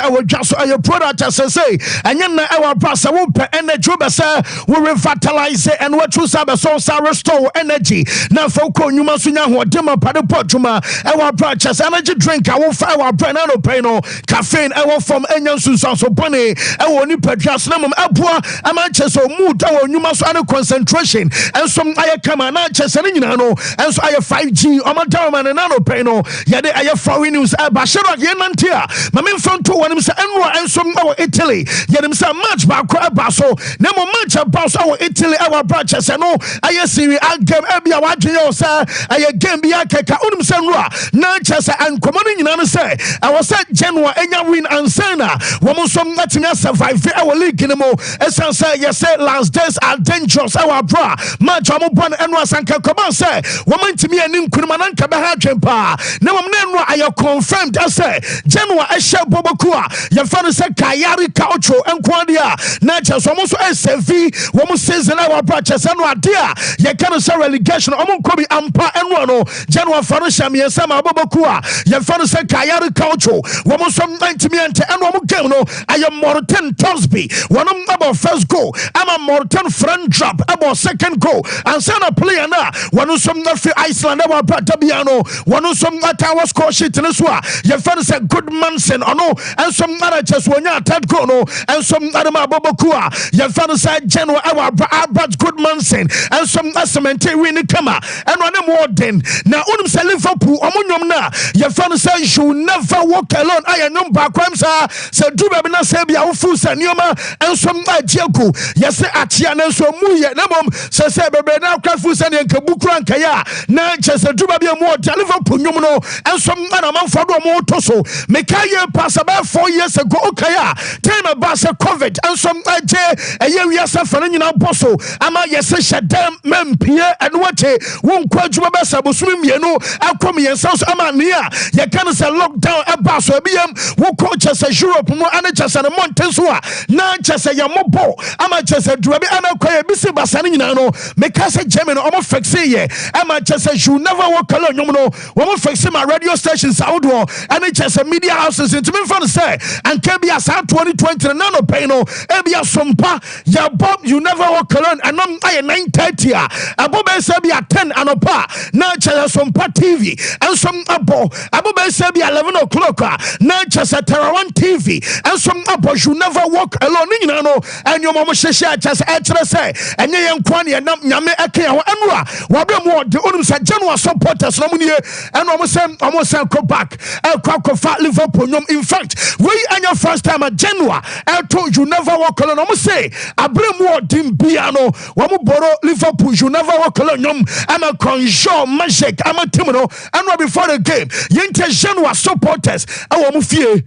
say we just a product as say and yen na our brasa wo pe energy be say we revitalize and we choose be so restore energy na foko nyuma so nya ho dem pade potuma our branches energy drink I will fire our brain no pain no caffeine I will from enyan sunsan so bone e woni padwas na mum aboa ama cheso mood I will nyuma so an concentration and some aye kama na chese ni nyina no and so aye 5G omadama na no pain no yade aye foreign news ba shero ye nantia ma me mfam to wonim se enro and some our Italy yedem say match ba kwa ba so na mo match ba so our Italy our branches no aye Serie A game e bia wadwe yo say aye game bia keka onim se nro na chese and common nyina no say I was say Genoa enya win and sana wo mo so matimi survive our league ni mo esan say yes say last days are dangerous our bra match mo bon enro sanka come say wo mantimi ani nkunuma na nka be ha twempa na mo enro aye confirmed say Genoa e she boboku a ye fa no say Kayari Culture enkwade na cheso mo so SV wo mo season our bra cheso no ade a ye kan say relegation o mo nkobi ampa enro no Genoa fa no shamie sama boboku a ye fa no say Kayari Culture wo mo so mantimi ante enro mo game no aye Morten Torsby one about first goal ama Morten front drop about second goal and sana player na one so fi Iceland about Tabiano one so tower score sheet in so ye fa no say Goodmanson ono and some managers wonya third goal no and some adama boboku a ye fa no say Genoa our Goodmanson and some cement win kama and one more den na unum say Liverpool omunyom na ye fa no say you never walk alone I am back kwamsa say do be na say bia wo fu say nioma and some ajeku yes say atia na so mu ye na mom say bebe na kwa fu say nka bukura nka ya na chese do be mu Liverpool nyom no and some man amfado mo to so mekaye pass about 4 years ago okay time about say COVID and some aje eye wi asa fa nyina boso ama yes shedam mempie and wache won kwadwuma be sabosumi mienu akom yensa so ama ne a ye kan say lockdown eba so biem wo ko chese Europe mo ane chese ne monten so a na chese ya mobo ama chese duabi ama kwaye bisi basane nyina no meka say Germany omo fixe ye ama chese you never walk alone nyom no wo fixe my radio stations outdoor ane chese media houses into me fun say and kebia sa 2020 na no pay no ebia sompa ya bob you never walk alone and am I 9:30 abo be say bia 10 anopa na chese sompa TV and some abo be say bia 11 o'clock na chese Terawan TV and some abo you never walk alone ni nyina no and your mom shesha chese etre say enye yenkwa ne nam nyame eke ho enwa wabe mo de onum say Genoa supporters no munie and omo say go back kwa Liverpool nyom in fact we anya first time at Genoa I told you never walk alone omo say abremu odim bia no wo borrow Liverpool you never walk alone nyom am a conjure magic am a team no and before the game yente Genoa supporters wo mo fie.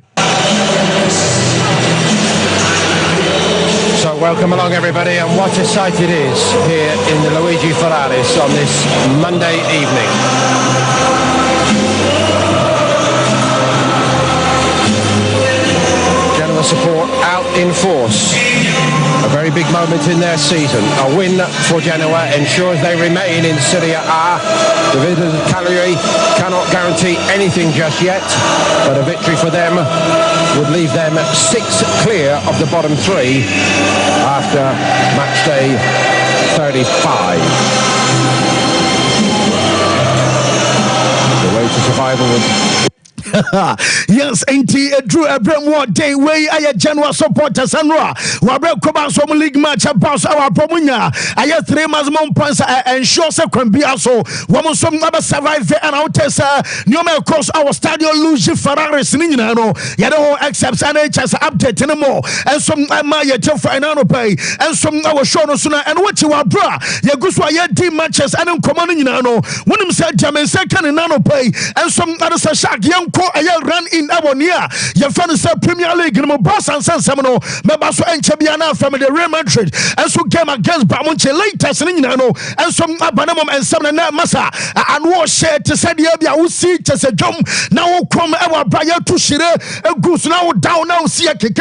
So welcome along everybody, and what a sight it is here in the Luigi Ferraris on this Monday evening. Genoa support out in force. A very big moment in their season. A win for Genoa ensures they remain in Serie A. The visitors of Cagliari cannot guarantee anything just yet, but a victory for them would leave them 6 clear of the bottom 3 after match day 35. The way to survival would... Yes, ain't Drew Abraham day way I Genoa supporters and raw. Wabre Koban some league match about our Promunya. I had 3 months more points and sure so can be also. Woman some never survive and out as Newman across our stadium Luigi Ferraris Ninano. Yado accepts NHS update anymore. And some Maya tell for an pay and some our show no sooner and what you are bra. Yaguswa yet matches and I'm commanding Nano. When him said German second and nano pay and some other shark young I run in Abonia. Your friend said Premier League in Boss and San Semino, Mabaso and Chabiana from the Real Madrid, and so came against Bamunche latest in Nano, and some Abanamum and some Massa, and was shared to say the Abia who see to say Jom now come our Brian to Shire, a goose now down now see a kick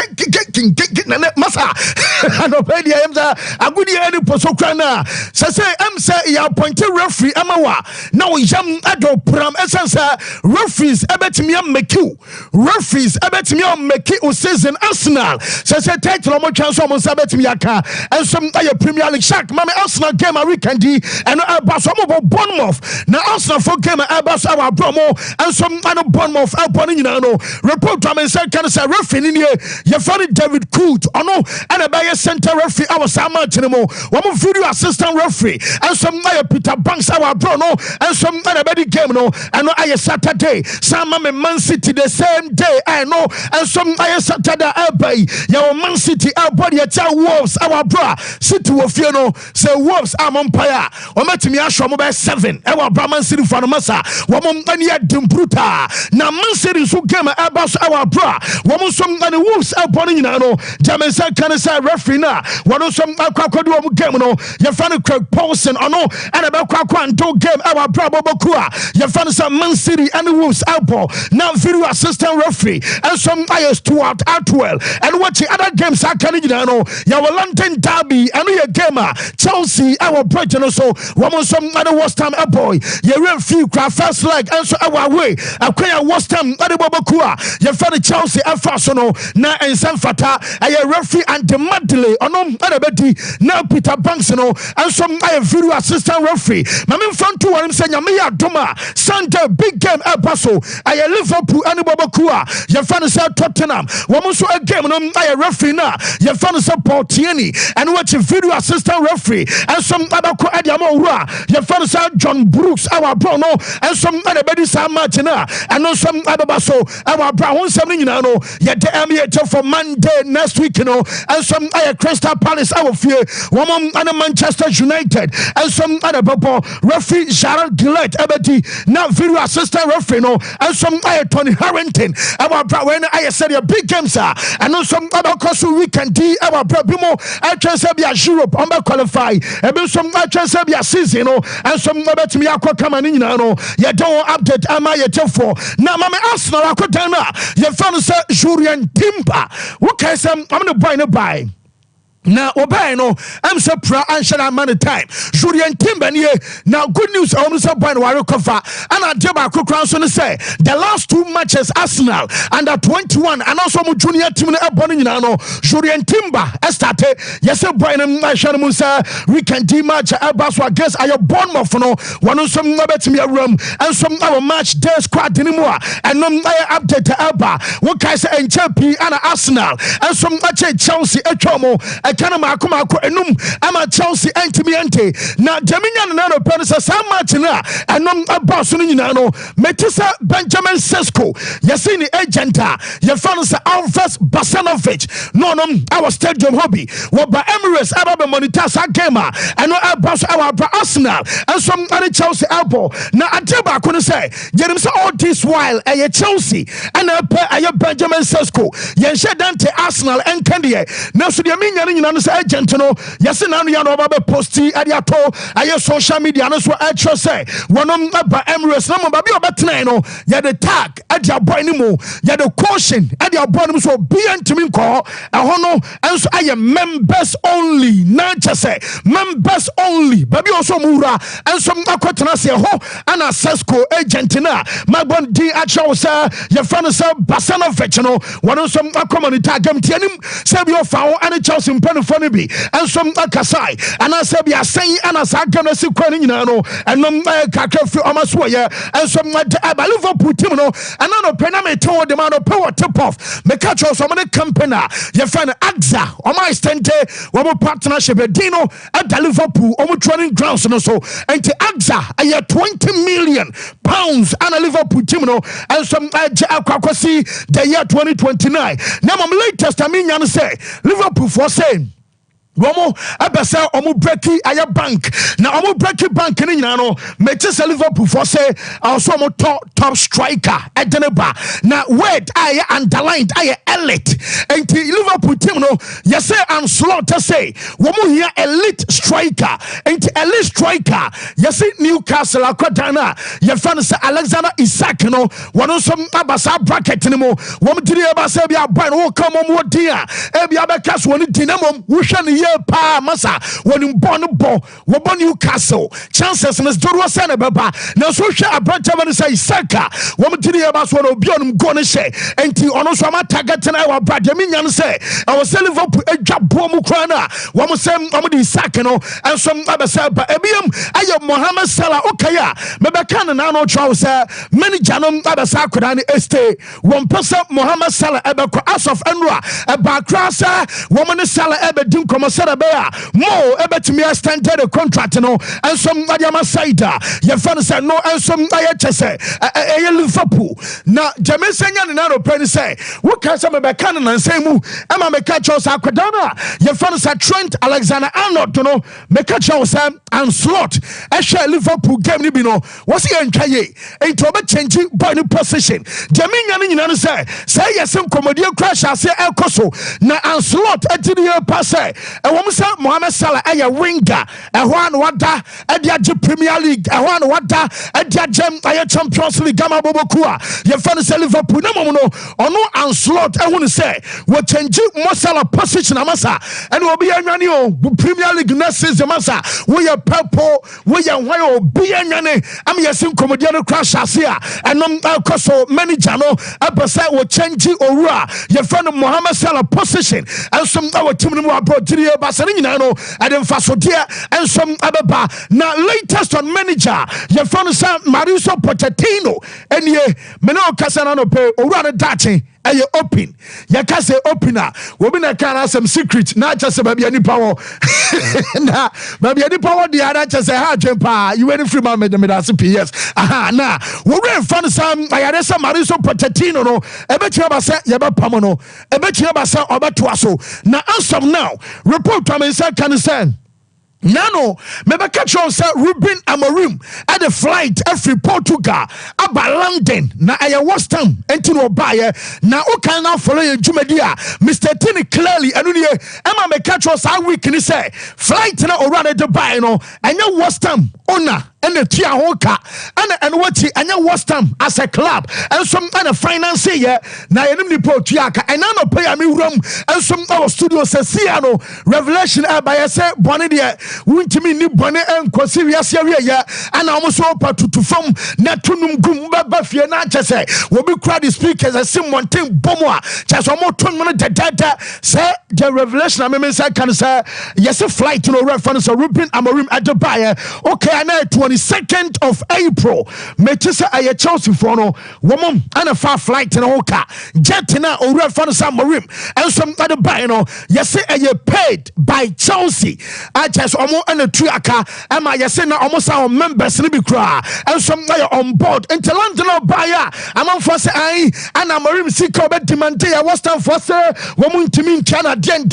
Massa. And obey the Emza, a good year any Posokrana. Say, I'm say, you appointed referee Amawa. Now, Jam Ado Pram Essence referees, Ebet me make you referees ebetimi make o season Arsenal say title mo twan so mo sabetimi aka and some Premier League shark mama Arsenal game a weekend and so mo Bournemouth na Arsenal for game abas our promo and some Bournemouth upon no report am say can say referee ni ye funny David Coot ono and a center referee our sama chinemo one video assistant referee and some Peter Banks our bro no and some body game no and no Saturday sama me Man City the same day I know and some Saturday bay your Man City our body at Wolves our bro City of you know say Wolves am umpire o metimi ahwo mo be 7 e wa Man City for no masa wo mo ani adimpruta na Man City so game abas our bro wo mo some ani Wolves upon nyina no German say can say referee na wo some akwakodu wo game no ye fan Craig Paulson ono and about Kwakwanto game our brabo Bokua. You found some Man City and the Wolves Alpo. Now video assistant referee and some Stuart Atwell. And watching other games I can know. You were London Derby and your gamer Chelsea our project also. One some other West Ham boy. You real few craft first leg and so our way. Acquire West Ham other Bokua. You found Chelsea and Fasono na and Sanfata. A referee and the Madley on other Betty now Peter Banks and some video assistant referee. Mami front to one say nyame adoma Sunday big game Paso. I Liverpool and Bobakua. You fan say Tottenham. Woman so a game no I referee na. You fan say Paul Tierney and watch video assistant referee and some other ko Adiamo Ura. You fan say John Brooks our bro no and some other body Sam Martina and no some other baso our bro 170 no. You the for Monday next week you know and some Crystal Palace our fear. Woman and Manchester United and some other bubble referee Gerald Gillette ebeti now video assistant referee no and some Tony Harrington our when I said your big games are and no some other course weekend our bimo I transfer be Europe on qualify and some I transfer be season no and some about me akwa come in no you don't update am I for now mama Arsenal akwa na you found say Julian Timber what can say I'm going to buy no buy. Now, obey no, I'm so proud and shall have many time. Julian Timbanier, now good news, I'm so blind while cover. And I did my cook crown say the last 2 matches Arsenal under 21 and also junior team Bonino, Julian Timber started. Yes, Brian and Musa, we can match Abbas against our Bournemouth no one of some bet me a room and some our match day squad anymore. And no update to Abba. What can I say in Chelsea and Arsenal and some Chelsea a Chomo. Kana makuma enum ama Chelsea entimi ente na Jamina na no pensa sam match na enum boss no nyina no metisa Benjamin Sesko yesini agenta ye fan sa Alves Basanovic no our stadium hobby wo ba Emirates aba monitor sa game and no boss our Arsenal and some other Chelsea elbow na adeba ko no say yerim say all this while Chelsea and Benjamin Sesko yen shedante Arsenal and Kandie na so de minya no say agent no yes na no ya no ba posti adiato aye social media no so actually say wonom ba Emirates no ba bi obetena no ya the tag adia boy ni mu ya the caution adia boy ni so bi antimi nko eho no enso aye members only na say members only ba bi also mura enso akotena say ho ana Sesko agent na magbon di actually say ya fan say Basanovic no wonom so akomonita gam tianim say bi ofa and Chelsea funny be and some Kasai and I said, we are saying, and as I can see, no, and no Kakafi Amaswaya, and some Liverpool team, no, and no Pename told the man of power tip off. Mekacho, some of the company, you find AXA, or my stente, one partnership, Dino at the Liverpool, on training grounds, and so, and to AXA, I had £20 million and a Liverpool team, no, and some Akwakwasi, the year 2029. Now, my latest, I mean, you say, Liverpool for saying, Womo abesa omu breki aya bank na omu breki bank ni nyina no Manchester Liverpool for say also omu top striker edeneba na word aya underlined aya elite enti Liverpool team no yes say and slaughter say womu here elite striker enti elite striker yes Newcastle akwadana ye fan say Alexander Isak no wono some abasa bracket ni mo womu diri abasa bia boy no come omu dia e bia be kaso ni dinamom wo hwe pa masa wonim bon bo wo bon Newcastle chances na do ro se na beba na so hwe abranta ba say Saka wo mtiri ya ba so na obi onum go ne hye enti ono so ma target na wa brad me nya no say I was Liverpool edwa bo mu kra na wo mo sem wo di Saka no enso abesa ba ebiem ayo Mohamed Salah okaya mebeka na no twa say manager no abesa akoda ne este wo pesa Mohamed Salah ebeko as of Enra eba krasa wo mo ne Salah ebedim komosere be a mo ebetimi extended the contract no enso adiama saida ye fan say no enso aye chese Liverpool na jamesenya ne na no pen say wo ka say mebeka na nsem mu ema meka chose akoda na ye fan say Trent Alexander-Arnold no meka chose and slot ehwe Liverpool game ni bi no wo say entwaye enti obe change boy ni position jamenya ni nyina no say yesem komodie crash ase ekoso na and slot etini pass e wo say Mohamed Salah eye winger ehwo an wada ade age Premier League ehwo an wada ade age aye Champions League gama boboku a ye fan say Liverpool na mom no ono and slot ehwo ni say wo change Mo Salah position amasa ene obi anwane o Premier League next season masa wo ye purple wo ye hwan obi anwane am yesem komodie no crash ase a enom ekoso manager no apese wo change owura ye friend Mohamed Salah position and some our team no abroad ba sare nyina no ademfa so de and some abeba na latest on manager ye friend Sam Mauricio Pochettino enie me no kasa na no pe owura no dache aye open ya ka say opener wo bi na kan asem secret na cha say babia ni power na babia ni power di ara cha say ha dwen pa you any free man me da PS aha na wo re fan Sam ayare Sam Mauricio Pochettino no ebe tia ba say ye be pam no ebe tia ba say obeto aso na as of now report am say kan say Nano, mebe catch on say Ruben Amorim at the flight every Portugal aba London na aya West Ham enti no buy na o kan na follow your Jumedia Mr. Tini clearly anunie Emma me catch us a week ni say flight na o run the buy no anya West Ham owner and the tia hoka and what anya West Ham as a club and some kind of finance here na enim ni Portugal and no pay me room and some our studio say no revelation by say bone there wuntimi ni bone enkosi wiase awie ya ana omo so patu to fam na tunum gum baba fie na chese wo bi crowd the speakers asim mountain bomo a chese omo tunum no dada say the revelation am say can say yes flight no reference Ruben Amorim at Dubai okay na 22nd of April me chese aye Chelsea for no wo ana fa flight no ka jet na o reference Amorim and some other buy no yes aye paid by Chelsea I just omo and triaka am I say na omo sa members ni bi kra and some on board into London or buyer am for say ai and Amorim sika be demand ya Western for say wo muntimi ntia den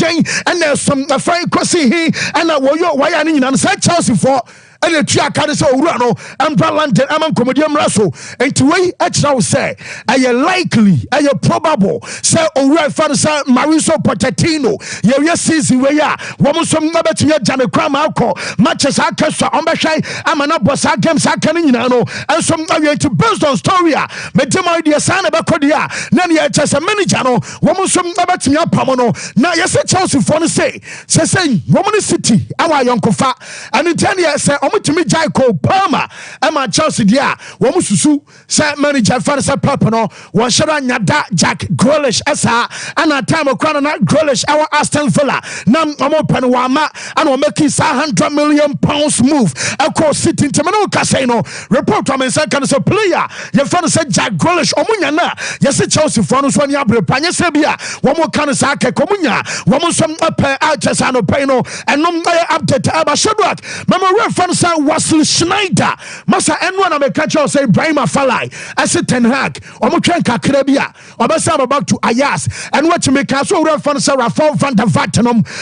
and some fine kosi he and wo yo why ni nyina say Chelsea for and the triaka dey say owura no embra London am comedy mraso enti we extra say are likely are probable say owura fan say Mauricio Pochettino ye season we ya wo mo som na betumi agane kwama akọ matches akaswa on be hwan amana boss games akane nyina no and some we to based on story a me dem idea san be kodi a na ne chese manager no wo mo som na betumi apam no na ye say Chelsea for no say wo mo City awa yonkofa and then ye say omutumi Jaiko Palmer Emma Chelsea dia wo mo susu say manager fan say papa no wo shara nyada Jack Grealish esa ana time okra na Grealish our Aston Villa nam omo pen wa ma ana o make £100 million move across City temeno ka say no report am say kan say player ye fan say Jack Grealish omunya na ye say Chelsea for no so ni abre panye say bia wo mo kan say akeko munya wo mo som apa aches ano pay no enom update aba Shadrack mama we fan say Wesley Schneider masa enwa na me catch say Ibrahim Afellay as Ten Hag omo twen kakra bia obesa back to Ajax and what you make so we fan say Rafael van der Vaart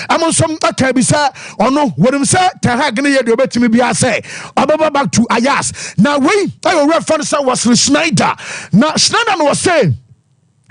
am som aka bi say ono wodem say Ten Hag ne ye de obetimi bia say obaba back to Ajax now we I reference say Wesley Schneider now Schneider no say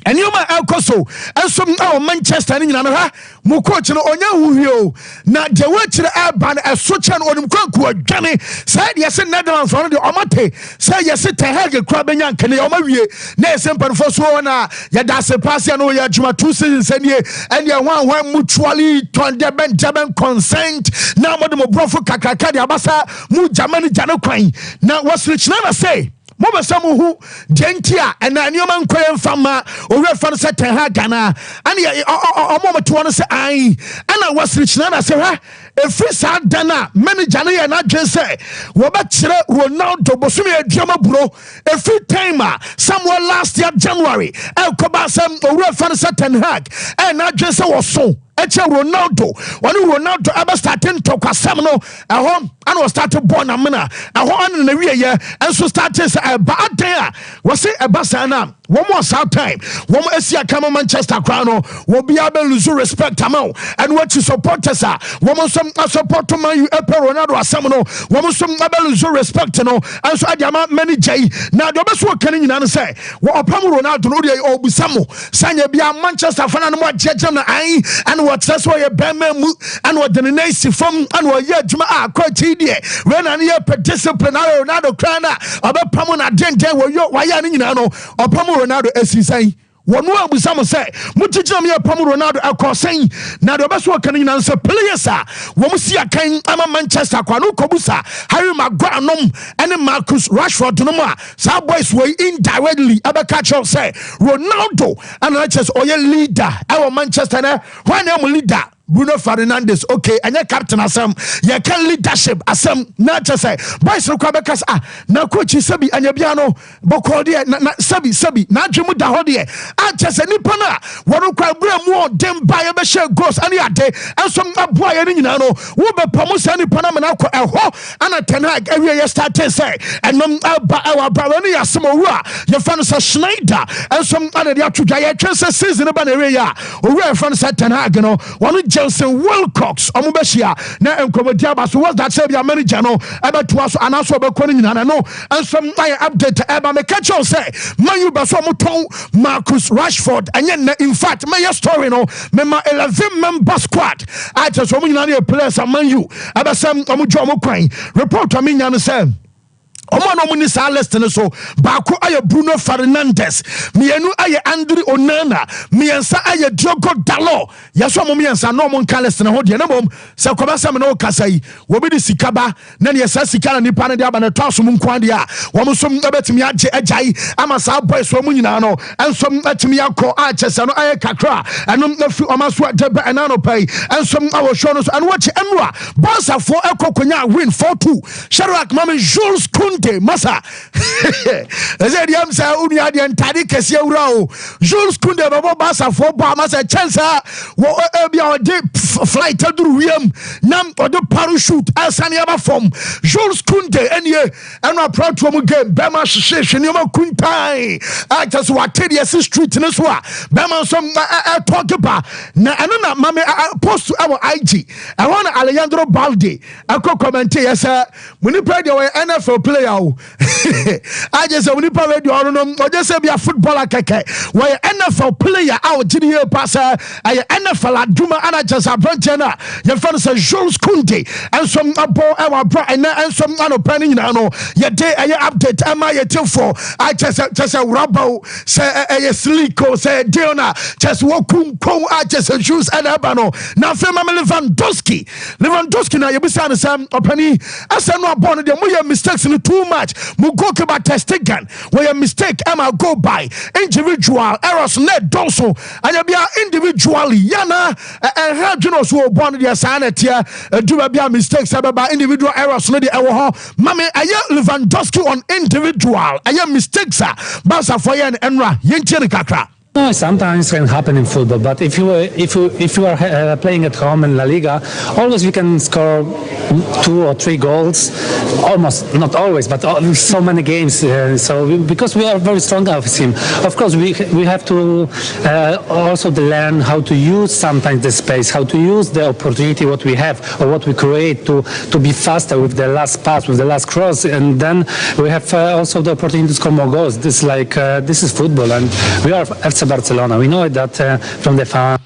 and you ma elkoso and some Manchester in Yanara, Mukoch no Onya Who, not the watcher ban a Suchan or Mkwanku, Johnny, said yes, in Netherlands on the Omate, say yes, it had a crab and yank and Omavi, Nesempan for Swana, Yadasa Pasiano, Yajuma 2 seasons and ya one mutually to the Benjamin consent. Now, Madame Brofo Kakakadi Abasa, Mujamani Janoquine. Now, what's rich never say? Moba samu hu gentia and a newman quail fama or refan set Ten Hag Gana and a moment to want to say I and I was rich nana say a free sad dana many Jani and I just say Wabachre Ronaldo Bosumi drama bro a free timer somewhere last year January El Kobasam or refan set Ten Hag and I just was so Eche Ronaldo when Ronaldo ever started to Casamino at home and was started born a minute at home in the year and so started a bad day was it a basana one more south time one more Asia come Manchester Crown will be able to lose respect amount and what you support us one more some support to man you Ronaldo Asamino one more some able to lose respect no and so I many J now the best work can you say what Ronaldo no dey Obisamo Sanya be a Manchester fan and what jejam I and what that's why you Bema and what the nation from and what ye Juma quite tedious when an year per disciplinary Ronaldo Crana about Pamona Dente where you why you know or Pamona Ronaldo as he say one more with some say Mutijam ya Pamona Ronaldo across saying now the best work can you answer players when see a kind I'm a Manchester Kwanu Kobusa Harry Maguire and Marcus Rashford no more some boys were indirectly ever catch up say Ronaldo and I just oye leader our Manchester when I'm leader Bruno Fernandes, okay, and your captain Assam, your can leadership Assam, not just say, boys, Quebecas, now coach Sabi and your piano, Bokodia, Sabi, not Jimuda Hodie, I just a Nipana, what do cry more, them buy a share goes any day, and some boy, and you know, Uber Pamus and Panama, and a Ten Hag every year start to say, and our Barania Samora, your fans are Schneider, and some other Yatu season about area, or where fans at Ten Hag, you know, one Jelson Wilcox, Omubeshia, na Enkomodiaba, so what's that say your manager no about to us and also about calling and no and some update Eba me catch on say Manu Basomuton Marcus Rashford and yet in fact my story no member 11 member squad I just woman players among you about some Omujomo crying report to me and say Omo no muni sa list no so baako aye Bruno Fernandes mienu aye Andre Onana miensa aye Diogo Dalot yaso mo miensa no mo nka list no ho de na mom se kobasa me no kasai wo bi di sikaba na ne sa sikala ni pa ne de aba na to so mo nkwan de a wo mo so betimi age ajai ama sa boys wo mo nyina no enso betimi akọ a chese no aye kakra eno na fi o ma so de ba na no pai enso awo show no so an watch enwa boss afo ekokonya win 4-2 Sharak Mame Jules Masa Ezedi amsa uni adi entadi kesi urao Jules Kunde babo basa for ba masa chance wo ebia odi flight aduru wiem nam odi parachute asani aba form Jules Kunde enye eno approach to mu game bema hwehwe ni ma kuntai I just watted yes street no so bema some talk about na eno na mame post our IG I want Alejandro Balde akọ comment yes muni play the NFL player I just say when you play the or just say be a footballer keke where NFL player out GDA passer a NFL aduma and I just a branchena your friend say Jules Kunde and some ball our bro and some planning no your day a update am I till for I just a rubber say a slico say Diona just walk I just a Jules and Abano now film Lewandowski now you be saying some opini as I know born the mistakes in too much Mugokiba testing gun where a mistake Emma go by individual errors net also and you be individually yana and how you know so born the sanity do be mistakes about individual errors no the mame aye Lewandowski on individual aye mistakes basa for yan enra yenchene kakra. No, sometimes can happen in football, but if you are playing at home in La Liga, always we can score 2 or 3 goals. Almost, not always, but so many games. Because we are very strong as team. Of course, we have to also learn how to use sometimes the space, how to use the opportunity what we have or what we create to be faster with the last pass, with the last cross, and then we have also the opportunity to score more goals. This is football, and we are FC FC Barcelona. We know that from the fan.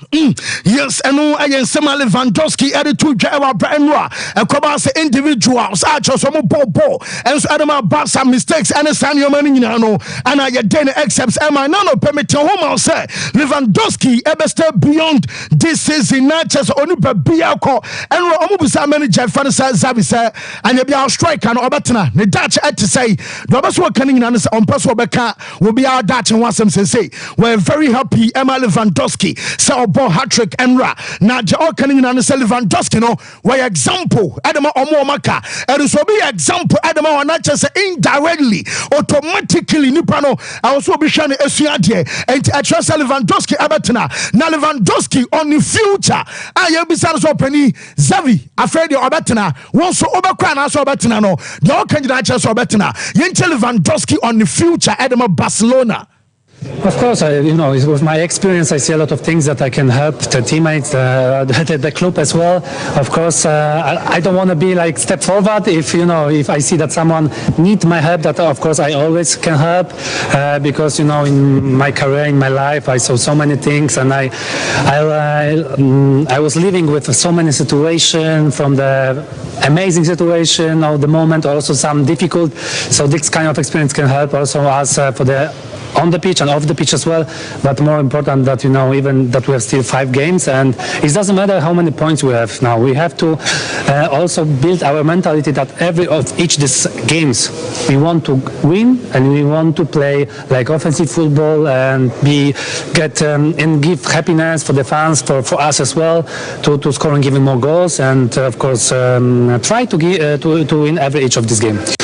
Yes, and no, I am Sema Lewandowski added to Jawa Branwa, and Kobas individuals, Archers, Bobo, and so Adam about some mistakes, and a San Yomanino, and I then accepts Emma Nano permit home, say Lewandowski, Ebester beyond this season, not just Onupa Biako, and Romusa manager Fanasa Zavisa, and you be our striker and Obatana, the Dutch had to say, Dobaswa Cunning and on Paswa Beka will be our Dutch and Wasam say, we're very happy, Emma Lewandowski, so hat-trick and ra na je okanin na se Lewandowski no why example adama omomaka and so be example adama wana chese indirectly automatically nipa no also be shane esuade and I trust Lewandowski abatena na Lewandowski on the future aye bisa so pani Xavi afraid the abatena won so obakwa na so abatena no the okanjina chese abatena yenche Lewandowski on the future adama Barcelona. Of course, with my experience, I see a lot of things that I can help the teammates, the club as well. Of course, I don't want to be like step forward. If I see that someone needs my help, that of course I always can help because in my career, in my life, I saw so many things, and I was living with so many situations, from the amazing situation of the moment, also some difficult. So this kind of experience can help also us for the on the pitch and off the pitch as well, but more important that even that we have still 5 games, and it doesn't matter how many points we have now. We have to also build our mentality that every of each these games we want to win, and we want to play like offensive football and and give happiness for the fans, for us as well, to score and give more goals, and of course try to win every each of these games.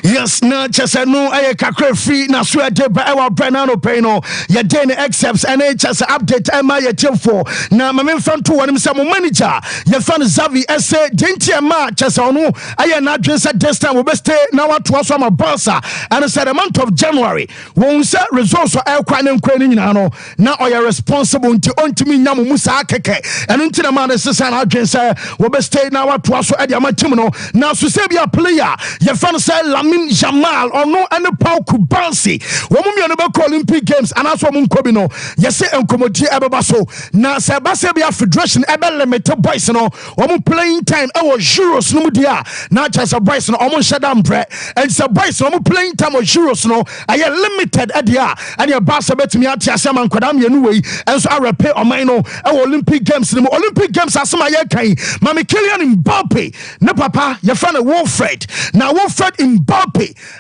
Yes, na chese no aye kakre free na so ade ba e wa Brenano Peno ye den accepts and chese update ema ye for na mame mfanto wonim se mo manager ye fan Xavi ese denti ema chese ono aye na dwen se this time we best na wato so ma Barca and said the month of January won se results e kwa ne nkwa ni nyina no na oye responsible nti ontimi nya mo musa akeke eno nti na ma na sesa na dwen se we best na wato so e de amatim no na so se bia player ye fan se Jamal or no and the Paul Kubansi. Woman about Olympic Games and also Munkobino. Yes, and Komoti Ababaso. Now Sabasabia Federation Ebe limited boys no woman playing time our Euros no dia. Not just a boys no almost shadam bre and some boys no playing time of Euros no I limited adia and your boss bet me at Yasaman Kwadam Yanui and so I repair on my no Olympic Games no Olympic Games as my yakai. Mami Kylian Mbappe. No papa, your friend Wilfred. Now Wilfred Mbappe.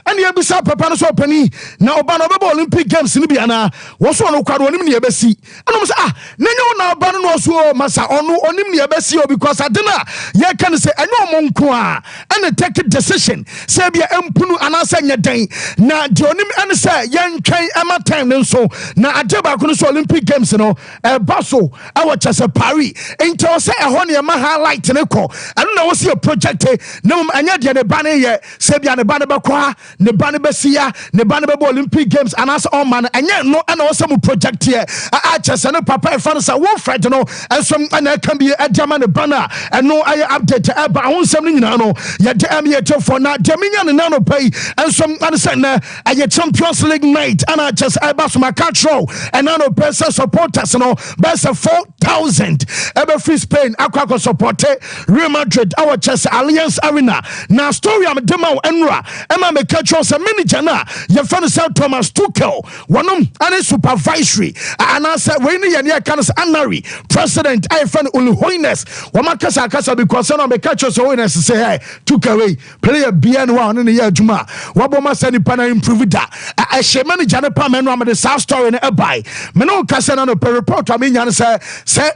And you be sa papa no so pani na oba no be Olympic Games ni bia na wo so no kwado onim ne yebesi anom say nanyo na oba no so masa onu onim ne yebesi o because adena ye kan say enyo mo nko a and take decision say bia empunu anasa nya den na de onim and say ye ntwen ema time ne so na ade ba ko no so Olympic Games no e ba so e wo chese Paris ento say e ho ne ma highlight ne ko anu na wo see project na anya de ne ba ne ye say bia ne ba ne kwa ne ba ne besia ne ba ne be Olympic Games and as all man anya no and also mu project here a chese ne papa e fa no say wo Fred no and some and can be a German banner and no I update e ba ho nsem ni nyina no ye de am ye for na Germany ne no pay and some and say na a Champions League night and I just e ba so my control and no person supporters no best 4,000 ever free Spain akwa support Real Madrid our chese Allianz Arena na story am dema enra Emma me catch us a manager na your friend Sir Thomas Tuchel one and supervisory and I said when you can honorary president I friend Ulu Hoines wamakasa kasa because no me catch us Hoines say hey Tuchel player BN1 in the year Juma waboma send pana improve that I she manager na pa men am the South story na buy me no kasa na no report I mean say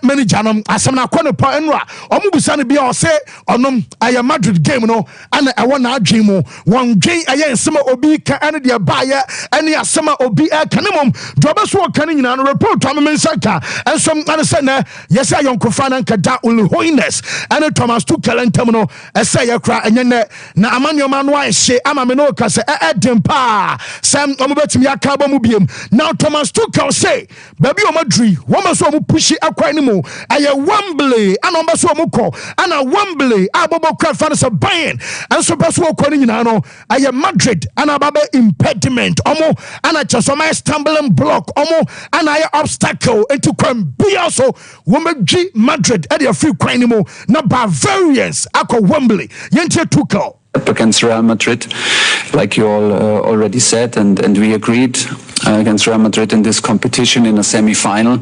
manager no asem na kwano pa enra omu busa ne bia o say onom I Madrid game no and I want na dream one game aye nsema obi ka ane de baaya ane asema obi ka ne mom drobe so ka ne nyina no report am mensaka ensom ane se na yes I yon kofana nkada ul holiness and Thomas Tuchel entamno ese ye kra enye na amanyo man wa hye ama me no ka se edempa sam omobetimi aka ba mu biem now Thomas Tuchel say baby o madri wo ma so mu pushi akwan ni mu aye Wembley ana o so mu ko ana Wembley abobo kra fa no se Bayern and so be so ko ni nyina no aye Madrid ana baba impediment omo ana chesoma stumbling block omo ana aye obstacle into kwan bia so wo madri Madrid e dey free kwan ni mu na Bavarians akọ Wembley yentie Tuchel against Real Madrid, like you all already said, and we agreed against Real Madrid in this competition in a semi-final.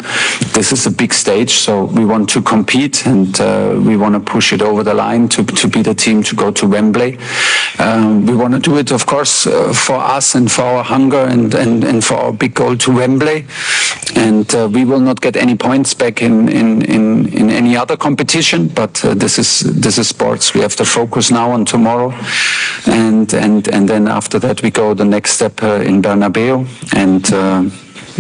This is a big stage, so we want to compete and we want to push it over the line to be the team to go to Wembley. We want to do it, of course, for us and for our hunger and for our big goal to Wembley. And we will not get any points back in any other competition, but this is sports. We have to focus now on tomorrow, and then after that we go the next step in Bernabeu, and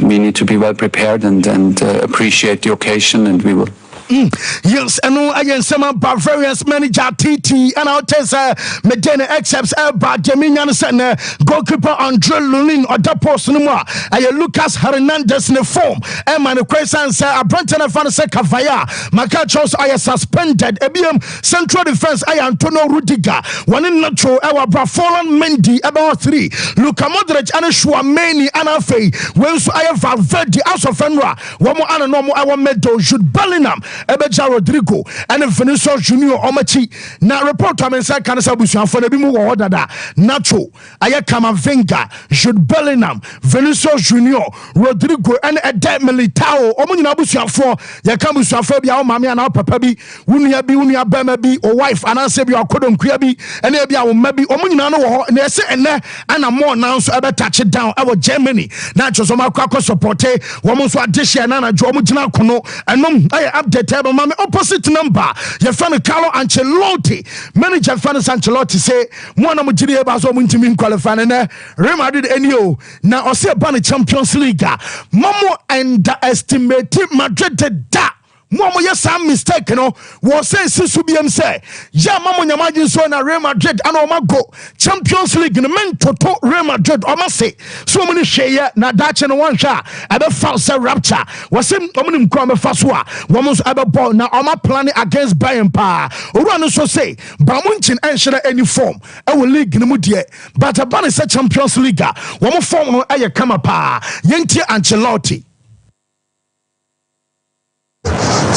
we need to be well prepared and appreciate the occasion, and we will. Yes, and I am some Bavarians manager TT, and I'll tell Medina accepts Elba Jaminian Senna, goalkeeper Andre Lunin or Dapos Numa, I Lucas Hernandez in the form, and my question say a Brenton of Fanasa Cavaya, Macachos I suspended, Ebium Central Defense, I Antonio Rudiger, one in Nacho, our Brafolan Mendy, about 3, Luka Modric, and Shuameni, and Afe, when I have Valverde, House of Fenra, one more anonormal, our meadow, should Bellingham. Ebeja Rodrigo and Vinicius Junior Omachi na report amensa kanasa busuafo na bi mu wo dada Nacho Ayakama Venga Jude Bellingham Vinicius Junior Rodrigo and Ede Militao omunyina busuafo yaka busuafo bia o mame ana papa bi wunia bema bi o wife ananse bi akodonkua bi ene bia wo ma bi omunyina no wo na ese ene ana more now so ebe touch it down our Germany na choso makwa support wo mo so adehia na na jo omugina kono enom aye update table mama opposite number your friend Carlo Ancelotti manager Francis Ancelotti say mo na mo giri e ba so mo ntimi qualify na Real Madrid enio na o say ban Champions League momo underestimate Madrid da Momo yes some mistake no was say sisu biem say ya mamo nyamaji so na Real Madrid and o go Champions League no men toto Real Madrid o ma say so many share na dache no one sha abe false rapture was him omunim kwa me faso a womo so abe ball na o ma plan against Bayern pa owura no so say ba mo nchin enhire any form e wo league no mu de but abane say Champions League womo form no aye kama pa yentie Ancelotti.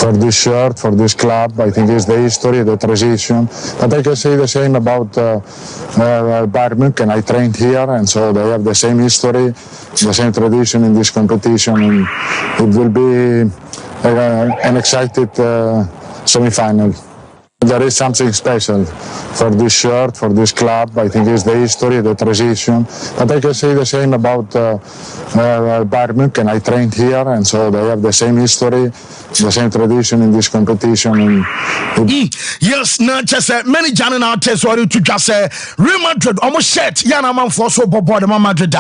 For this shirt, for this club, I think it's the history, the tradition. But I can say the same about Bayern Munich. I trained here, and so they have the same history, the same tradition in this competition. And it will be an excited semi-final. There is something special for this shirt, for this club. I think it's the history, the tradition. But I can say the same about Bayern Munich. I trained here, and so they have the same history, the same tradition in this competition. Yes, not just many Janan artists or to just say Real Madrid almost set Yana man for so bobo the Madrid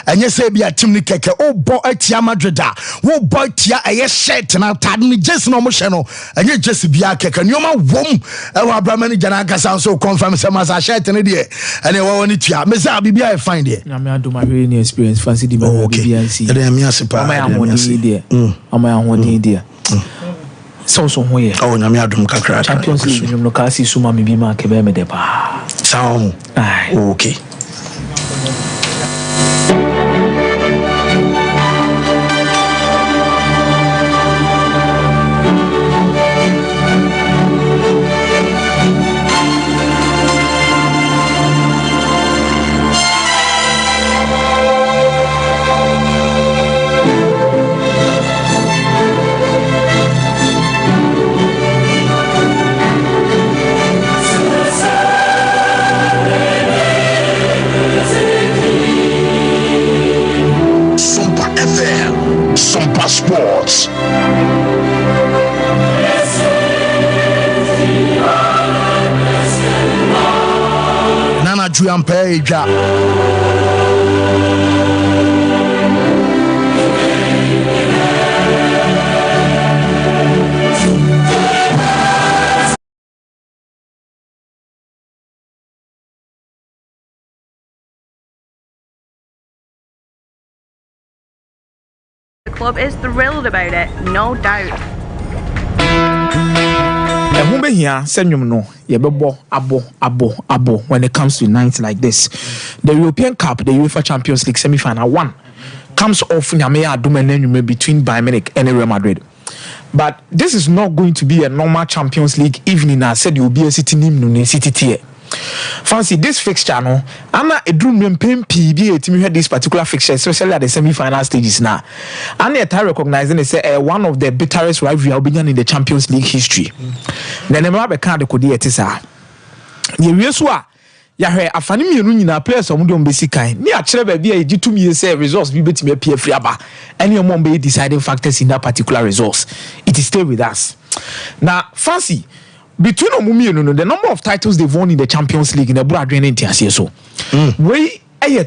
and yes, be a team keke oh boy tia Madrid oh boy tia a yes set and I'll tadni just no motion and you just be a keke and you're my womb. Our Brahmani Janaka sound so confirmed some as I shed in idea and they won't it ya. Miss Abby, I find it. I'm going to do my really experience. Fancy the BNC. I'm my idea. So where? Oh, Namiadum Kakra Champions League, no Cassi Suma Mibima Kebeme de Pa. Sound. Okay. Sompa Sports. Nana Juampeja. club is thrilled about it, no doubt. Abo when it comes to nights like this. The European Cup, the UEFA Champions League semi-final 1 comes off between Bayern Munich and Real Madrid. But this is not going to be a normal Champions League evening. I said you'll be a city name city tier. Fancy this fixture no. Anna a dream PB to me this particular fixture, especially at the semi-final stages now. And I recognizing they one of the bitterest rivalry in the Champions League history. Then never card the Kodietisa. Yesua Yahre afani mienu nyina players omo de ombesi kan ni a kire ba bia eji tumi say results bi betimi apie friaba any omo be deciding factors in that particular results. It is stay with us. Now fancy between omumienu the number of titles they've won in the Champions League in the Bradwin Intiasie so we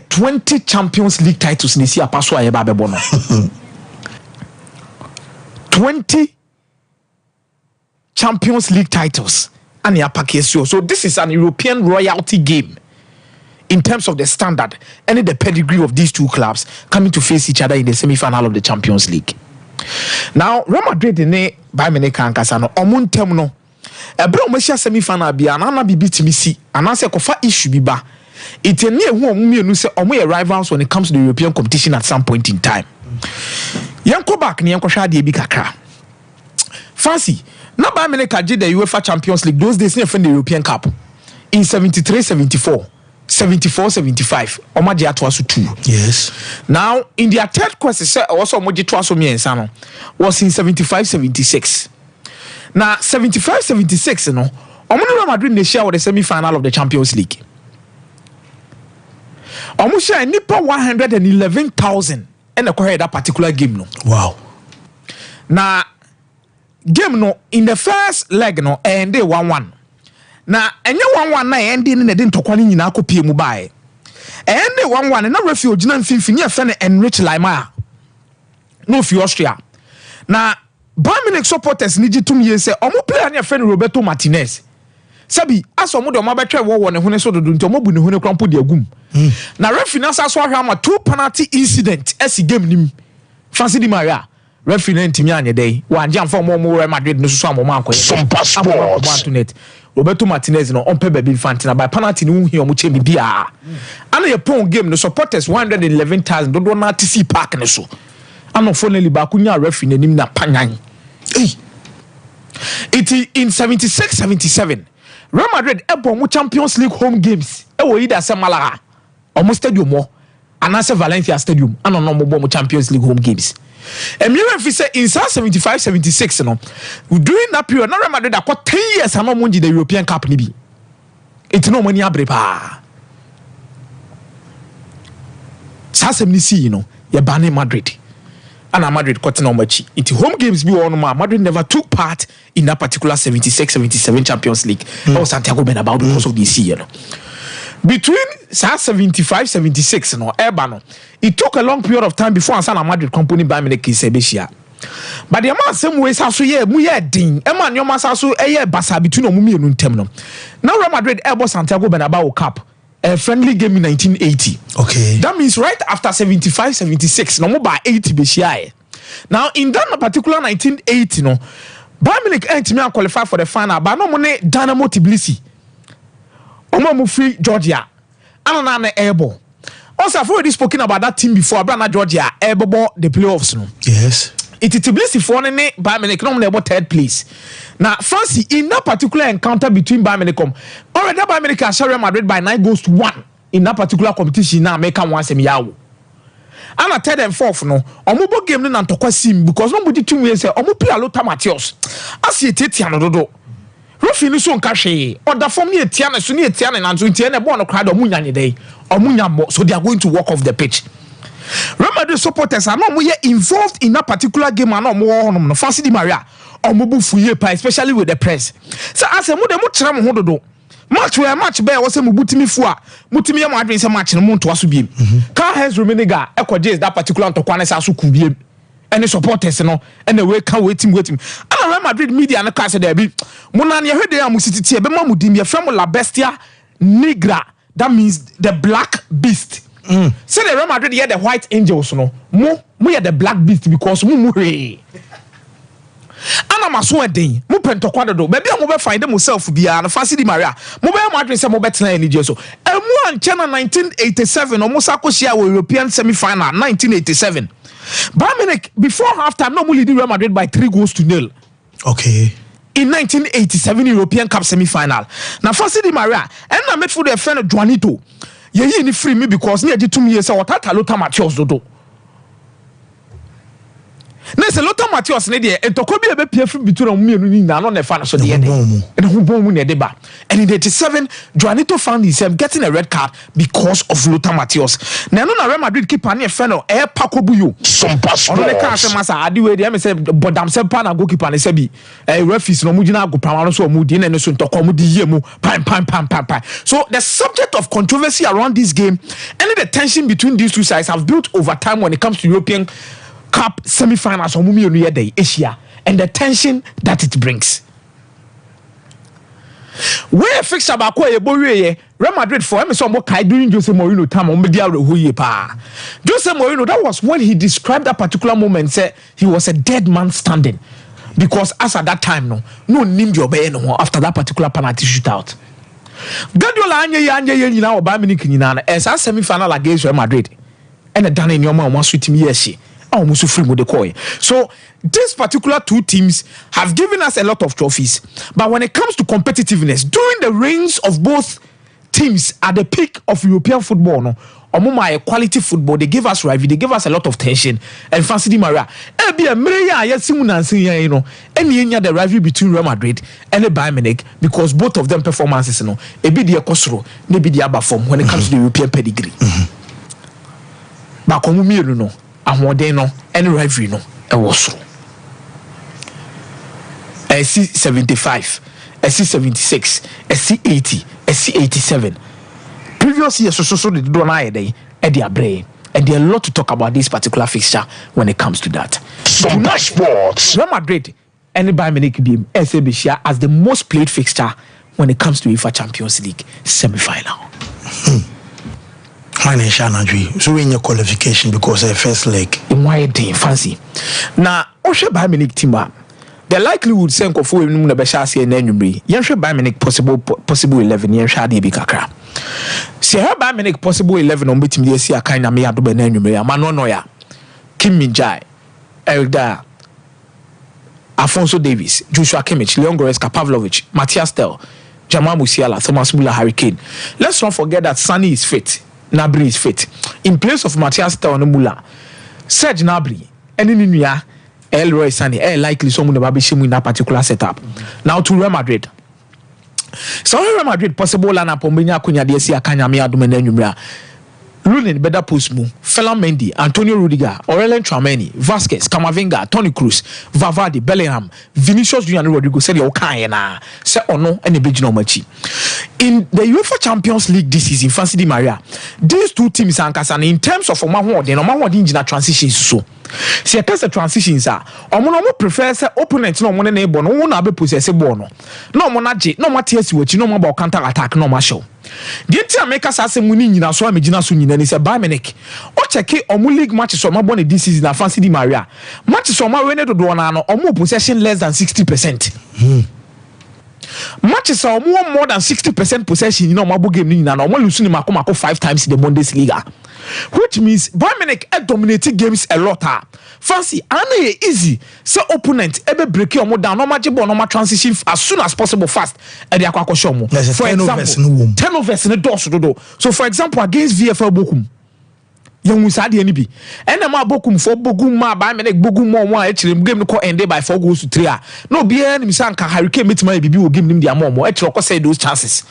20 Champions League titles nisi apaso aye ba bebo no 20 Champions League titles and so this is an European royalty game in terms of the standard and the pedigree of these two clubs coming to face each other in the semi-final of the Champions League. Now Real Madrid ne Bayern Munich kankasa no omuntem no ebe omosia semi-final bia na bibi timisi anase kofa issue bi ba iteni ehu omumienu se omo rivals when it comes to the European competition at some point in time. Yanko back ne yanko hwa de bi kakra. Fancy na Bayern Munich did the UEFA Champions League those days in the European Cup in 73-74, 74-75. Omaji atwaso 2. Yes. Now in their third question also omaji atwaso miensa no was in 75-76. Now 75-76 no Real Madrid they share with the semi-final of the Champions League. Omo share nipa 111,000 and acquire that particular game no. Wow. Now game no in the first leg no and they 1-1. Na enye 1-1 na end in the ntokwa ni nyina akopie mu bae. And they 1-1 na referee ogina mfimfini e fe na Enrich Laimar. No fi Austria. Na Bayern Munich supporters ni gitum ye say omo player na e fe Roberto Martinez. Sabi aso mo de omo betwe wo ne hone so dodo nti omo bu ne hone krampo de agum. Na referee na so ahwa ma 2 penalty incident esi game nim. Fancy di Maria. Referee ntimi anye dey wan jam for mo Real Madrid no so amoma akoye Sompa Sports Roberto Martinez no on pe baby fantina by penalty no hu omo chemi bia ana ye pon game no supporters 111,000 do na TC Park ne so ana finally ba kunya referee nanim na panyan it in 76-77 Real Madrid ebo mo Champions League home games e wo ida se Malaga omo stadium mo anase Valencia stadium ana no mo Champions League home games. And you have said in 75-76, no, during that period, Real Madrid got 10 years and not the European Cup. It's no money abrepa. Sasemnisi, you know, you're banning Madrid. And Madrid got no much. It's home games be on Madrid never took part in that particular 76-77 Champions League. Or Santiago Bernabéu because of this year. Between 75-76 no Ebano, it took a long period of time before San Madrid company Bayern Munich is Sebeshia. But the amount same ways how so ye mu ye din e man your masa so e ye basa between omumi enu ntem no. Now Real Madrid ebo Santiago Bernabéu Cup a friendly game in 1980. Okay. That means right after 75-76 no mo ba 80 beshia. Now in that particular 1980 no Bayern Munich entime qualify for the final but no mo ne Dynamo Tbilisi. Omo free Georgia. Anana na airborne. Also, I've already spoken about that team before. Abrana Georgia airborne the playoffs no. Yes. It is Tbilisi for ne Bayern Munich no about third place. Now, Fancy in that particular encounter between Bayern Munich already Bayern Munich has Real Madrid by 9-1 in that particular competition now make one semi-yawo. And at third and fourth no, omo game no ntokwa sim because nobody two way say omo play Lothar Matthäus. Asi Tetiano dodo. Referee no so nka hwe order form ne etia na so ne etia na nso ntia na ball no crowd omunya ne dey omunya mo so they are going to walk off the pitch. Real Madrid supporters are no more involved in that particular game and no more no Fancy Di Maria omobu fuye pa especially with the press. So as mo dem mo kire mo hododo match where match be wo say mo butimi fu a mutimi ya mo adwen say match no mo nto aso biem Karl-Heinz Rummenigge ekoje that particular ntokwa na sa so ku biem any supporters no and we can waiting and Real Madrid media na class there be mona na hwede am sititi e be mamudim ye from La Bestia Negra, that means the black beast. So the Real Madrid here the white angels no mo we are the black beast because mu hwe ana maso eden mu pentokwa do baby a mo be find themselves bia na Fancy Di Maria mo be mo adwen say mo betena ani je so emu anche na 1987 o mo sakohia wo European semi-final 1987 Bayern Munich before halftime no mo lead Real Madrid by 3-0. Okay. In 1987 European Cup semi-final. Now Fancy Di Maria and na midfield the friend Juanito. Ye ni free me because near the 2 years or tata Lothar Matthäus dodo. Na se Lothar Matthäus ne de entoko bi e be pia free between on mienu ni na no ne fa na so de e de ho bom mu ne de ba. And in 87 Juanito found himself getting a red card because of Lothar Matthäus. Na no na Real Madrid keeper ne friend o e Pakobuyo. Sompa Sports. On the car say masa adi we dey me say bodam se pa na goalkeeper ne say bi referees no mu gina agopama no so mu di na no so ntoko mu di ye mu pam. So the subject of controversy around this game and the tension between these two sides have built over time when it comes to European Cup semi-finals on Mumio New Year Day, Asia, and the tension that it brings. Where fixed about Real Madrid for him some kai during Jose Mourinho time on media Jose Mourinho, that was when he described that particular moment, said he was a dead man standing. Because as at that time, no named your bay no after that particular penalty shootout. Guardiola anye now Bayern Munich nyina as a semi-final against Real Madrid. And the done in your man was with me yeshi. So these particular two teams have given us a lot of trophies. But when it comes to competitiveness, during the reigns of both teams at the peak of European football, quality football, they give us rivalry, they give us a lot of tension. And Fancy Di Maria, the rivalry between Real Madrid and the Bayern Munich because both of them performances, when it comes to the European pedigree. But ahoden and rivalry no e was so SC 75 SC 76 SC 80 SC 87 previous years so the do na dey e dey abre and there are a lot to talk about this particular fixture when it comes to that. Sompa Sports. Real Madrid and Bayern Munich be SAB as the most played fixture when it comes to UEFA Champions League semi-final. So in your qualification because the first leg in why day fancy now Osha Bayern Munich team the likelihood say nkofo enu na be sha ase na anwumre yenhwe Bayern Munich possible 11 yenhwe ade bi kakra se Bayern Munich possible 11 on betimi dey see akan na me adoba na anwumre amano no ya Kim Min-jae Elda Alphonso Davies Joshua Kimmich Leon Goretzka Pavlovic Matthias Tel Jamal Musiala Thomas Müller Harry Kane. Let's not forget that Sani is fit. Gnabry is fit. In place of Matthias Tel and Müller, Serge Gnabry, and in India, Leroy Sané, likely someone about Bishim in that particular setup. Now to Real Madrid. So Real Madrid possible lineup on Benya Kunya DSC Akanya Mia Dumenumra. Lunin better post mu Ferland Mendy, Antonio Rudiger, Aurelien Tchouameni, Vasquez, Camavinga, Toni Kroos, Valverde, Bellingham, Vinicius Junior and Rodrigo said okay na say ono and the no machi. In the UEFA Champions League this season, Fancy Di Maria, these two teams are in terms of in transitions so. See, the transitions are omo prefer say opponent no money neighbor no na be possess ball no. No mo na no ma TS which no mo counter attack no ma show. The team make us asem ni nyina so amegina so nyina ni say Bayern Munich. O check omo league matches so ma born this season na Fancy Di Maria. Matches so ma we ne do na no omo possession less than 60%. Matches are more than 60% possession in our game ni na no omo lose ni mako 5 times in the Bundesliga. Which means Bayern Munich dominating games a lot. Fancy, and easy. So opponent ebe break your more down. No match ball, no match transition as soon as possible fast. And they are quite sure. For example, 10 overs in the door. So for example, against VfL Bochum. Young Musadi and be and the Bochum for Bochum ma Bayern Munich Bochum more actually game ko ended by 4-3. No be any Sanka Harry Kane meet my baby will give him their more actually say those chances.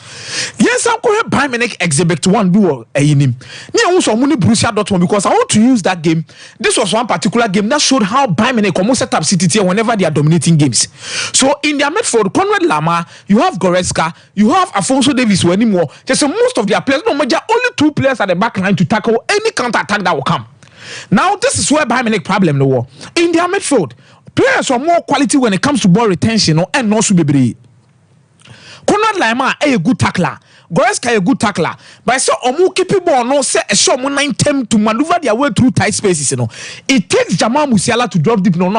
Yes, I'm going to Bayern Munich exhibit one duel in him. Near also money Borussia Dortmund because I want to use that game. This was one particular game that showed how Bayern Munich almost set up City tier whenever they are dominating games. So in their midfield, Konrad Lama, you have Goretzka, you have Alphonso Davies anymore. Just most of their players, no major only 2 players at the back line to tackle any counter attack that will come. Now this is where Bayern Munich problem the war. In their midfield, players are more quality when it comes to ball retention and also be Konrad Lama a good tackler. Goretzka a good tackler, but I saw Omu keep ball no say a show mo 9 to maneuver their way through tight spaces. You know, it takes Jamal Musiala to drop deep. No,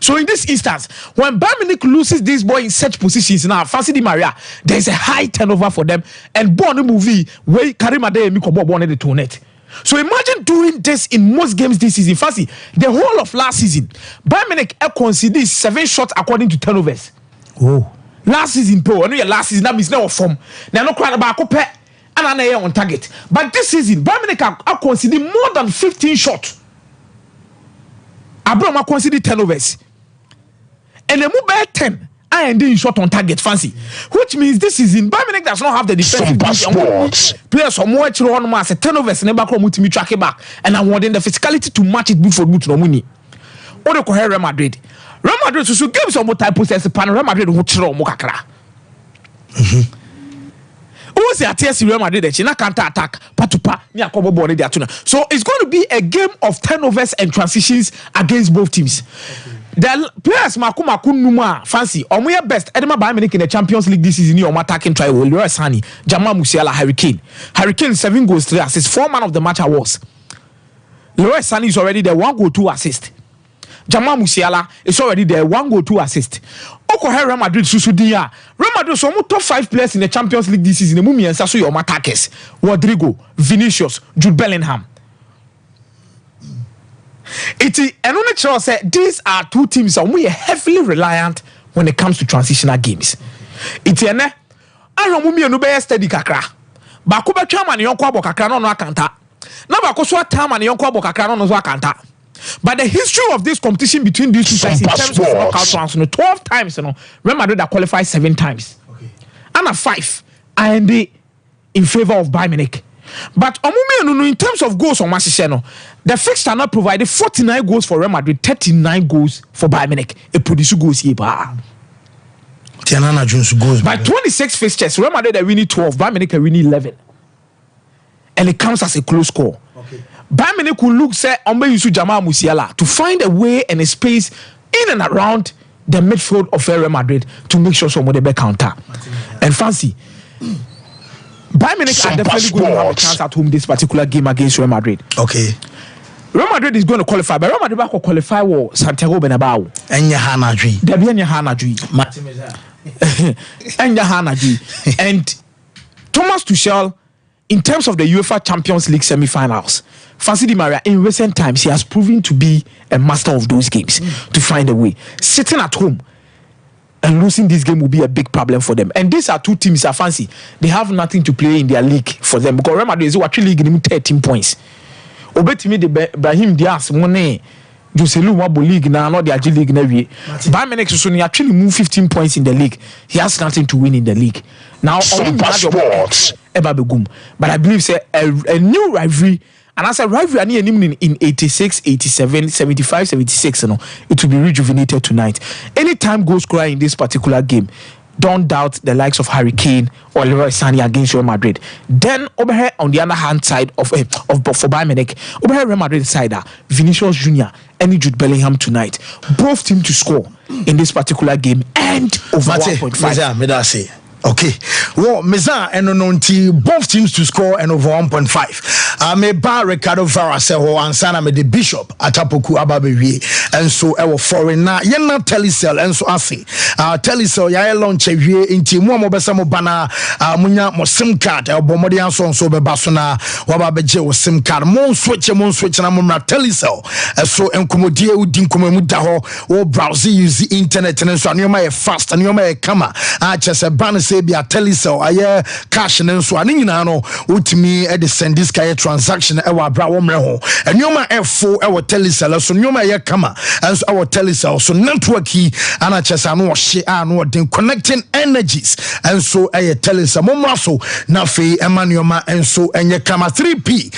so in this instance, when Bayern Munich loses this ball in such positions now, Fancy Di Maria, there's a high turnover for them, and born movie where Karim Adeyemi ko ball the to net. So imagine doing this in most games this season. Fancy the whole of last season, Bayern Munich conceded 7 shots according to turnovers. Oh, last season, bro. I know your last season that means no form. Now no crying about coupe and on target. But this season, Bayern Munich are conceded more than 15 shots. Abraham conceded turnovers, and the move 10. I am doing shot on target, Fancy, which means this season Bayern Munich does not have the defensive players or more on mass turnovers and never come to me track it back, and I want the physicality to match it before boot no money. Or the Real Madrid. Real Madrid so games on more type possess pan Real Madrid who throw mokakra. Who's the attack Real Madrid that China counter attack patupa near Kobo Boni de Atuna. So it's going to be a game of turnovers and transitions against both teams. The players Makuma Kunuma Fancy or my best Edema Bayern Munich in the Champions League this season on attacking trial Leroy Sané, Jamal Musiala, Harry Kane. Harry Kane 7 goals 3 assists, 4 man of the match awards. Leroy Sané is already there, 1 goal 2 assists. Jamal Musiala is already there, 1 goal 2 assists. Oko Real Madrid Susudia. Real Madrid so top 5 players in the Champions League this season. The Mumi and Sasso your attackers. Rodrigo, Vinicius, Jude Bellingham. It is and only sure say these are 2 teams that we are heavily reliant when it comes to transitional games. It's ene Mumi anu be steady kakra. Ba ko betwa ma ne yonko abo kakra no akanta. Na ba ko so atam ma ne yonko abo kakra no so akanta. But the history of this competition between these 2 sides in terms of knockout rounds, 12 times, Real Madrid have qualified 7 times. Okay. And 5 and in favor of Bayern Munich. But in terms of goals on Masisheno, the fixture now provided 49 goals for Real Madrid, 39 goals for Bayern Munich. It produces goals here. By 26 fixtures, Real Madrid are winning 12, Bayern Munich are winning 11. And it counts as a close score. Okay. Bayern Munich will look say Yusu Jamal Musiala to find a way and a space in and around the midfield of Real Madrid to make sure somebody back counter. And Fancy, Bayern Munich are definitely going to have a chance at home this particular game against Real Madrid. Okay. Real Madrid is going to qualify, but Real Madrid will qualify with Santiago Bernabeu. Enya Hanadri. Debianya Hanadri. Enya Hanadri. And Thomas Tuchel, in terms of the UEFA Champions League semi-finals, Fancy Di Maria, in recent times, he has proven to be a master of those games to find a way. Sitting at home and losing this game will be a big problem for them. And these are 2 teams that Fancy, they have nothing to play in their league for them because Real Madrid is actually giving 13 points. Obetimi de Brahim Diaz, Monet, Joselu Wabo League now, not the Agile League. Bayern Munich so actually move 15 points in the league. He has nothing to win in the league. Now, but I believe say a new rivalry. And as a rivalry in 86, 87, 75, 76, it will be rejuvenated tonight. Anytime goal scorer in this particular game, don't doubt the likes of Harry Kane or Leroy Sané against Real Madrid. Then over here on the other hand side of for Bayern Munich, over here Real Madrid side, Vinicius Jr. and Jude Bellingham tonight. Both teams to score in this particular game and over 1.5. Okay. Well, Meza and Nonti, both teams to score and over 1.5. Me ba Ricardo Varaseho and Sana me the Bishop Atapoku Ababewi and so our foreigner yena Telecel and so ase. Telecel ya launch wie inti mo besa mo bana munya mo SIM card e bomodi anso so be basona waba beje wo SIM card mo switch na mo na Telecel so enkomodie udi nkomamu da ho wo browse use internet and so anoma e fast anoma e kama chese ban be a Telecel aye cash and so ani nyina no utimi e de send this kind transaction e wa bra wo mre ho enoma F4 e wo Telecel so nyoma ye kama and so our Telecel so network yi ana chesa no hye no den connecting energies and so e Telecel momra so na fe emmanuel and so enye kama 3P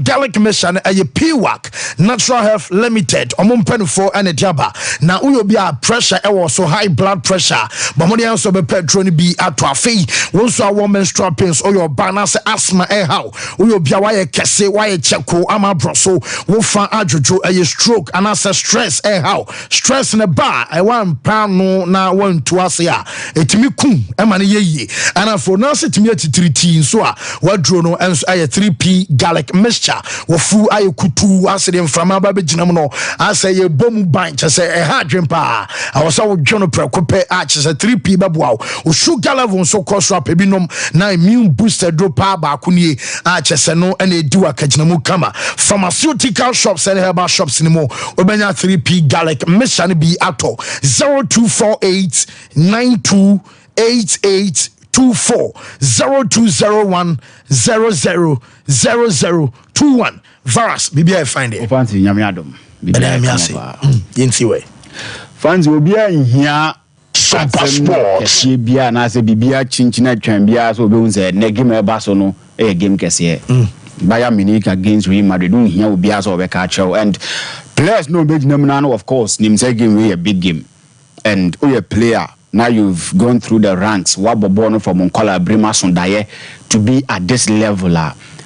Gallic mission e PWAC Natural Health Limited omompenfo ene diaba na uyo bia pressure e wo so high blood pressure but money also be petrol ni bi to afei won so a menstrual pains or your balance asthma how we be why kese waye cheko ama broso wo fa adwojo stroke and as stress how stress ne ba one pound na one to ase a etimi kum ema ne yeye and for now setimi atitriti so a wadro no enso aye 3p garlic mixture wo fu aye kutu ase de mframa ba beginam no ase ye bomu ban chese ha dwempa awosa wo dwono prekope a chese 3p baboa wo sugar level so cost up ebinom na immune booster drop ba akunie a chese no ene edi wakaginamu kama pharmaceutical shops and herbal shops ni mo obenya 3p garlic mixture ni bi ato 0248 9288 0201 000021 virus bibia find it fancy nyame adom bibia mi ase yenti we fancy obia nhia Sompa Sports bia na se bibia chinchina twan bia so obehu se ne game eba so no e game kese Bayern Munich against Real Madrid nhia obia so obeka achew and players no be ginam na no of course nim say game we a big game and we a player. Now you've gone through the ranks. What Bobono from Monkola Brima Sundaye to be at this level.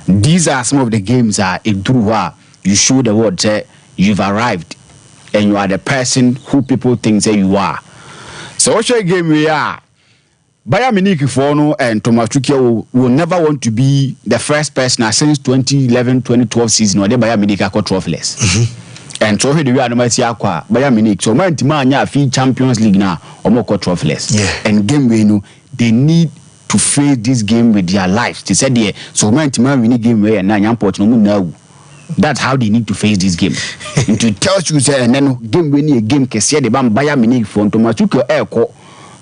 These are some of the games you show the world say you've arrived and you are the person who people think say you are. So what's your game we are? Bayern Munich Fono and Thomas Tuchel will never want to be the first person since 2011-2012 season or the Bayern Munich are trophyless. And so here we are no matter akwa Bayern Munich so man tima anya fi Champions League na omo ko trophyless and game we know they need to face this game with their lives they said there so man tima win game we na anya port no mu na that's how they need to face this game to tell you say and then game we a game kese de bam Bayern Munich for Thomas Tuchel eko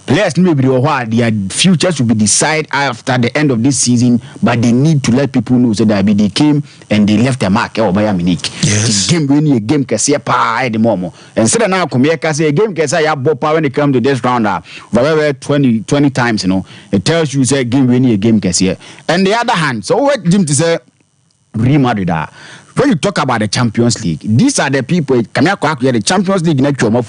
players no be their futures will be decided after the end of this season, but they need to let people know that they came and they left a mark or Bayern Munich. Yes. The game winning a game can see a pa the moment. And so now come here can say a game can say ya bopa when it comes to this round 20 times, you know. It tells you say game winning a game can see. And the other hand, so what Jim to say Real Madrid when you talk about the Champions League, these are the people come here the Champions League next year more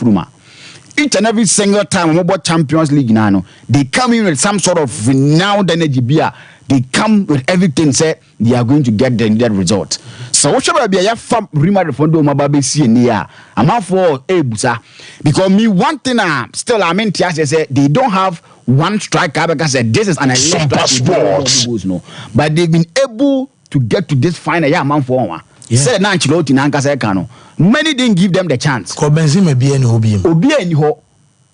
each and every single time we about Champions League now, they come in with some sort of renowned energy beer. They come with everything say they are going to get the needed result. So what should I be a fam remember for do my baby see in here. I'm out for busa because me one thing still I mean to say they don't have one striker because this is an Sompa Sports. No, but they've been able to get to this final man for one. Said Ancelotti Nanka Sekano. Many didn't give them the chance. Ko Benzema be any Obi ho.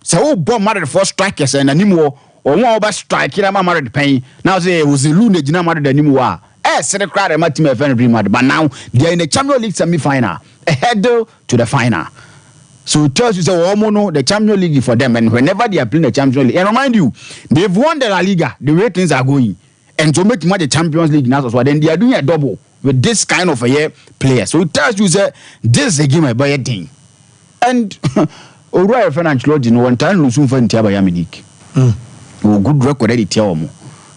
So who bomb married for strikers and anymore or one over strike na married pain. Now say it was the Lune Gina married anymore. Said the crowd my team very mad, but now they are in the Champions League semi-final, ahead to the final. So it tells you say the Champions League for them, and whenever they are playing the Champions League, and remind you, they've won the La Liga, the way things are going. And to make the Champions League now as well, then they are doing a double with this kind of a player. So it tells you that this is a game by a thing. And Oriol Fernandes, one time lose for Bayern Munich. Good record at the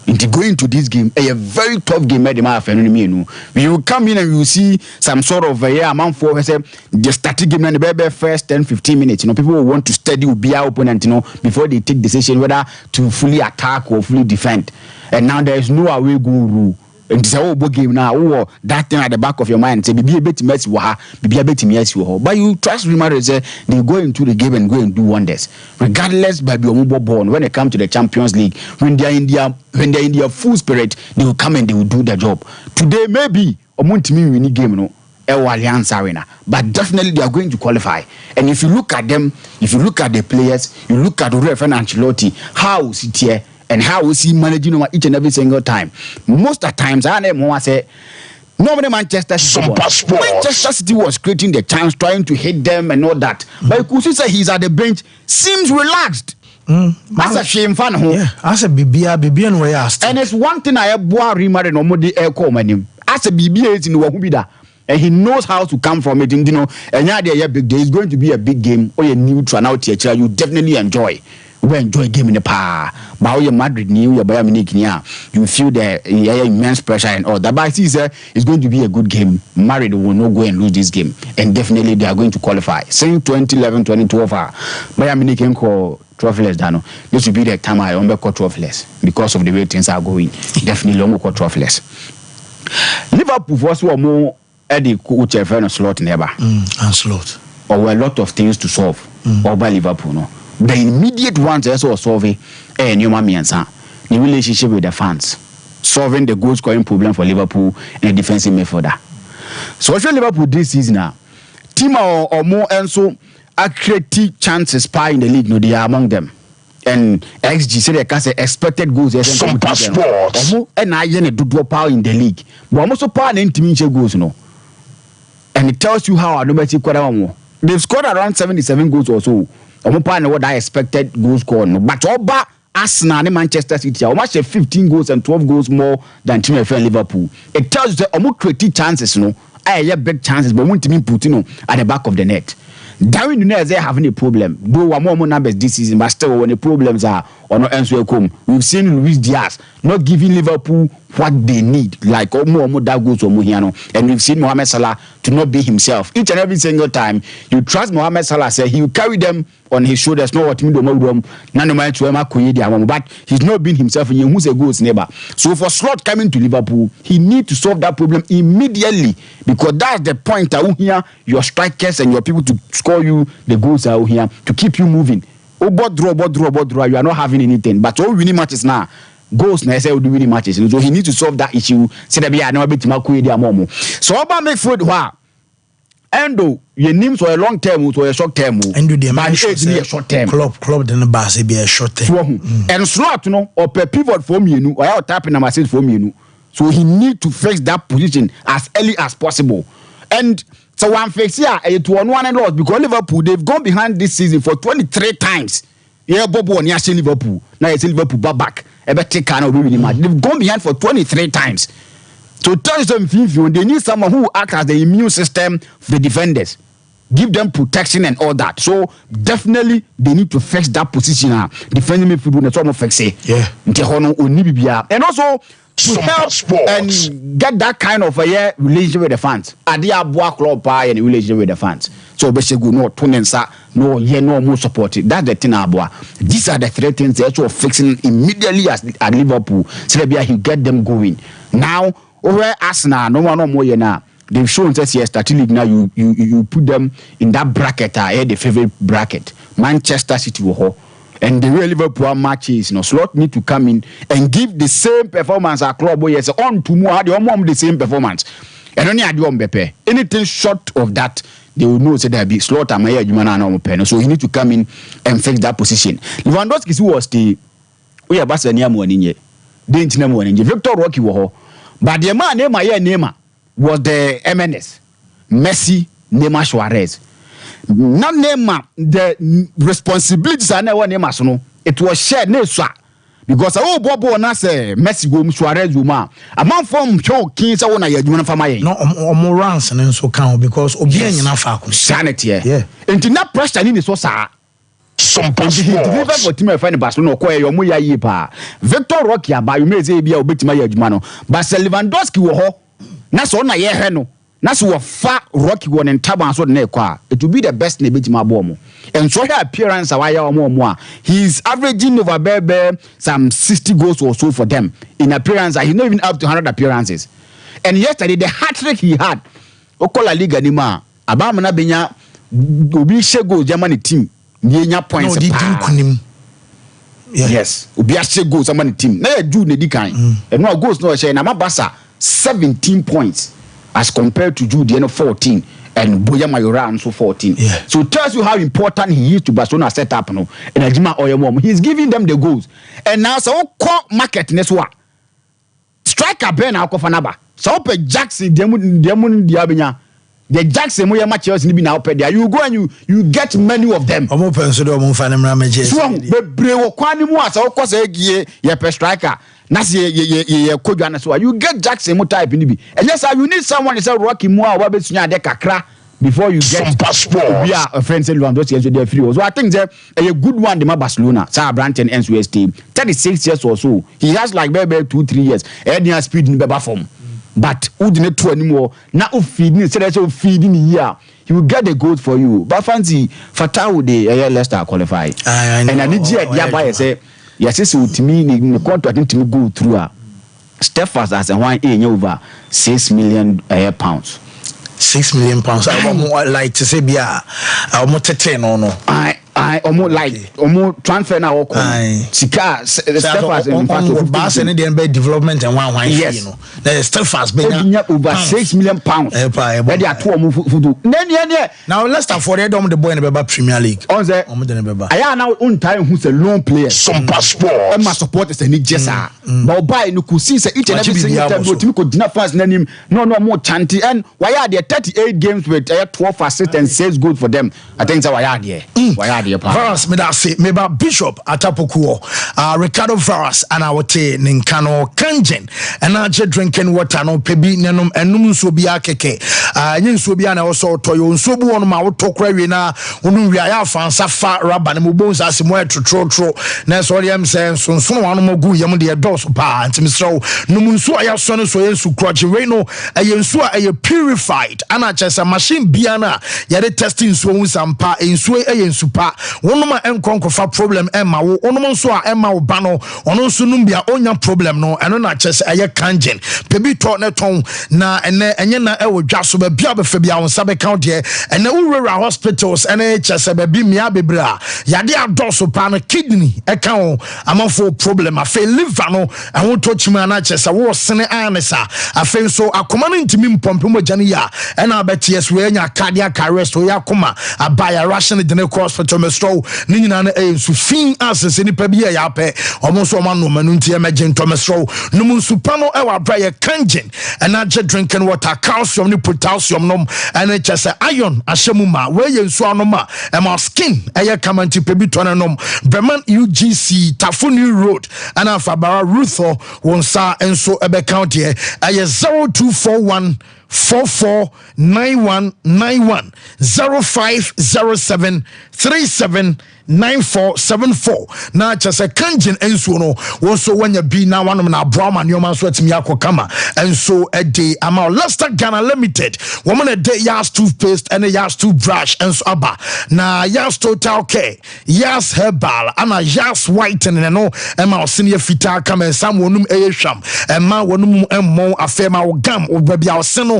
into going to this game, a very tough game at the Mafia. You will come in and you see some sort of amount for the static game and the first 10-15 minutes. People will want to study will be our opponent, before they take decision whether to fully attack or fully defend. And now there is no away goal rule. And it's a whole game now. That thing at the back of your mind say, "Be a bit messy, be a bit messy." But you trust remember say they go into the game and go and do wonders, regardless by your mobile born. When they come to the Champions League, when they are in their full spirit, they will come and they will do their job. Today maybe Omontimi win game Allianz Arena, but definitely they are going to qualify. And if you look at them, if you look at the players, you look at Oriol Fernandes, how is it here? And how we see managing each and every single time. Most of the times, I say, normally Manchester City was creating the chance, trying to hit them and all that. But you could say he's at the bench, seems relaxed. That's a shame, fan. As a BB and way asked. And it's one thing I have remarried no more the air common. As a BB is in Wahubida. And he knows how to come from it. And yeah, big day is going to be a big game or a neutral out here. You definitely enjoy. We enjoy game in the power. But your Madrid new, your Bayern Munich you feel the immense pressure and all that. But I see it's going to be a good game. Madrid will not go and lose this game. And definitely they are going to qualify. Since 2011, 2012, Bayern Munich can call trophyless Dano. This will be the time I remember call trophyless because of the way things are going. Definitely long call trophyless. Liverpool was one more Eddie coach a slot never. And slot. Or were a lot of things to solve. Or by Liverpool, no. The immediate ones also solving new Mamiansa, the relationship with the fans, solving the goal scoring problem for Liverpool and the defensive midfielder. So what Liverpool this season now, team or more and so are creating chances pie in the league, no, they are among them. And XG said they can say expected goals. Sompa Sports. And I do power in the league. But almost so power in team goals, no. And it tells you how our number they've scored around 77 goals or so. I'm not what I expected goals score. No. But Oba Arsenal and Manchester City are almost 15 goals and 12 goals more than Team FM Liverpool. It tells you that almost creative chances, no. I have big chances, but won't mean put at the back of the net. Darwin Nunez they're having a problem. Though one more numbers this season, but still when the problems are or not answer come. We've seen Luis Diaz not giving Liverpool what they need, like more that goes or Muhiano. And we've seen Mohamed Salah to not be himself. Each and every single time you trust Mohamed Salah, say he will carry them on his shoulders, know what but he's not being himself and who's a goal's neighbor. So for Slot coming to Liverpool, he need to solve that problem immediately because that's the point out here, your strikers and your people to score you the goals out here to keep you moving. Oh, draw, you are not having anything. But all winning matches now, goals now say do winning matches. So he needs to solve that issue. Say that we are not able to so about make food Endo, your names were a long term or a short term. And do the man short term. Club then the base be a short term. And Slot, you know, or per pivot for me, or I'll tap in a message for me. So he need to fix that position as early as possible. And so one fix here, it won and lost because Liverpool, they've gone behind this season for 23 times. Yeah, Bobo and Yashi Liverpool. Now it's Liverpool back. They've gone behind for 23 times. So tell them they need someone who acts as the immune system for the defenders. Give them protection and all that. So definitely they need to fix that position. Defending midfield, that's fix it. Yeah. And also to help and get that kind of a relationship with the fans. Adia Boa Club and relationship with the fans. So basically no Tunensa, no more support. That's the thing about. These are the three things they're also fixing immediately at Liverpool. So he get them going. Now over Arsenal, no one no more now. They've shown us yes, that league now you put them in that bracket, the favorite bracket. Manchester City will and the real Liverpool matches, Slot need to come in and give the same performance at club where yes on to more the same performance. And only I do on Bepe. Anything short of that, they will know say there be Slot and Maya Jumana. So he need to come in and fix that position. Lewandowski was the we are Barcelona Moninje. Didn't know Moninje. Victor Rocky was but the man Neymar was the MNS. Messi, Neymar Suarez. Not Neymar, the responsibilities are never Neymar, no. It was shared, because Bobo na say Messi go Suarez woman. A man from Joe Kings I want to do for my no morans and so count because Obian na fa sanity. Yeah. And to not pressure in so sa. Sompa Sports. For team find Barcelona ko e yomu yayi pa. Victor Roque aba you may say bia obetima ya adwuma no. But Lewandowski wo ho. Na so na ye he no. Na so fa Rocky won in taban so na ekwa. It will be the best na betima abo mo. And so her appearance awaya omo he's averaging over some 60 goals or so for them in appearance. He's not even up to 100 appearances. And yesterday the hat-trick he had Okola Liga ni ma abam na benya obi shego Germany team nyenya points yes obi shego Germany team na do na di kan and no goals no share na Mabasa 17 points as compared to Jude 14 and Boya Mayora so 14. Yeah. So it tells you how important he is to Barcelona setup no and Ajima Oyemom. He's giving them the goals. And now so call market next one. Striker Ben Alcofanaba. So pe Jackson Demun Diabenya. The Jackson moya matches ni bi na oped there. You go and you get many of them. Omo penso do omo fa nemra meje. So bebre wo kwani mu asa wo kosa egie ye pe striker. Na se ye kodwa na so you get Jackson mo type ni bi. And yes you need someone is Rocky mu a wa besunya de kakra before you get we are a friend say Lewandowski so they free. So I think there a good one the Barcelona. Sa Branton ends with team 36 years or so. He has like maybe 2-3 years. Any speed in beba form. But who didn't do anymore? Now feeding instead of feeding here, he will get the goal for you. But fancy Fatah the Leicester qualify. And I need you say yes, it's to me in the contract to go through. Steadfast as a wine over £6 million pounds. £6 million. I like to say, yeah, I want to tell no. I almost like almost transfer now. Sika Steadfast in fact Bass and Indian Bay development and one wine. Yes, you know. There is Steadfast over £6 million. They are two now Leicester for the boy in the Premier League. On the I now on time who's a lone player. Sompa Sports. And my support is a need jessa. But by no could see each and every single time go could not fast name no more chanty. And why are there 38 games with 12 assists and 6 good for them? I think so. Why are there? Varas me that say me ba Bishop Atapokuo Ricardo Varas and I would say Ninkano Kanjen and I just drinking water no pebi nenum enum so bia keke nyin so bia na also toyo so bu on ma wotokra wi na onu wi aya fansa fa raba ne mobons asemo etro na so dem say sonson wanu magu yam de dos pa ntimsro num so aya so no so yensu kroche we no ayensu a purified ana chesa machine bia na ya de testing so hu sampa ensu ayensu pa wonoma enkonkofa problem emma wo onom so a emma wo ba no ono nso num bia onya problem no eno na chese aye kanjen pebi to ne ton na ene enye na ewo dwaso ba bia be fa bia won sabe count de ene urura hospitals ene chese ba bi mia bebra yade adoso pa no kidney e kan wo amafo problem afa liver no ehon to chima na chese wo sene anesa afa so akoma no ntimi mpompe mo jane ya ena abeties we nya cardiac arrest o yakoma abaya ration de ne hospital mestro ni nyina na ensu fin asese ni pa bia ya pe omo so ma no manu ntie emergent mestro no mun supa no e wa bra ye kangen ena je drinking water calcium ni potassium nom ena chese iron ahyemu ma we ye nsu anoma e ma skin e ye kamanti pe bi to na nom Bremen UGC Tafuni Road ena Fabara Rutho wonsa enso ebe county e 0241 449191 0507 379474 na chase kanjin enso no wo so wanya bi na wanom na brahma nyoma so atimi akokama enso ede ama Leicester Ghana Limited woman a day Yas toothpaste and a Yas toothbrush enso aba na Yas total care Yas herbal ana Yas whitening no ema senior fita kama sam wonum ehwam ema wonum emmo afema wo gam obabia oseno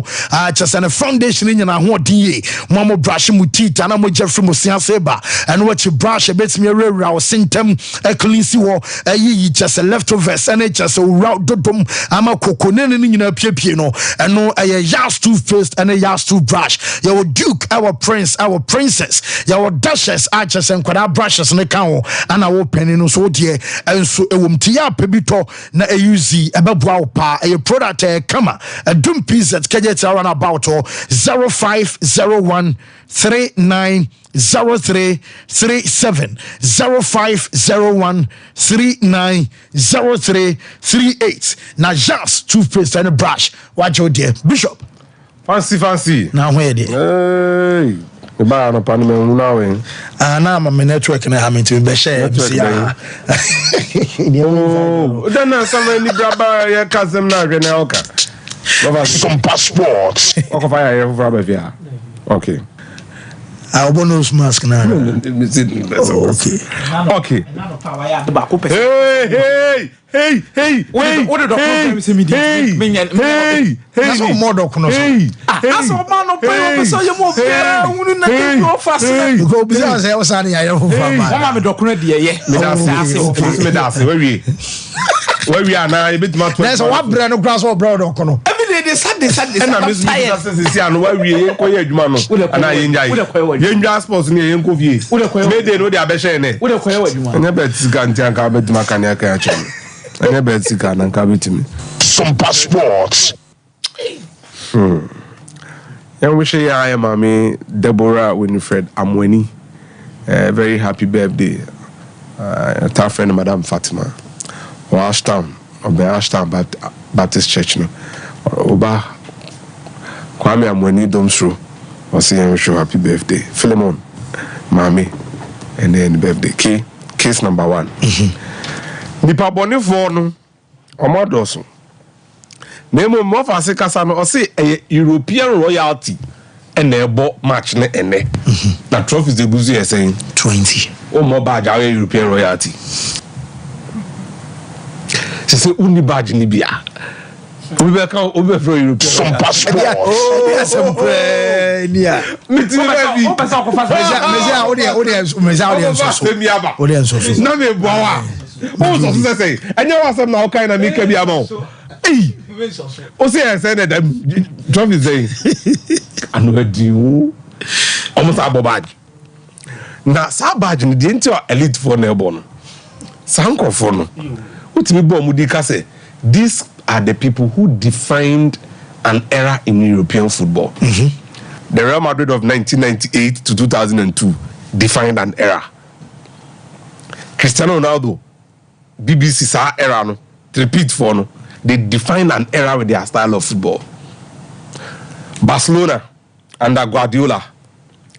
chase na foundation nyina ho odin mo brush mu teeth ana mo jeffrey mo siaseba and what you brush a bit me raw symptom a clean see wo yi just a leftovers and it just a raw dodom ama kokone ni nyina piepie no eno a Yas toothpaste and a Yas toothbrush your duke our prince our princess your dashes just and kwada brushes ne kan and our penny no so die enso ewom tia pebito na use ebeboa pa a product kama a dum pizza kejet around about 0501 390337 0501 390338 na Yas toothpaste and brush what you dear Bishop fancy now where dey hey ba no pan me na we na my network na ha me to be share oh then na some ni braba ya kazem na hwe na oka Sompa Sports. Okofa ya for ba via okay bonus mask na okay hey what the doctor say me hey that's all more doctor that's all man no pay so you mo bia unu na go fast go business e wasani ya yo fa ma me doctor de ye me da say we na e bit ma to there's what brand no grass or brown doctor no every day they sad na me say anu we ko ye adwuma no ana ye njai ye njai sports ni ye nko vie me dey no dey abehye ne wo de ko ye adwuma anya bet sika ntia bet ma kan ya kan ache anya bet sika na nka betimi Sompa Sports. And we say I am Mami Deborah Winifred Amweni. Very happy birthday. Our friend Madame Fatima. Or Ashton Baptist Church no. Oba Kwame Amweni Domsro. Or say wish you happy birthday. Philemon Mami. And then birthday. Case number 1. Nipa boni for no. Omodoso. Nemo mo fa se kasa no o se European royalty and ebo match ne ene na trophies de buzu ye saying 20 o mo badge our European royalty se uni badge ni bia We be from Europe. Sompa Sports. Yes, I'm praying. Yeah. Me too, baby. No me boa. Oh, so say. And you want some now kind of make be amount. Hey. O say them drop is saying. I know you. Almost a badge. Na sa badge ni dey into elite for na ebo no. Sanko for no. Utimi bo mu di ka say these are the people who defined an era in European football. The Real Madrid of 1998 to 2002 defined an era. Cristiano Ronaldo, BBC sa era no, repeat for no, they defined an era with their style of football. Barcelona under Guardiola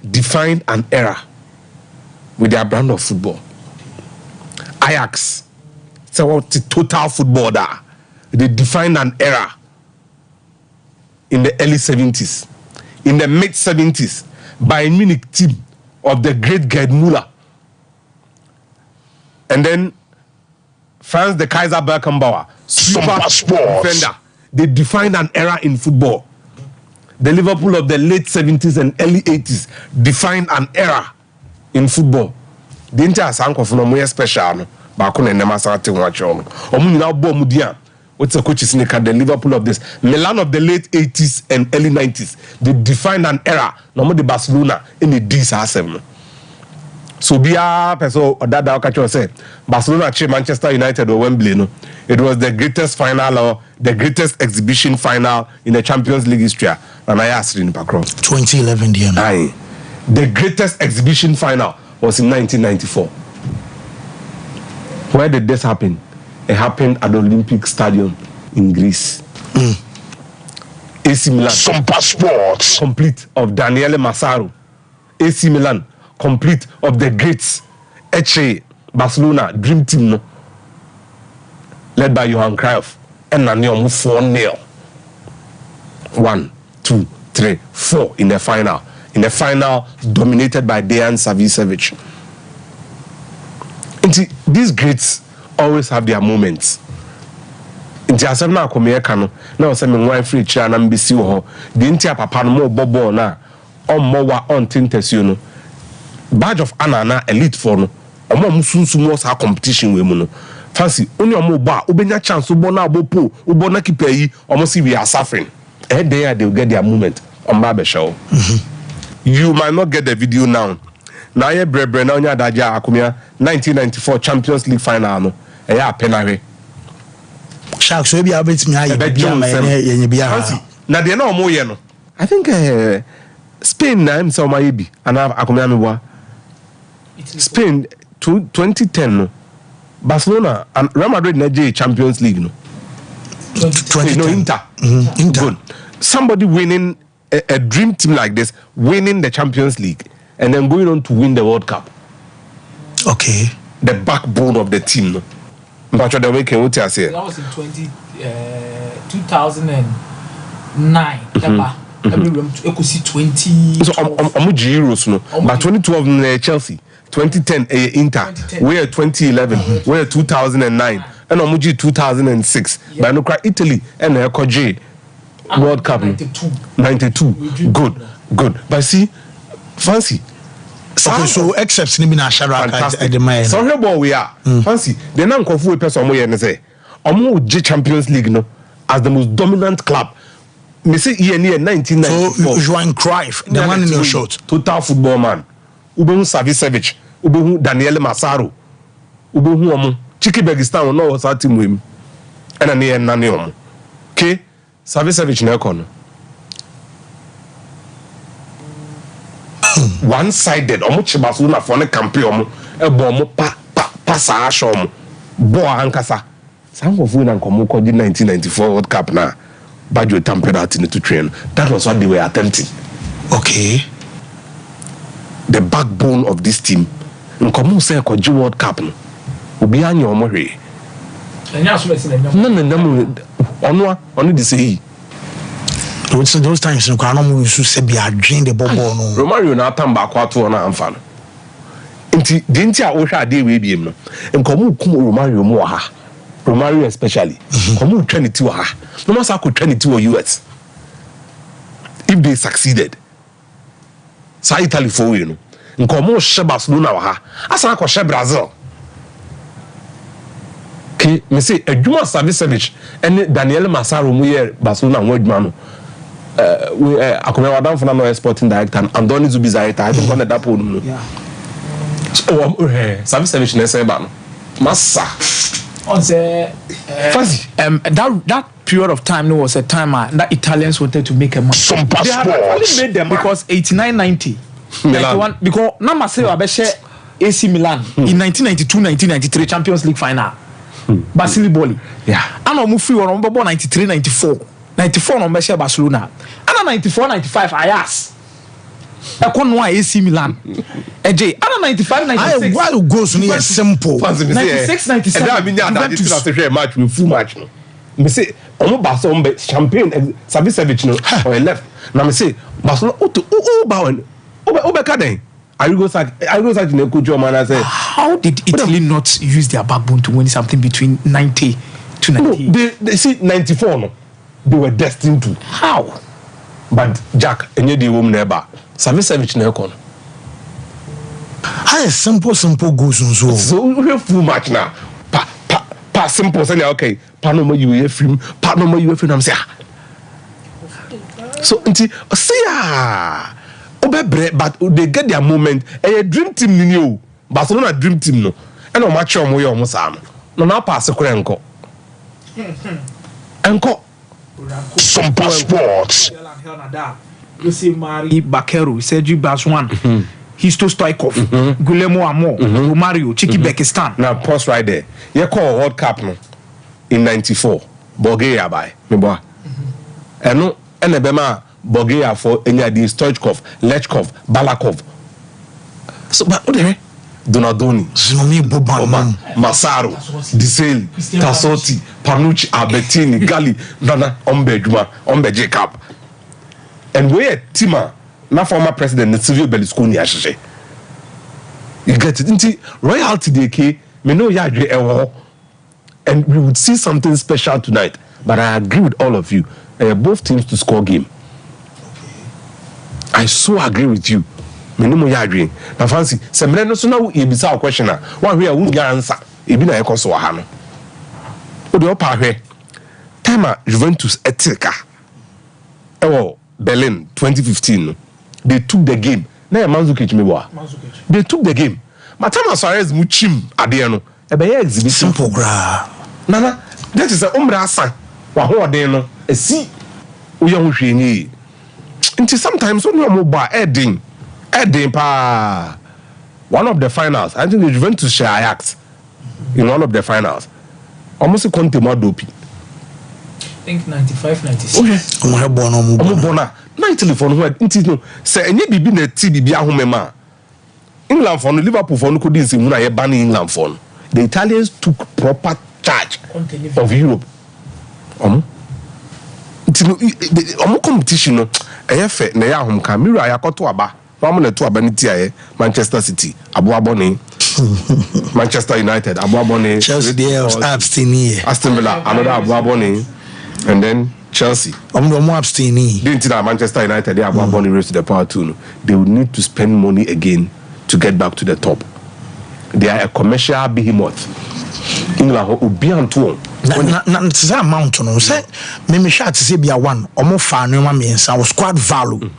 defined an era with their brand of football. Ajax, so what total football there. They defined an era in the early 70s. In the mid 70s, Bayern Munich team of the great Gerd Müller. And then France, the Kaiser Beckenbauer, super defender. They defined an era in football. The Liverpool of the late 70s and early 80s defined an era in football. The entire Sanko from a special, but I couldn't never start to watch on. What's the coach's name? The Liverpool of this, Milan of the late 80s and early 90s. They defined an era. No the Barcelona in the D7. So be a person that Okacho said Barcelona achieved Manchester United or Wembley. No, it was the greatest final or the greatest exhibition final in the Champions League history. And I asked in Pacross 2011 DM. Aye, the greatest exhibition final was in 1994. Where did this happen? It happened at the Olympic Stadium in Greece. AC Milan. Sompa Sports. Complete of Daniele Massaro. AC Milan. Complete of the greats. Eche, Barcelona, Dream Team. No? Led by Johan Cruyff. And Naniom 4-0. 1, 2, 3, 4 in the final. In the final, dominated by Dejan Savicevic. These greats always have their moments. Nti asem na akomeye ka no na o se me nwan free chira na mbesi wo ho de nti apapa no mo bobo na ommo wa on tintasuo no badge of honor na elite for no ommo musunsum was a competition we mu no fancy only ommo bo a obenya chance bo na abopo obo na keeper yi ommo see we are suffering they will get their moment on Barber Show. You might not get the video now. Now ye brebre na onya daja akomia 1994 Champions League final no eya penare Sharks so be abet me aye ye bia na de na omo ye no I think Spain na him so my bi ana akomia me boa Spain 2010 no Barcelona and Real Madrid na Champions League no 2020 no Inter. Good. Somebody winning a dream team like this, winning the Champions League and then going on to win the World Cup. Okay. The backbone of the team. No? That was in 2009. Every room you could see 20. So Euros no. But 2012 Chelsea, 2010 Inter, we're 2011, we're 2009, and Omuji 2006. But no cry Italy and Ekoji World Cup 92. Good. But see, fancy. Okay, so except Nimina Sharak at the man. So here boy we are. Fancy. They now confu person mo yen say. Omo J Champions League no as the most dominant club. Me say year 1994. So Johan Cruyff, the man in your shot. Total football man. Ubehu Savicevic, Ubehu Daniele Massaro. Ubehu omo Chiki Begistan no was team with him. And na nane omo. Okay? Savicevic na ekono. One-sided omo Barcelona for ne campaign omo ebo omo pasa asho omo bo ankasa sango fu na nkomo ko di 1994 World Cup na Bajo tampered out in the train. That was what they were attempting. Okay. The backbone of this team nkomo say ko G World Cup no obi anya omo hwe enya so besi na ono dey say those times no kwa no mu su se bia dwen the bobo no Romario na atamba akwato na amfa no nti a wo hwa ade we biem no nkomo kum Romario mu ha Romario especially. Come on, train it to her. No matter could train it to US. If they succeeded. Sa Italy for you know. Nkomo hye Barcelona wa ha. Asa ko hye Brazil. Okay, me say adwuma Savicevic and Daniel Massaro mu ye Barcelona wo adwuma no. We akome wadam for no sporting director and Andoni Zubizaita. I think on that podium no. Yeah. So Savicevic na say ba no. Massa. On say that period of time was a time that Italians wanted to make a money. Sompa They had actually made them because 89-90 91 because now Marseille abeshe AC Milan in 1992-1993 Champions League final. Basiliboli. Yeah. And on move free on 93-94. 94 on beshe Barcelona. And 94-95 Ajax. Ekonwa AC Milan. AJ. And 95-96. Why goes near simple. 96-97. And I mean that this is a match with full match no. Me say omo Barcelona champagne Savicevic no on left. Now me say Barcelona Kaden. I go such in coach man I say how did Italy not use their backbone to win something between 90 to 90? No, they see 94 no. They were destined to. How? But Jack enye the woman never. Savicevic na ekon. How simple goes So we have full match now. Pa simple say okay. Pa no more you film. Pa no more you film. I'm say so nti say but they get their moment. A dream team ni o. Barcelona dream team no. And o match omo ye omo sa no. Na pass kure enko. Enko. Sompa Sports. You see Mari Bakero, Sergi Baswan, Histo Stoikov, Guillermo Amo, Romario, Chiki Bekistan. Now pause right there. You call World Cup no in 94. Bulgaria by me boy. And no bema Bulgaria for any of these Stoichkov, Lechkov, Balakov. So but what the Donadoni, Zinomi Boban, Massaro, Disel, Tassotti, Panucci, Albertini, Gali, Nana, Ombe Jacob. And we are Tima, na former president Silvio Berlusconi ashe. You get it? Inti royalty DK, me know ya agree and we would see something special tonight. But I agree with all of you. Both teams to score game. I so agree with you. Me no ya agree. Na fancy, se me no so na you be say question na. One here won get answer. E bi na e koso ha no. O de opa hwe. Time Juventus etika. Berlin 2015 no. They took the game. Na Mandzukic me boa. They took the game. Matama Suarez mu chim ade no. E be exhibit simple gra. Nana, that is a umra asa. Wa ho den no. Esi uye ho hwe ni. Nti sometimes when you mobile Edin pa one of the finals. I think the Juventus share Ajax in one of the finals. Almost Conte more dopey. I think 95-96. Okay. Omo bona. Na telephone ho nti no. Say enye bibi na ti bibi ahomema. England for no Liverpool for no could see when I ban England for. The Italians took proper charge of Europe. Omo competition no. Eyefe na ya hom kan Mira yakoto aba. Wamo na to aba ni tiaye Manchester City, Abu Abone. Manchester United, Abu Abone. Chelsea there was abstaining. Aston Villa, another Abu Abone. And then Chelsea. I'm abstaining. Didn't that Manchester United they Abu Abone raised to the power too. They would need to spend money again to get back to the top. They are a commercial behemoth. England will be on tour. Na tsa amount no say me share to say bia one omo fa no ma me nsa squad value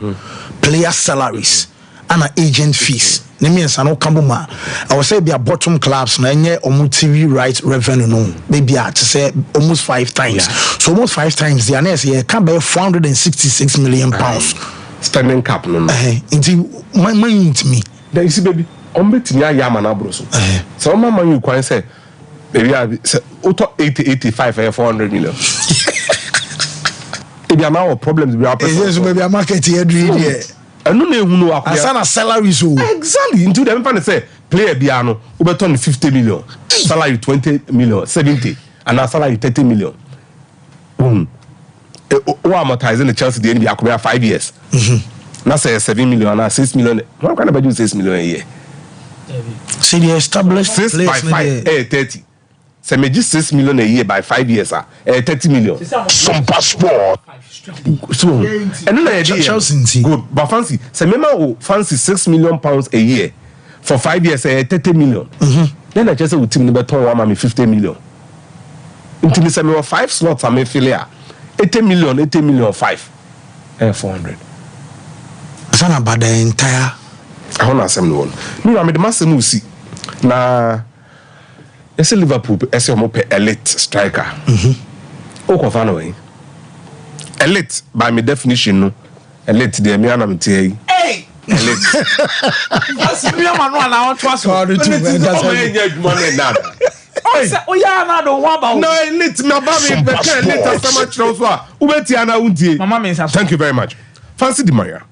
player salaries and agent fees ne me nsa no kambuma I will say bia bottom clubs na enye omo TV rights revenue no maybe at say almost 5 times so almost 5 times the next year can be 466 million pounds spending cap no into my to me there you see baby ombetimi ayama na bro so so mama you kwan say maybe auto 80-85 400 million. If you have problems, we are maybe a market here. I don't know who know. Asana salary so exactly. Into them fan say player biano over 50 million, salary 20 million, 70, and now salary 30 million. Who amortizing the Chelsea the NBA could 5 years. Now say 7 million, now 6 million. How can I do 6 million a year? See the established 6 by 5, 30. say me 6 million a year by 5 years 30 million. Sompa Sport. So and then I good, but fancy say me fancy £6 million a year for 5 years 30 million. Then I just say with team number 1 50 million. Until me say me 5 slots am failure 80 million 5 400. It's not about the entire. I want to say no one. Me am the master no see na. Ese Liverpool ese omo pe elite striker. O ko fa no way. Elite by my definition no. Elite dey me anam tie. Hey, elite. That's me am no na want to ask. Oh yeah, na do one about. No, elite me ba me be elite asama chiro so a. Wo beti ana untie. Mama me say. Thank you very much. Fancy Di Maria.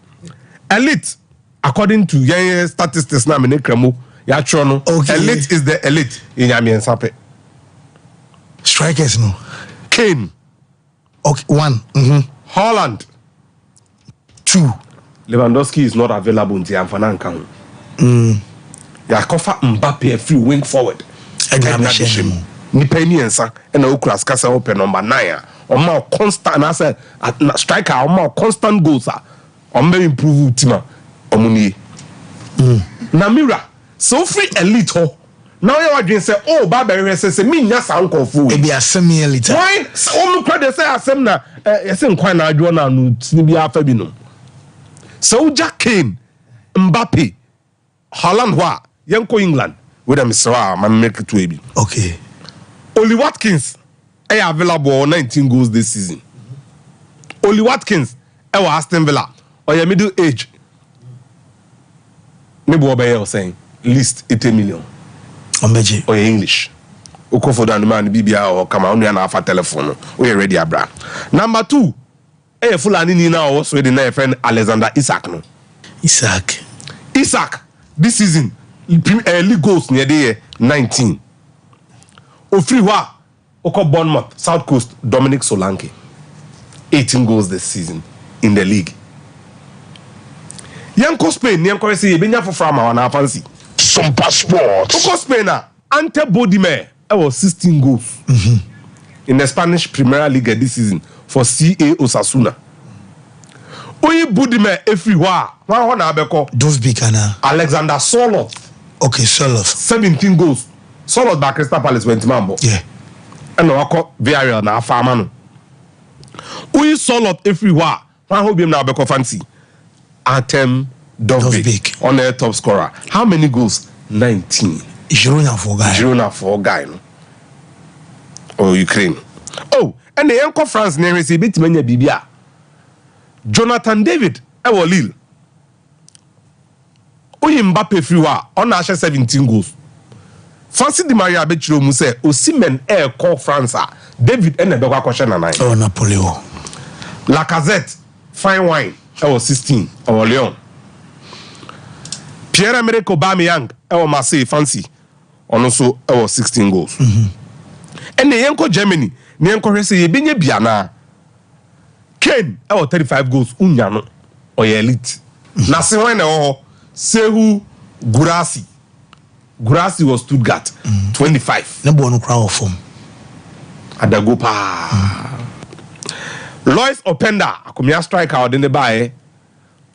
Elite according to your statistics na me ne kramo. Okay. Elite is the elite in Yami and Sape. Strikers no. Kane. Okay, 1. Holland. 2. Lewandowski is not available in the Amfanankan. Yakofa Mbappe free wing forward. Ni penny and sa and Okras Casa open number 9. Or more constant as a striker or more constant goals or may improve Tima Omuni. Namira. So free elite ho. Now you are doing say, oh, Barbary say me nyasa uncle fool. It be a semi elite. Why? So me say asem na asem kwan na adwo na no tini bi afa bi no. So Jack Kane, Mbappe, Holland wa yenko England. With them Mr. Man make it to be. Okay. Oli Watkins available 19 goals this season. Oli Watkins Aston Villa or your middle age. Maybe what I was saying. Least 80 million. Or English. Oko for the man BBA or come on and a telephone. We ready, abra. Number 2. Fulani now also with the friend Alexander Isak. No. Isak. This season, league goals near the 19. Ofriwa Oko Bournemouth, South Coast, Dominic Solanke. 18 goals this season in the league. Yanko Spain, Yanko say Benya for Frama on fancy. Sompa Sports. Oko Spain Ante Bodime was 16 goals in the Spanish Premier League this season for CA Osasuna. Oye Bodime everywhere. One abeko. Don't speak now. Alexander Solot. Okay, Solot. 17 goals. Solot by Crystal Palace went mambo. Yeah. And no wako Villarreal na Farmano. Oye Solot everywhere. One who be na abeko fancy. Artem Dovbyk on the top scorer. How many goals? 19. Girona for guy. No? Oh, Ukraine. Oh, and the Yanko France never say bit many Bibia. Jonathan David, Lille. Oye Mbappe Friwa on 17 goals. Fancy Di Maria Betchro Muse, Osimhen call France. David and the Beka question 9. Oh, Napoleon. Lacazette, fine wine. 16. Leon. Pierre-Emerick Aubameyang, Marseille, fancy. Also, 16 goals. And the Yanko Germany, Nyanko Resi, Benye Biana. Kane, 35 goals. Unyano, or elite. Nasiwene, Sehu Gurasi. Gurasi was Stuttgart, 25. Number 1 crown of form. Adagopa. Lois Openda, Akumia striker, or then buy,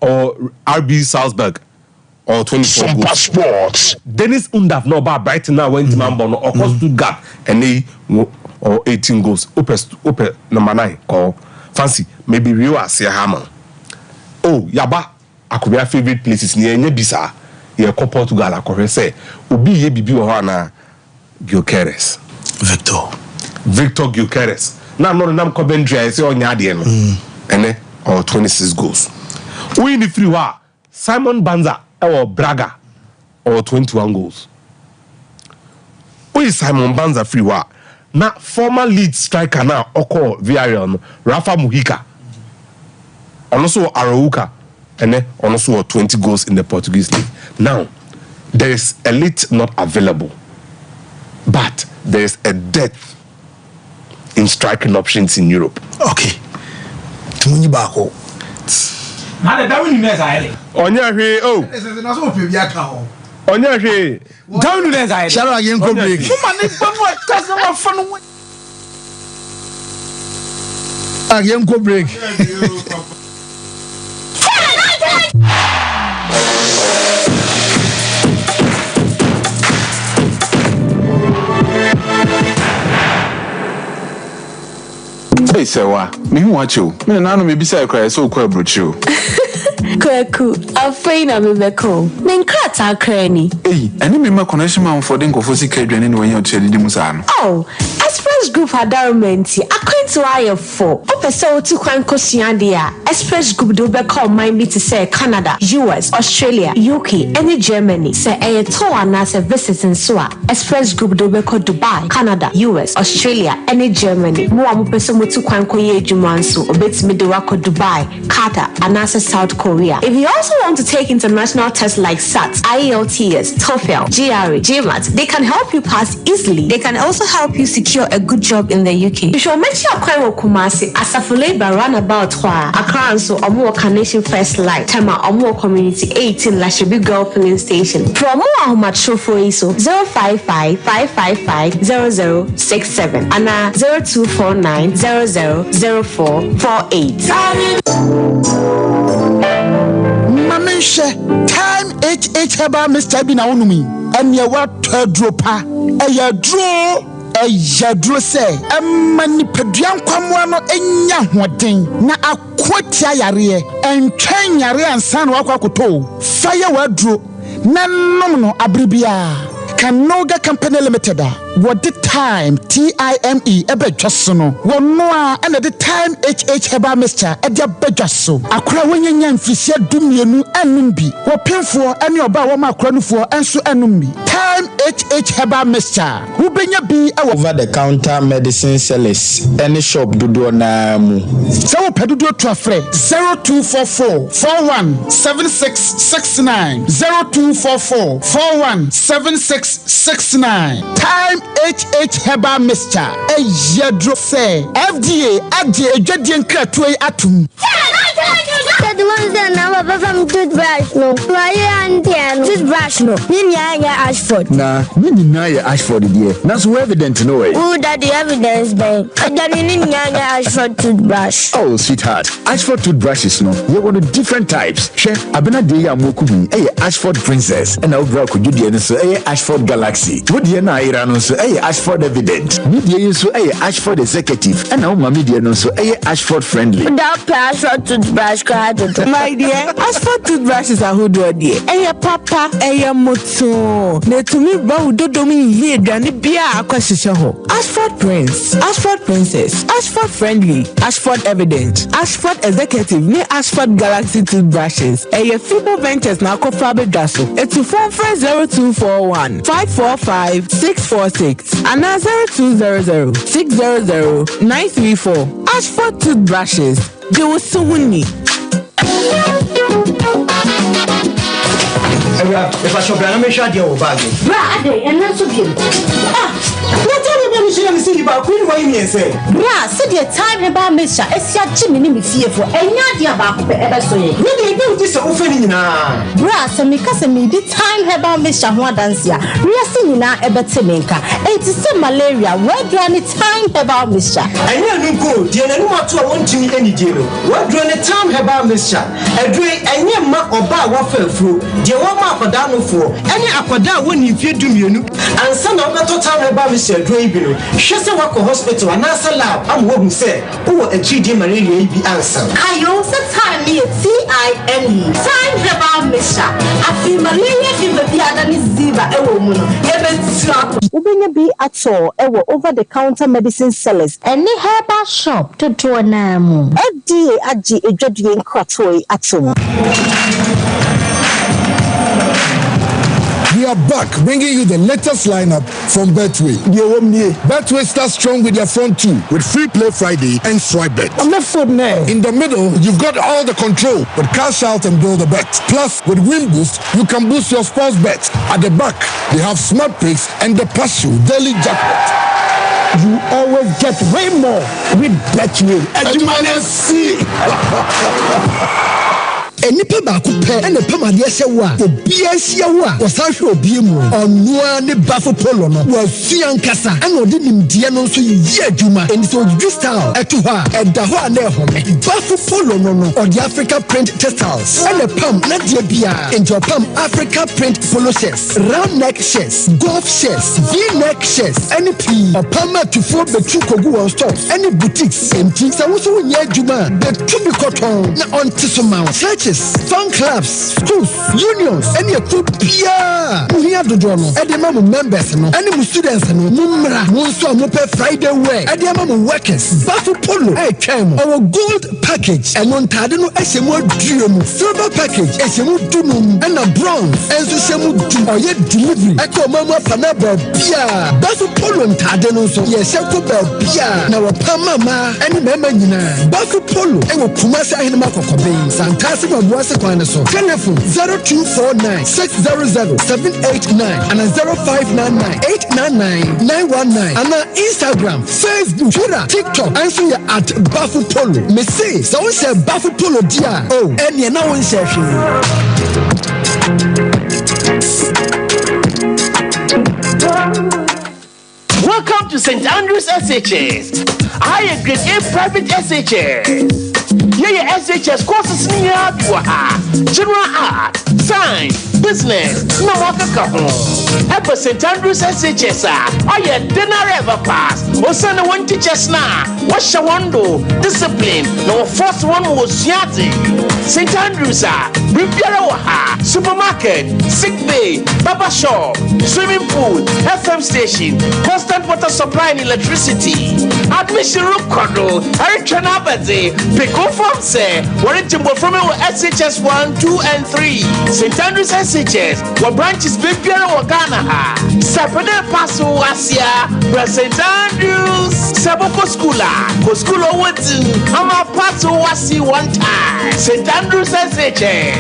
or RB Salzburg, or 24 Sompa goals. Sports. Dennis Undav, no bar Brighton now went to Mambo, or cost Stuttgart, and they or 18 goals. Open number 9, call fancy, maybe Rio Asia Hammer. Oh, Yaba, Akumia favorite places near Nebisa, here, Portugal, I say, Ubi ye bibi ohana Gyökeres. Victor Gyökeres. Now, not Coventry, I say on Yadian. And or 26 goals. We in the free war. Simon Banza or Braga or 21 goals. We Simon Banza free war. Now, former lead striker now, Oko Villarreal, Rafa Mujica. And also Arauca. And then also 20 goals in the Portuguese league. Now, there is elite not available. But there is a depth in striking options in Europe. Okay. Tumunyi bako. Na the Darwin Ness I. Onya hwe oh. Onya hwe. Don't do that. Shall I go break? Again, go break. Hey, Sewa, me watch you. Me na no me bisa cry so kwa brochu. Kwaku, afraid na bebeko. Nenkrata krani. Hey, any me ma connection man for den kofo sika dwane ne wanyo cheli di musa no. Oh, Express Group adarumenti. According to IF4, opese otu kwan kosua dia. Express Group do be call mind me to say Canada, US, Australia, UK, and Germany. Say a to anase visiting so Express Group do be call Dubai, Canada, US, Australia, and Germany. Mo amu pese mo tu kwan koye adwuma nso obetimi de wako Dubai, Qatar, anase South Korea. If you also want to take international tests like SAT, IELTS, TOEFL, GRE, GMAT, they can help you pass easily. They can also help you secure a good job in the UK. You should mention a Kwai Kumasi as a labor runabout Hwa, Accra so Omo Carnation First Light, Tema Omo Community 18 Lashibi Girl Filling Station. For more Ahomacho for ISO 055-555-0067 and 0249-000448. Mamisha, time HH Heba Mr. Bina Unumi, and your what dropa, a ya draw. Ejadro say mani peduan kwamwa enya hoden na akwotia yare entwen yare ansan wakwakoto fire wadro na nom no abribia Kanoga Company Limited what the time TIME ebedwaso wono a na the time HH Heba Mr. edia bedwaso akora wonyanya mfisia dumienu anum bi wo pemfo ene oba wo makora nufo enso anum bi time HH Heba Mr. wo benya bi over the counter medicine sellers any shop dodo na mu so wo pedodo to afre 0244 417669 0244 417669 time HH Heba Mr. Ejadro say FDA ade adwadie nkratoi atum the ones that now from toothbrush no why and toothbrush no ninya Ashford na ninya Ashford there na so evident no way who that the evidence ben ninya Ashford toothbrush oh sweetheart Ashford toothbrushes no you want different types she abena dey amoku bi Ashford Princess and obra ko judie no so Ashford Galaxy wodie na ira no so Ashford Evident media so Ashford Executive and now media no so Ashford Friendly that Ashford toothbrush my dear Ashford toothbrushes are who do dear papa moto na tumi ba udodo mi ye dwane bia akwahyehe ho Ashford Prince Ashford Princess Ashford Friendly Ashford Evident Ashford Executive ne Ashford Galaxy toothbrushes Fibo Ventures na akofa bedwaso etu phone 0241 545 646 and 0200 600 934 Ashford toothbrushes they will soon need. If I shop, I'm not sure you're bad. And that's okay. See about Queen Wayne and say, Bra, said your time about Mr. Esia Jimmy fear for any idea about ever so. Maybe do this offering now. Bra, some because me the time about Mr. Huadancia. We are seeing now a better maker. It is some malaria. Where do any time about Mr. I never go, dear, and what I want to meet any deal. What do any time about Mr. A drink and your mark or bar waffle through. Dear one mark for down for any aquada when you fear do you and some of the time about Mr. Draybino. Shasa wako hospital and answer lab. I'm what say. Oh, a 3D malaria be answer. I also time me TIME. Time about Mr. I feel malaria fever the other is Ziva a woman. Ubenya be at all over the counter medicine sellers and the herbal shop to do an FDA aji a judging kratoi atom. We are back, bringing you the latest lineup from Betway. Betway starts strong with their front two, with Free Play Friday and Swipe Bet. I'm not for now. In the middle, you've got all the control, but cash out and build a bet. Plus, with Win Boost, you can boost your sports bets. At the back, they have Smart Picks and the Passion Daily Jackpot. You always get way more with Betway. As you might see. enipa baako pɛ ɛna pam adeɛ hyɛ wo a obia hyia wo a wɔsan hwɛ obie mu ɔnoa ne bafo polo no wɔasua nkasa ɛna ɔde nimdeɛ no nso yi adwuma ɛnti sɛ ɔdwidwi style ɛto hɔ a ɛda hɔ a na ɛhome bafo polo no ɔde Africa print textiles ɛna pam na deɛ biara ɛnti ɔpam Africa print polo shirts, round neck shirts, golf shirts, V-neck shirts, any pee ɔpam atufoɔ bɛtu kogu wɔn stores ɛne boutiques ɛnti sɛ wo so wonyɛ adwuma bɛtu bi kɔtɔn na ɔnte so ma wo churches, fan clubs, schools, unions ɛne ɛkuo biara mohia dodoɔ no ɛde ma mo members no ɛne mo students no mo mmra mo nso a mopɛ Friday wear ɛde ama mo workers bafo polo ɛtwɛn mo ɔwɔ gold package ɛno ntade no ɛhyɛ mu aduo mu silver package ɛhyɛ mu dunum ɛna bronze ɛnso hyɛ mu du ɔyɛ delivery ɛkɔ ɔma mu apa na baabia bafo polo ntade no nso yɛhyɛ kɔ baabia na wɔpa mama ɛne mmarima nyinaa bafo polo ɛwɔ Kumasi ahenema kɔkɔbɛn santase na ɔboase kwan no so telephone 0249 600 789 and 0599 899 919 and Instagram, Facebook, Twitter, TikTok ɛnso yɛ at bafo polo mese sɛ wohyɛ bafo polo dia ɛneɛ na wonhyɛ hwee. Welcome to St. Andrews SHS. I am grade A private SHS. Yeah, SHS courses near general art, science, business, no waka kaho. Ever St. Andrews SHS, I had dinner ever pass. Osana one teachers now. What's your window? Discipline. No first one was yati. St. Andrews, Riviera, supermarket, sick bay, barber shop, swimming pool, FM station, constant water supply and electricity. Admission room condo, Eric Chanabade, pick up from say, what it from SHS 1, 2, and 3. St. Andrews SHS, what branches Big Pierre or Ghana, Sapade Paso Asia, St. Andrews, Saboko Schoola, School of Woods, Ama Paso Wasi one time. St. Andrews SHS.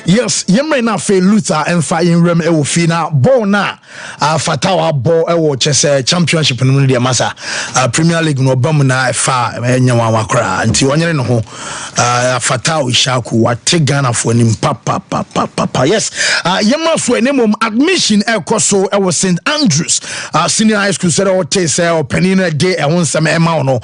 Yes, yemre na fe Luther and fire rem ewo fi na ball na fatawa ball ewo chese championship no de masa Premier League no bam na fa enyawa wakra nti onyere no ho fatawa ishaku wate Ghana for nim papa yes yemma so enemom admission ekoso ewo St. Andrews senior high school said o te say o penina day e won sem ema no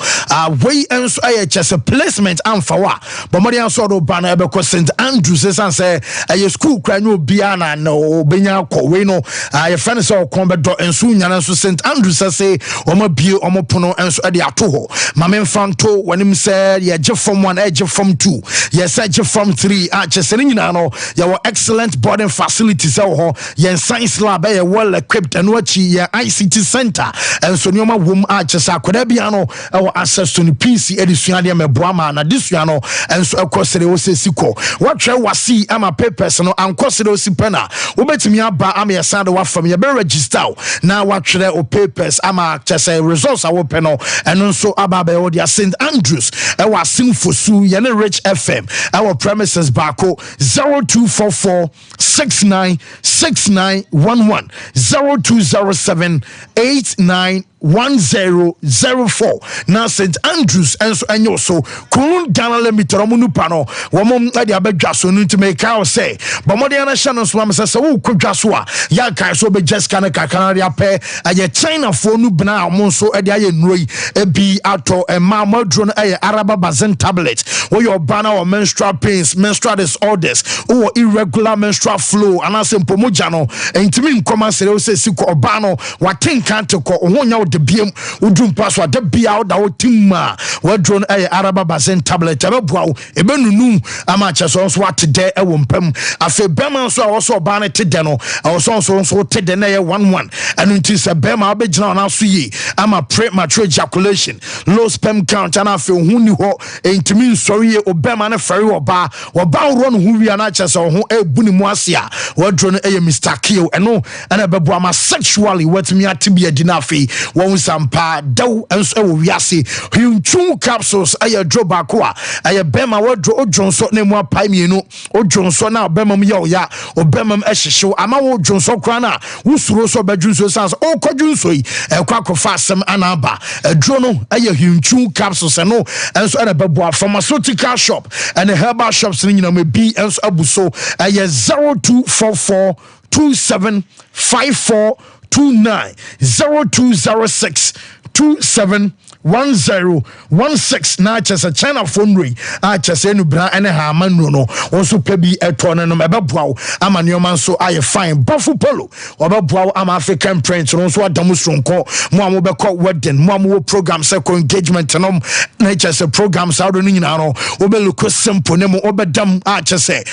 we enso aye chese placement amfa wa but mori anso do ba na ebeko St. Andrews say aye school kra no bia na no benya kɔ we no aye friend say okon bedo enso nyana nso St. Andrews say omo bie omo pono enso de ato ho mame mfanto wanim say ye je from 1 je from 2 ye say je from 3 chese ni nyina no ye were excellent boarding facilities ho ye science lab ye well equipped and wachi ye ICT center enso nyoma wom chese akoda bia no e access to the PC edisua de meboa ma na disua no enso ekosere wo sesiko watwe wasi ama papers no ankosere osipena wobetimi aba ama yesande wa fam ye be register na watwe o papers ama chese results a wo pe no eno nso aba be wo dia St. Andrews e wa simfosu ye ne Rich FM our premises bako 0244 696911 0207 891004 na St. Andrews enso enyo so kun Ghana Limited omunu pano womom ade abadwa so no ntime o say but modern national so am say wo kwadwa so a ya kai so be just kana kakana de apɛ aye China fo nu bna omon so ade aye nroi ebi ato ema madro no aye araba bazen tablet wo your banner or menstrual pains menstrual disorders or irregular menstrual flow and as mpomoja no ntimi nkoma sere o say siko oba no watenka teko ohonya de biem udrum paso de bia da wotimma wadron araba bazen tablet abeboa ebenunu ama cheso so atede ewo mpam afe bema so a so ba ne tede no so tede na ye 11 anu nti se bema obegina na so yi ama premature ejaculation low sperm count and afe huni ho entimi nsori ye obema na feri oba ro no hu wi na cheso ho ebuni mu ase a wadron Mr. Kill eno ana beboa ma sexually watimi atibia di na afe wɔn Sompa daw enso ɛwɔ wiase hunchu capsules ɛyɛ dro baako a ɛyɛ bɛma wɔdro odwonso na mu apai mienu odwonso na bɛma mu yɛ ɔya obɛma mu ɛhyehyew ama wo odwonso kora na wusuro so bɛdwonso sans o kɔdwonso yi ɛkɔ akɔfa asɛm anaba dro no ɛyɛ hunchu capsules no enso ɛna bɛboa pharmaceutical shop and herbal shops ni nyina me bi enso abuso ɛyɛ 0244 275429 0206 271016 na chese China phone rate chese nu bra ene ha manro no wonso pa bi eto no ebeboa ama neoma nso aye fine Buffalo Polo obeboa ama African print no nso adamu stronko mo am obekọ wedding mo am program se ko engagement no na chese programs how do nyina no obeluko simple ne mo obedam chese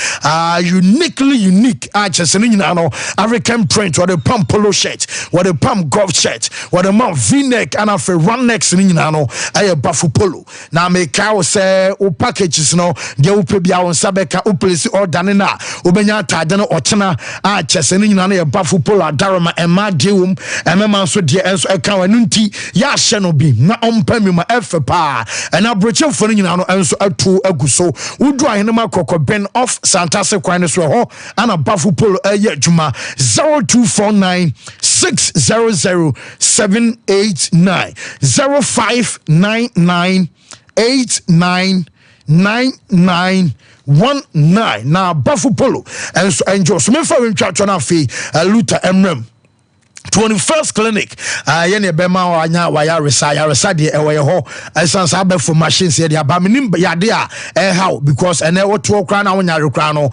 uniquely unique chese nyina no African print or the pump polo shirt or the pump golf shirt or the mount v-neck and after run next ni nyina no aye Buffalo Polo na make ka say o packages no de o pe bia won sabeka o place order ne na obenya atade no ochena a chese ni nyina no ye Buffalo Polo adarama ema de wom emema so de enso eka wanu nti ya hye no bi na ompami ma efe pa na broche fo ni nyina no enso atu aguso wudu ahenema kokobin off Santase kwan ne so ho ana Buffalo Polo aye adwuma 0249 600 789 0599 899919 na Buffalo Polo and so enjoy so me fa we twa na fe Luther Emrem 21st clinic yene bema wanya waya resa de ewe ho esan sa be for machines ye de aba menim yade a how because ene woto kra na wonya rekra no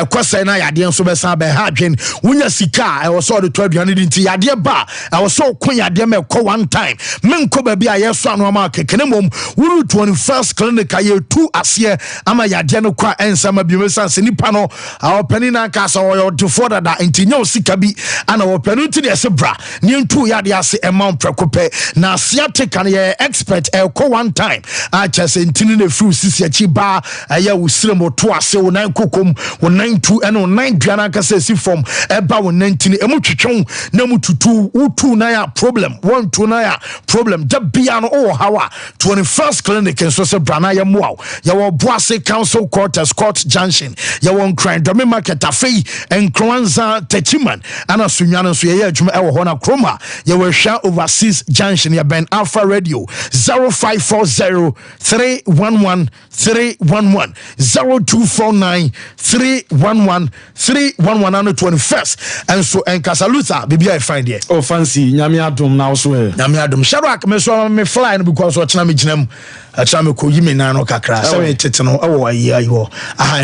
kwese na yade nso be san be ha dwen wonya sika e wo so de to aduane de nti yade ba e wo so ko yade me ko one time menko ba bi a yeso anu ma kekene mom wuru 21st clinic aye tu ase ama yade no kwa ensama bi me san se nipa no a opani na ka so wo de for da nti nya sika bi ana wo panu nti de bra ni ntu ya de ase amount prekope na asiatic an ye expert ko one time a chese ntini na fru sisi achi ba aya wusrem to ase wo nan kokom wo nan tu eno nan duana ka se si form eba wo nan tini emu twetwon na mu tutu utu na ya problem one tu na ya problem da bia no o hawa 21st clinic so se brana ya muaw ya wo Boase council quarters court junction ya wo nkran do me market afei enkranza techiman ana sunwana so ye adwuma Hona Chroma, you will share overseas junction, ya Ben Alpha Radio 0540 311 311 0249 311 311 on the 21st. And so en Casaluta, baby, I find it. Oh, fancy, Nyami Adum now swear. Nyami Adum, Sharak, me so me flying because what's Nami Jinem. Achame ko yime na no kakra so tete no e wo ayi ho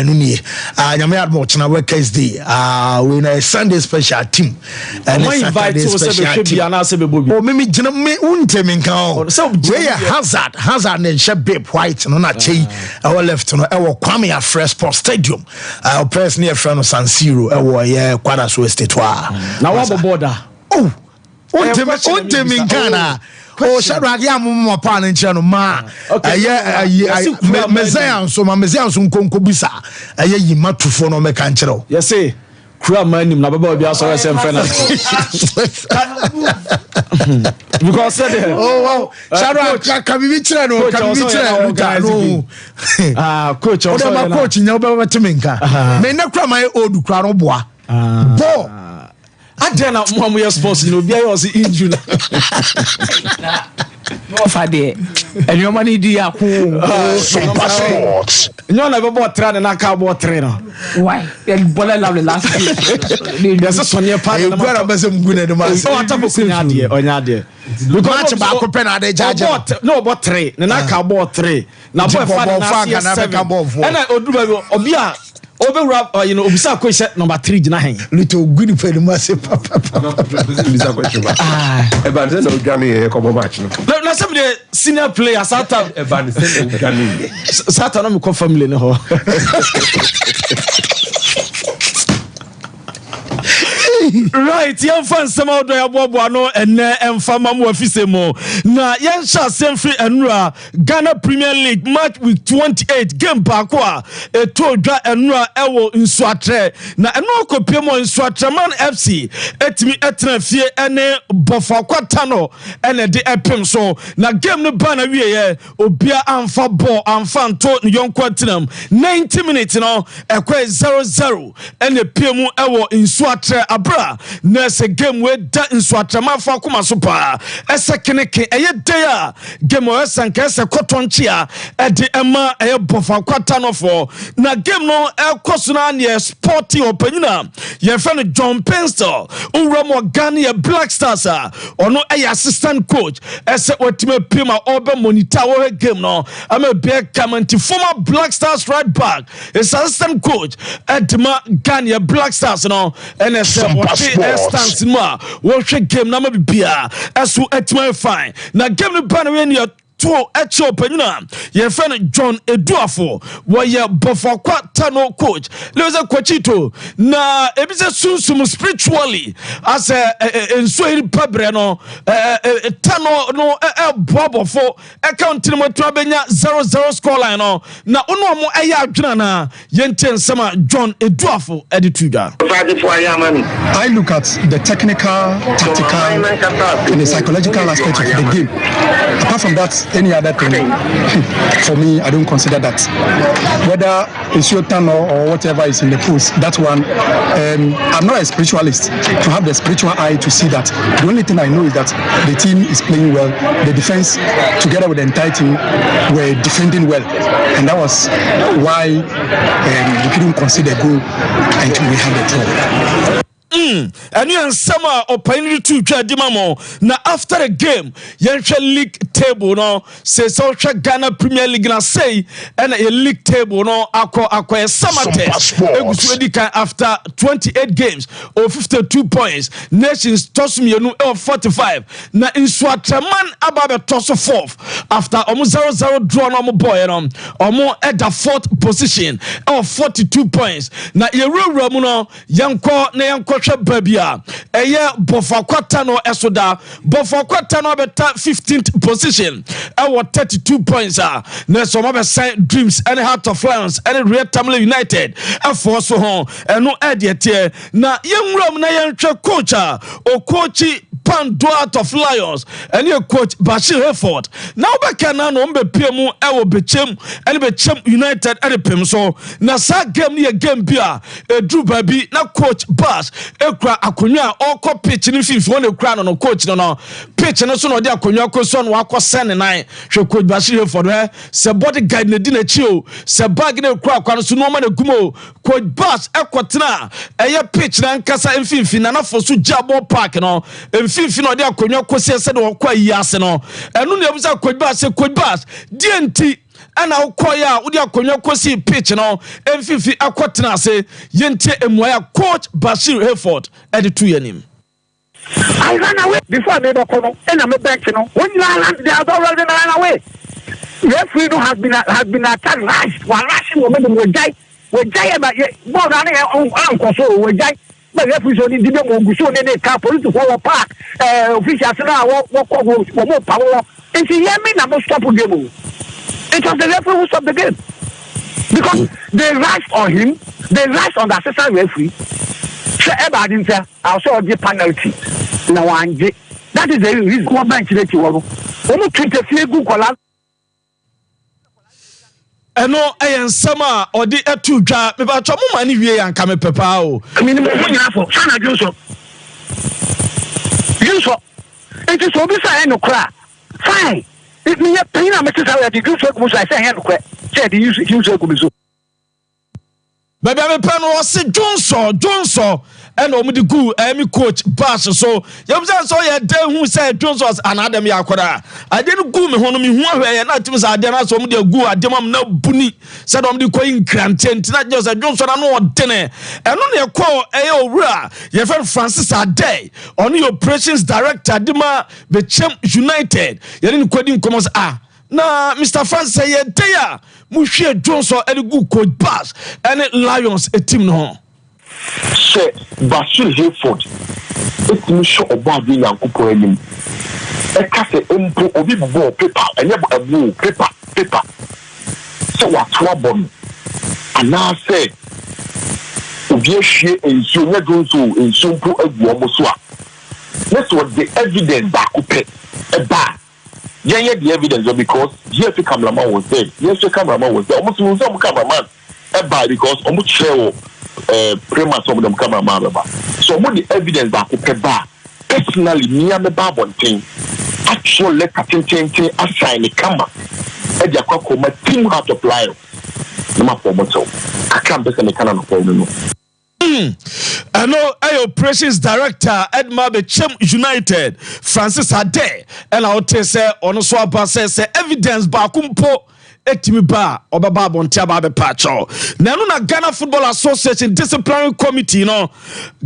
no nie nyame admo chena Wednesday we na Sunday special team and invite to special team na se bebobi o me gina me untemi nkan so we hazard na she babe white no na chei our left no e wo Kwame Afre Sport Stadium our person near friend no San Siro e wo ye Kwara so state wa na wa border oh untemi nkan oh Shadrack ya mo pa na nche no ma Messiah so nkonko bisa aye yimatufo no meka nchero yes say kura manim na baba obi asoro sem fena because said oh wow Shadrack kabibi kire no coach also na coach nya oba temenka me na kura my old kura no boa bo adena mo ye sports no bia yo se injury no fade eni o mani di akun Sompa Sports nyo na bebo tra na ka bo tre no why el bola la last year there's a sonia part na gwara bezem gune de mas o atabo kunya de onya de match ba ko pen ade jaje no bo tre na ka bo tre na bo fa na ka bo na oduba obi a Over obisa question number 3 gina hen little good for the massive papa obisa question ba eba nse no gani e ko match no na some the senior player sata eba nse no gani sata no me ko family ne ho Right, young fans, some of the Aboboano and Mfama Wafisemo. Now, young Charles Semfrey and Ra, Ghana Premier League match with 28 game Bakwa, a Toga and Ra Ewo in Swatre. Now, and no Copiamo in Swatraman FC, Etimi Etnafie and Bofakwa Tano and the Epim. So, now game the banner Obia Amfa Bo Amfan to young Quatinum 90 minutes now, a 0-0 and the PMU Ewo in Swatre Abra. Nurse game where that in Swatrama for Kuma Super. A second a day game where Sankasa Kotonchia at the Emma a Bofa Quatano for. Na game no El Cosuna sporty openina. Your friend John Penstel, Uramo Ghana Black Stars or no a assistant coach. As a ultimate Pima Oba Monitawa game no. I'm a big comment former Black Stars right back. It's assistant coach at the Ghana Black Stars no. And as stance ma watch game na bia aso etma fine na game no ban we ne to echo penina your friend John Eduafo where Bofakwa Tano coach leza Kwachito na ebise sunsum spiritually as enso iri pabre no Tano no Bobofo account no to abenya 0-0 scoreline no na ono mo eya adwena na yenten sama John Eduafo edituda. I look at the technical, tactical and the psychological aspect of the game. Apart from that, any other thing, for me, I don't consider that. Whether it's your turn or whatever is in the post, that one, I'm not a spiritualist to have the spiritual eye to see that. The only thing I know is that the team is playing well. The defense, together with the entire team, were defending well. And that was why we couldn't consider goal until we had the trouble. And you and summer or pioneer to Jadimamo. Now after the game, Yansha League table no says South Ghana Premier League na say and a league table no acquire summer test. After 28 games or 52 points, Nations toss me 45. Now in Swatraman Ababe toss fourth after almost 0-0 draw no boy or at the fourth position of 42 points. Now Yeru Ramuno Yanko na Yanko Babia, a year Bofakwatano Esoda, Bofakwatano beta 15th position, our 32 points are Nesomaba Saint Dreams and Heart of Lions and Red Tamale United, a force home, and no idea tier. Na young Ram na young coach or coachy Panduat of Lions and your coach Bashir Herford. Now Bakana no be PMU Ewo Bechem and Bechem United and the Pimso. Na sa game near game beer, a Drew Baby, now coach Bass. Ekra akonya oko pitch ni fifi won ekra no coach no pitch no so no de akonya ko so no akọ sen nine hwe coach Bashir for no se body guide na di na chi o se bag na ekra akwa no so no ma na gumo coach Bass ekotena eye pitch na nkasa emfifi na na fosu jabo park no emfifi no de akonya ko se de okwa yi ase no enu na ebusa coach Bass DNT ana ukoya udi akonya kosi pitch no emfifi akotena ase yente emwaya coach Bashir Herford editu yanim. I ran away before I made a call and I'm a bench no when you land they are already ran away. Referee no has been attacked rushing woman we die about more than uncle so we die but referee only did not go so they car police to follow park officials now walk power and see hear me na stop game. It was the referee who stopped the game. Because they rushed on him, they rushed on the assistant referee. So everybody didn't say, I'll show the penalty. Now, that is the reason why bench that you want. Only 23 good colors. Eno ayen sama odi etu dwa me ba twa mo mani wie yan ka me pepa o. Me ni mo nyina fo, sana Johnson. It is so be say no cry. Fine. If me a pain, I'm the good work was I say, said the use of good. Baby, I'm a pen was Johnson, and Omidi Goo, Amy coach Bash. So, you saw your day who said Johnson was another Yakora. I didn't go me home, and not was I did not so many go at them no bunny, said on the coin granted, not just a Johnson, I know what dinner, and only a call A.O. Ra, your friend Francis Ade, on your operations director, Dima, Bechem United, you didn't quoting commas. Na Mr. France say there Mushie Johnson and good coach Bass and Lions a team no. Say Bashir Hayford. It's me show about the young couple him. A cafe umpo obi bo paper and a blue paper. So what trouble? And now say Obi share and so we go to in Sompa Agwomoswa. That's what the evidence back up a bar. Yeah, the evidence because yes, the cameraman was there. Yes, the cameraman was there. Almost some cameraman a bar because almost share premise of them cameraman. So what the evidence back up a bar. Personally, me and the bar one thing. Actually, let Katin assign the camera. And the Koko, my team had to apply. No matter what, I can't be the canon of no. I know our operations director Edma Bechem United Francis Ade and I'll tell say on swap says evidence bakumpo etimi ba obaba bontia ba be pacho na no na Ghana Football Association disciplinary committee no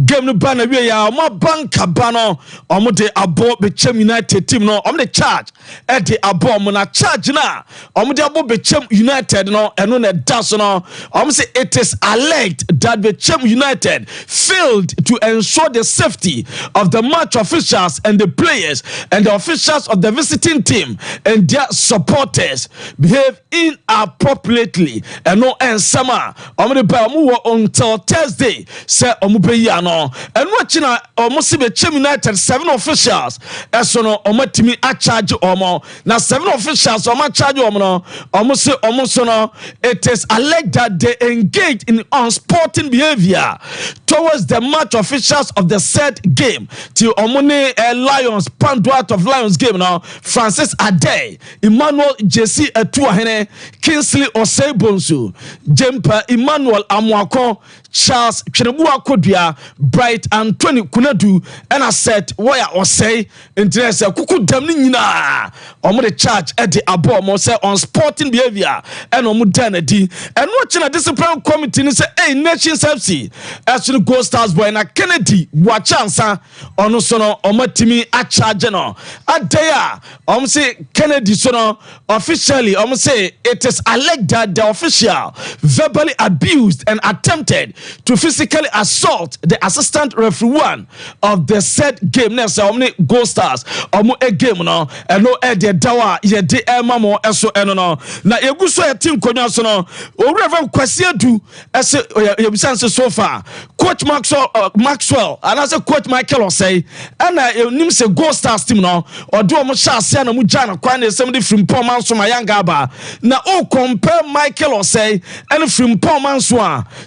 game no ba na we ya mo banka ba no omo de abo Bechem United team no omo de charge e de abo mo na charge na omo de abo Bechem United no eno na daso no omo say it is alleged that Bechem United failed to ensure the safety of the match officials and the players and the officials of the visiting team and their supporters behave inappropriately and no summer until Thursday say omubeya no and watching almost Bechem United 7 officials eso no omatimi a charge omo na 7 officials omo charge omo no almost no it is alleged that they engaged in unsporting behavior towards the match officials of the said game till omone Lions pandu out of Lions game now Francis Ade Emmanuel JC Atuahene Kingsley Osebonsu Jempa Emmanuel Amwako Charles Chenebuwa Kodua Bright Anthony Kunadu and I said why I say interest kuku damni nyina omo the charge at the abo mo say on sporting behavior and omo danadi and watching a discipline committee ni say hey Nations FC actually Gold Stars boy na Kennedy wachansa ono so no omo timi a charge no adaya omo say Kennedy so no officially omo say it is alleged that the official verbally abused and attempted to physically assault the assistant referee one of the said game. Next, omni Gold Stars, omo a game no, and no the dawa ye de mamo eso eno no. Na yegu so team konya so no. O Reverend Kwesi do as ye so far. Coach Maxwell, and as a Coach Michael say, and nim say Gold Stars team no, or do omo shase na mu jana kwan somebody from Poman so my young aba. Na o compare Michael say and from Poman so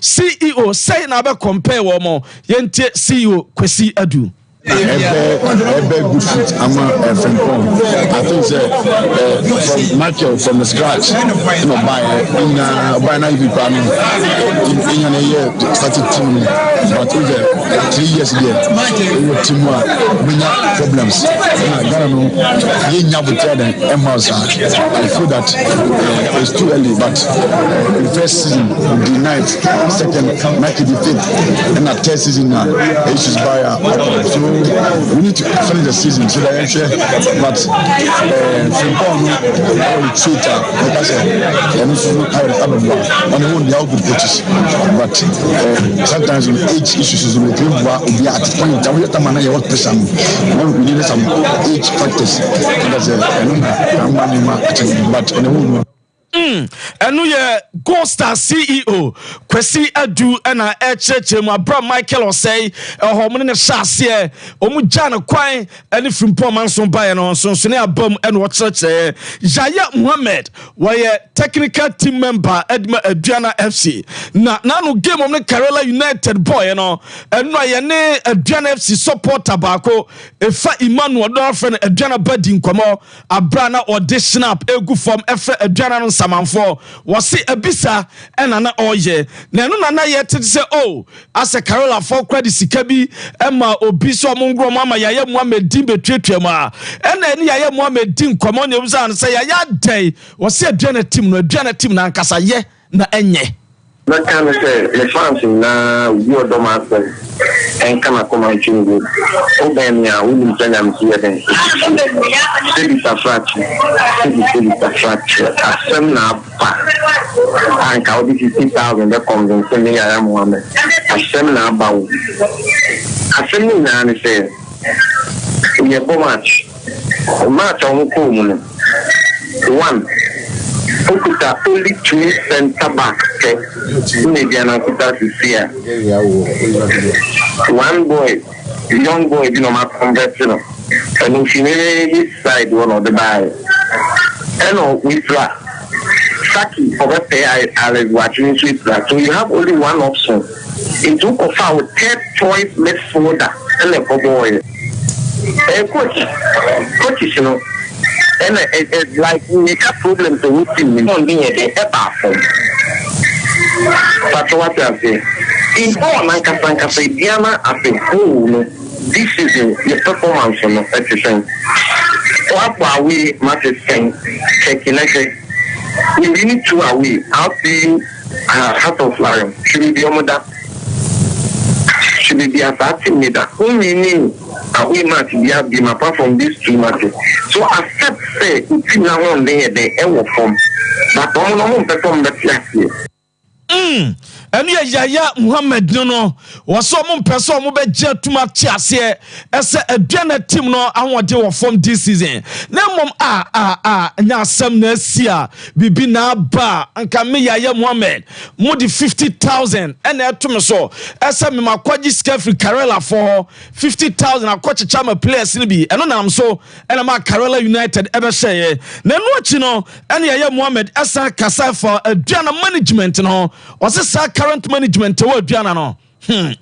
CEO say na be compare wo mo yente CEO Kwesi Adu Ebe good foot from Pong. I think from Michael from the scratch, you know, by now you in a year started team, but over 3 years there, we were team we have problems. I don't know, I feel that it's too early, but the first season, the ninth, second, Michael the fifth, and the third season now, issues by so we need to finish the season so that but from Twitter, like I said, on the own, they are good coaches, but sometimes with age issues, we be at the point that we have to manage what pressure. We need some age factors, but on the own. Enu ye Gold Star CEO Kwesi Adu ena echeche mu abra Michael Osei ehomne ne hyase omu jana kwan ene frimpo manso bae no so ne abam ene wo cheche Yaya Muhammad waye technical team member Edma Aduana FC na no game omne Kerala United boy no enu aye ne Aduana FC supporter baako efa Emmanuel do friend Aduana badi nkomo abra na audition up egu form efa Aduana no samanfo wasi ebisa ena na oye na enu na yete say oh as a Carola for credit sika bi ema obi so omngro mama Yaya Muhammad din betwetwam a ena eni Yaya Muhammad din komo ne buza an say Yaya dai wasi Aduana team na nkasa ye na enye na kan say le fans na wo do ma say en kama ko man chingu o ben ya wo ni tanya msiya den sebi tafrachi asem na pa an ka odi 50,000 de convince me Yaya Muhammad asɛm na aba wo asɛm no nyinaa ne sɛ yɛbɔ match a wɔkɔɔ mu no one okuta only 2 center back maybe an akuta to see one boy young boy you know my conversion and if you his side one of the buy and we flat Saki for what I was watching Switzerland. So you have only one option. In two of our third choice midfielder and a boy. Coach, you know, and it's like we make a problem to with him in one being a bathroom. That's what I say. In all, like I say, Diana, I think, this is the performance of the what are we matches saying? Checking we need to away out the Heart of Lion. Should be your mother. Should be a party leader. Who meaning away match be apart from these two matches. So accept say it's now one day the ever form. But on perform that ɛne yaya Muhammad no wɔso mo mpɛsɛ mo bɛgye atuma tiase ɛsɛ aduana team no ahode wɔ form this season na mom nya asɛm na asia bibi na ba anka me yaya Muhammad mo di 50,000 ɛna ɛtome so ɛsɛ me makwaji skafri Karela for 50,000 akɔkyecha ma players ni bi ɛno nam so ɛna ma Karela United ɛbɛhyɛ na no achi no ɛne yaya Muhammad ɛsa kasa for aduana management no wɔse sa current management wo aduana no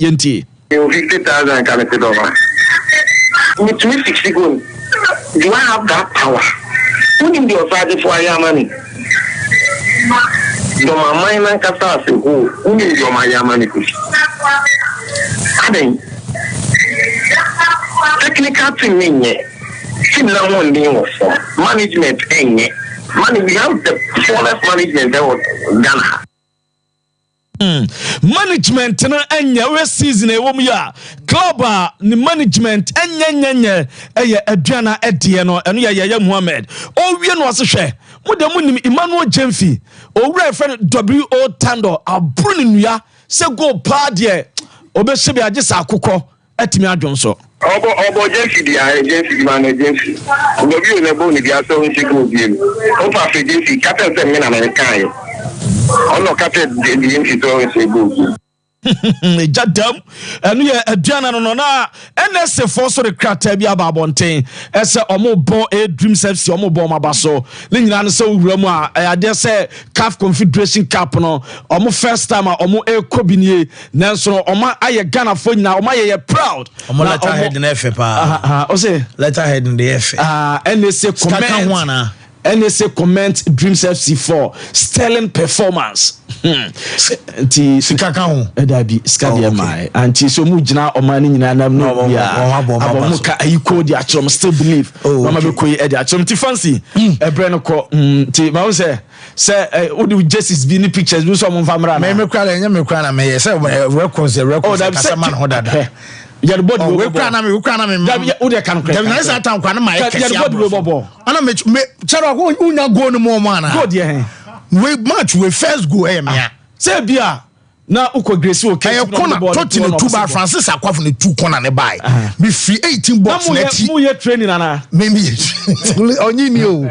yenti 50,000 committed over with 60 goals. Do I have that power? Who in the authority for your money? Do my mind and cast who in your my money? I mean, technical team now one day was management money. We have the fullest management that was Ghana. Management na enya we season e wom ya club ni management enya aduana edie no eno ya Muhammad o wie no asehwe mo de mo nim Emmanuel Jemfi o wura friend WO Tando abru ni nua se go pa de obehye bi age sa akokɔ atimi adwonso obo Jemfi dia Jemfi Emmanuel Jemfi WO na bo ni dia so nse go bi o pa fe Jemfi captain se me na American oh no, Captain, the always say go. Jadam, and we are a general no na, and that's a force of the Kratabia Babontain, as a Omo a dream self, Omo Boma Basso, Lingan so Roma, I dare say, Calf Confederation Cup no, Omo first time, Omo a Kobini, Nelson, Oma, I Ghana for now, my proud. Omo letterhead in F. Say, letterhead in the F. And they say, comment. NSA comment Dreams FC for sterling performance. Ti sikaka ho edabi skadia mai anti so mu gina omani nyina nam no bia abomu ka ayiko di achom still believe mama be koyi edi achom ti fancy ebre no ko ti ma wo say odi jerseys bi ni pictures bi so mo famra na me kra nya me kra na me say records kasa man ho dada yar body we kra na me wo de kan kra dem na say tan kwa na mai kesi yar body we bobo ana me chero ko unya go no mo ana go de we match we first go me say bia na uko grace o ke corner toti no two bar Francis akwafo no two corner ne buy be free 18 box na ti mu ye training ana me onyi ni o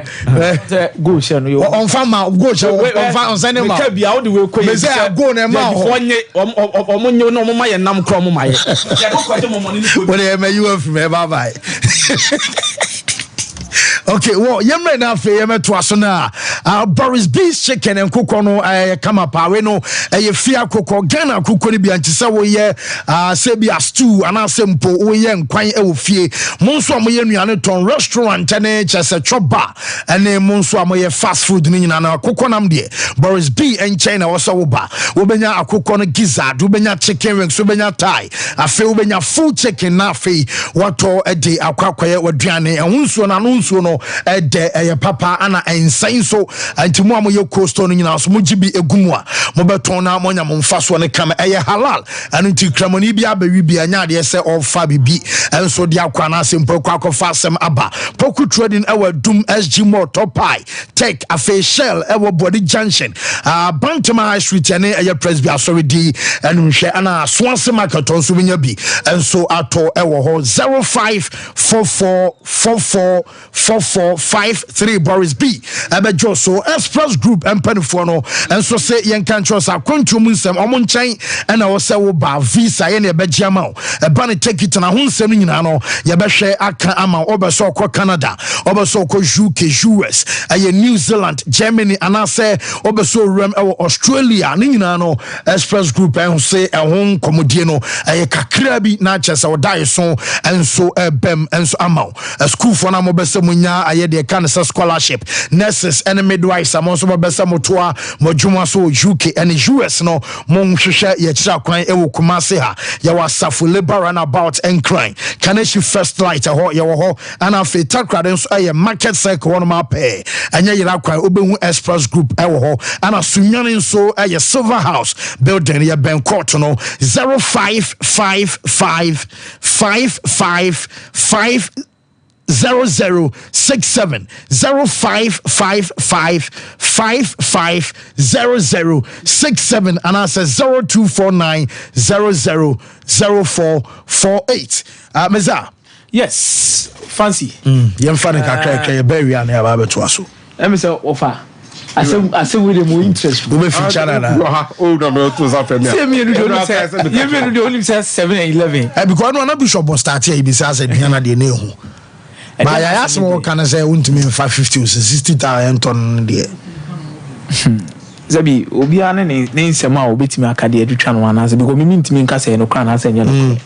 go share no yo on farm go share on send ma ka bia wo de we koyi me say go na ma ho onye omonye no mo ma ye nam kro mo ma ye ya go kwaje mo money ni ko we dey you off me bye bye. Okay, well, yemre na fe yeme to asona Boris B's chicken and cook no kama pa we no fia koko Ghana koko ni bi antise wo ye se bi stew ana sempo wo ye nkwan e wo fie monso amoye nuane ton restaurant ne chese choba ene monso amoye fast food ni nyina na koko nam de Boris B en China wo so wo ba wo benya akoko no gizzard wo benya chicken wings wo benya thigh afi wo benya full chicken na afi wato de akwakoye waduane ehunso na no nso no no de papa ana ensan so antimo am ye coast no nyina so mo gibi egumu a mo beton na mo nya mo mfa so ne kam halal anu nti kramoni bi abawi bi anya de se ofa bibi enso de akwa na sempo kwa fa asem aba poku trading dum SG More Top Pie Tech Afe Shell Body Junction Bantama High Street ane Presby sorry di anu hwe ana Swanse Market on so benya bi enso ato ho 0544444453 Boris B abejo so Express Group empanifo no enso se yen kan trust akontum nsem omo nchen na wo se wo ba visa ye na ebegye ama ba ne ticket na ho nsem nyina no ye behwe aka ama obeso ko Canada obeso ko UK US New Zealand Germany and say obeso rem Australia ni nyina no Express Group say ehon komodie no kakra bi na chese odai so enso bem enso amao school for na mo bese munya de kan scholarship nurses and midwives am so bese motoa modwuma so UK and US no mo hwehwe ye kira kwan Kumase ha ya wasafo labor run about and crying Kaneshi First Light ho ye ho and afi takra so market cycle one ma pay anya yira kwan obehu Express Group ho and asunyan so Silver House building ya ben court no 055555 0067 0555550067 and I says 0249 000448 Meza. Yes, fancy. Yemfane kakra ye bury an ya ba beto aso. Say offer. I say with the more interest. We be feature na. Oh no me to za family. Say me no say. You me no only say 7 and 11. Because no bishop start here be say Diana de ne hu. But I ask more can say untimi 550 or 60,000 ton there. Zabi obi ane ne nsema obetimi akade adutwa no anaze because me ntimi nka say no kra na say no.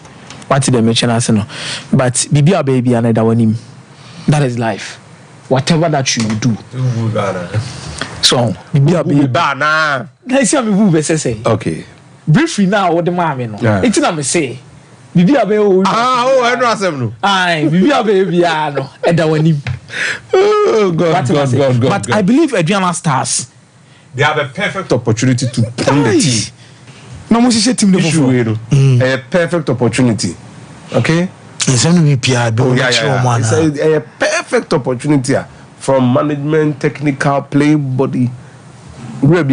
What the mention as no. But bibia baby another one. That is life. Whatever that you do. So bibia baby na. Na see me who be say. Okay. Briefly now what the mama no. It's na me say. Bibia baby oh I know asem no. Aye bibia baby no. Eda wani. Oh God. But I believe Adriana Stars they have a perfect opportunity to bring the team. No mo se team no. A perfect opportunity. Okay? It's only PR but it's a perfect opportunity from management, technical, play body. Wow.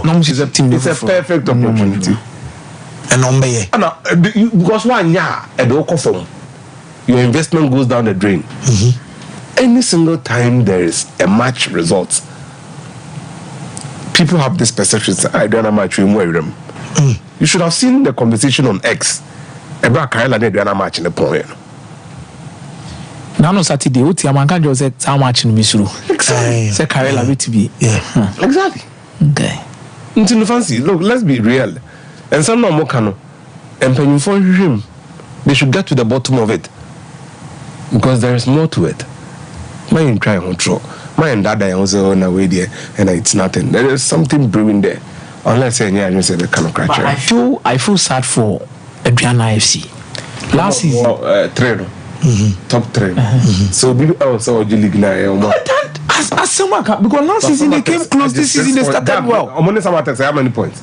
No, it's a perfect opportunity. And because one year at the form, your investment goes down the drain. Any single time there is a match result, people have this perception. I don't know much them. You should have seen the conversation on X. Ebra Karela ne duana match in the point. Now no Saturday, what Yamanka just said how much in Misuru. Exactly. Say Karela to be. Yeah. Exactly. Okay. Into the fancy. Look, let's be real. And some no more cano. And when you find him, they should get to the bottom of it. Because there is more to it. Mine try control. Mine dad I also on the way there and it's nothing. There is something brewing there. Unless I say the kind of crutch. I feel sad for Adriana FC. Last season, top 3. So we also league now. As someone because last season they came close. This season they started well. I'm only Samatex. How many points?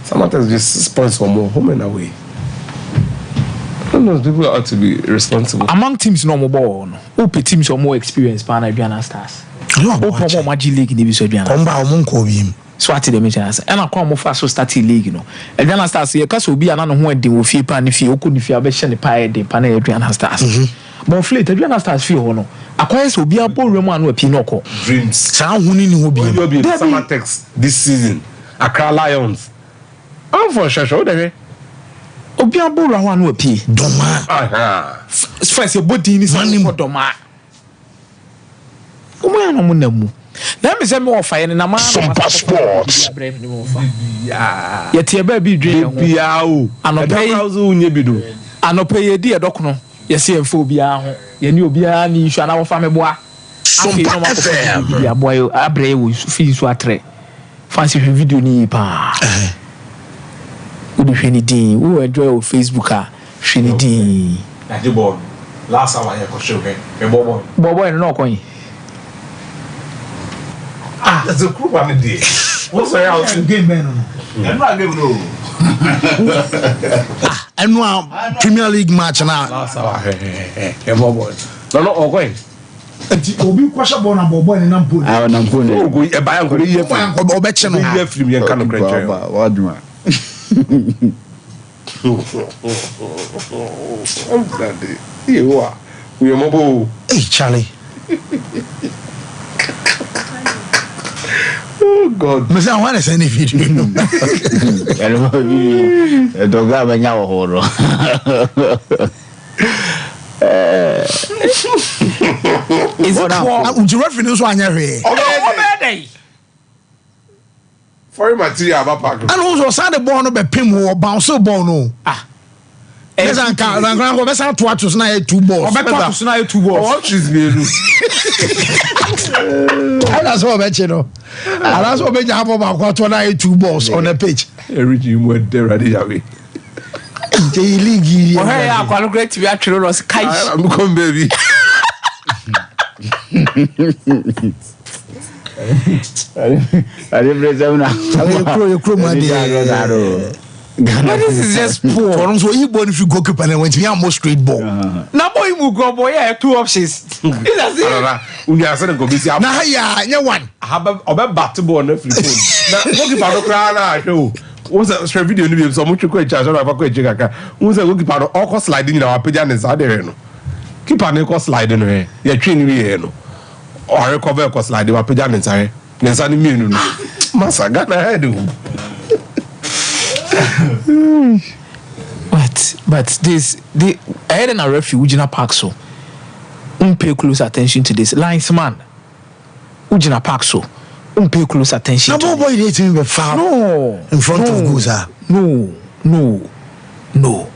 Samatex just points for more home and away. Those people ought to be responsible. Among teams no more ball. Who teams are more experienced than Adriana Stars? Who more Magic League in the Adriana? So what did they mention? And I come off so starting league, you know. Adriana Stars, you can't be another one. They will feel pan if you couldn't feel better the pie. The pan Adriana Stars. But fleet Adriana Stars feel no. Acquires will be a ball roman with Pinocchio. Dreams. Sound winning will be Samatex this season. Accra Lions. I'm for sure. There. Obia bora ho anu apie doma first your body ni money for doma omo no mo namu na me se me ofa ye na ma Sompa Sports ya tie ba bi dwe ho bia o anope ye di edokono ye se emfo obia ho ye ni obia ni isu ana wo fa me boa Sompa FM ya boy abre wo fi su atre fancy video ni pa Who do Shinidin? Who enjoy on Facebook? Shinidin. last hour here for show hey boy no coin. There's a group on the day. What's the house game man? I'm not giving no. And one Premier League match now. Last hour hey boy. No coin. Obi kwasha ball na boy ni nampoli. Ah nampoli. Go e buy am go dey here. Obeche no. Here film yen kan no krenche. What do I? I'm glad. You are. We are mobile. Hey Charlie. Oh God. Me say I want to send a video. E do ga banya wo horo. Is it now? Unji referee so anya hwe. Obey Foreign material about park. And also send the ball no be pim wo bounce ball no. Yes, and can go be send to na 2 balls. Obeto to na 2 balls. What is me? That's what I bet no. And that's what make happen about to na 2 balls on the pitch. Everything you went there ready away. The league. Oh hey, I quite great to be actually was kai. I'm come baby. I didn't raise them now. You crow my dear. This is just poor. For so you born if you goalkeeper and went to almost straight ball. Na boy mu go boy yeah 2 options. Is that it? We are saying go be see. Na ya one. Have obe bat ball na free phone. Na goalkeeper no cry na show. What's that share video ni be so much ko charge na fa ko ejika ka. What's that goalkeeper no all sliding na wa page na sa there no. Keeper no ko sliding no he. Ya twi ni we no. Or recover ko slide wa page na sa he. Na sa ni mienu no. Masa ga na head o. But this I had a refuge in a park so pay close attention to this linesman Ujina park so pay close attention. No boy need to be foul. No in front of Guza. No.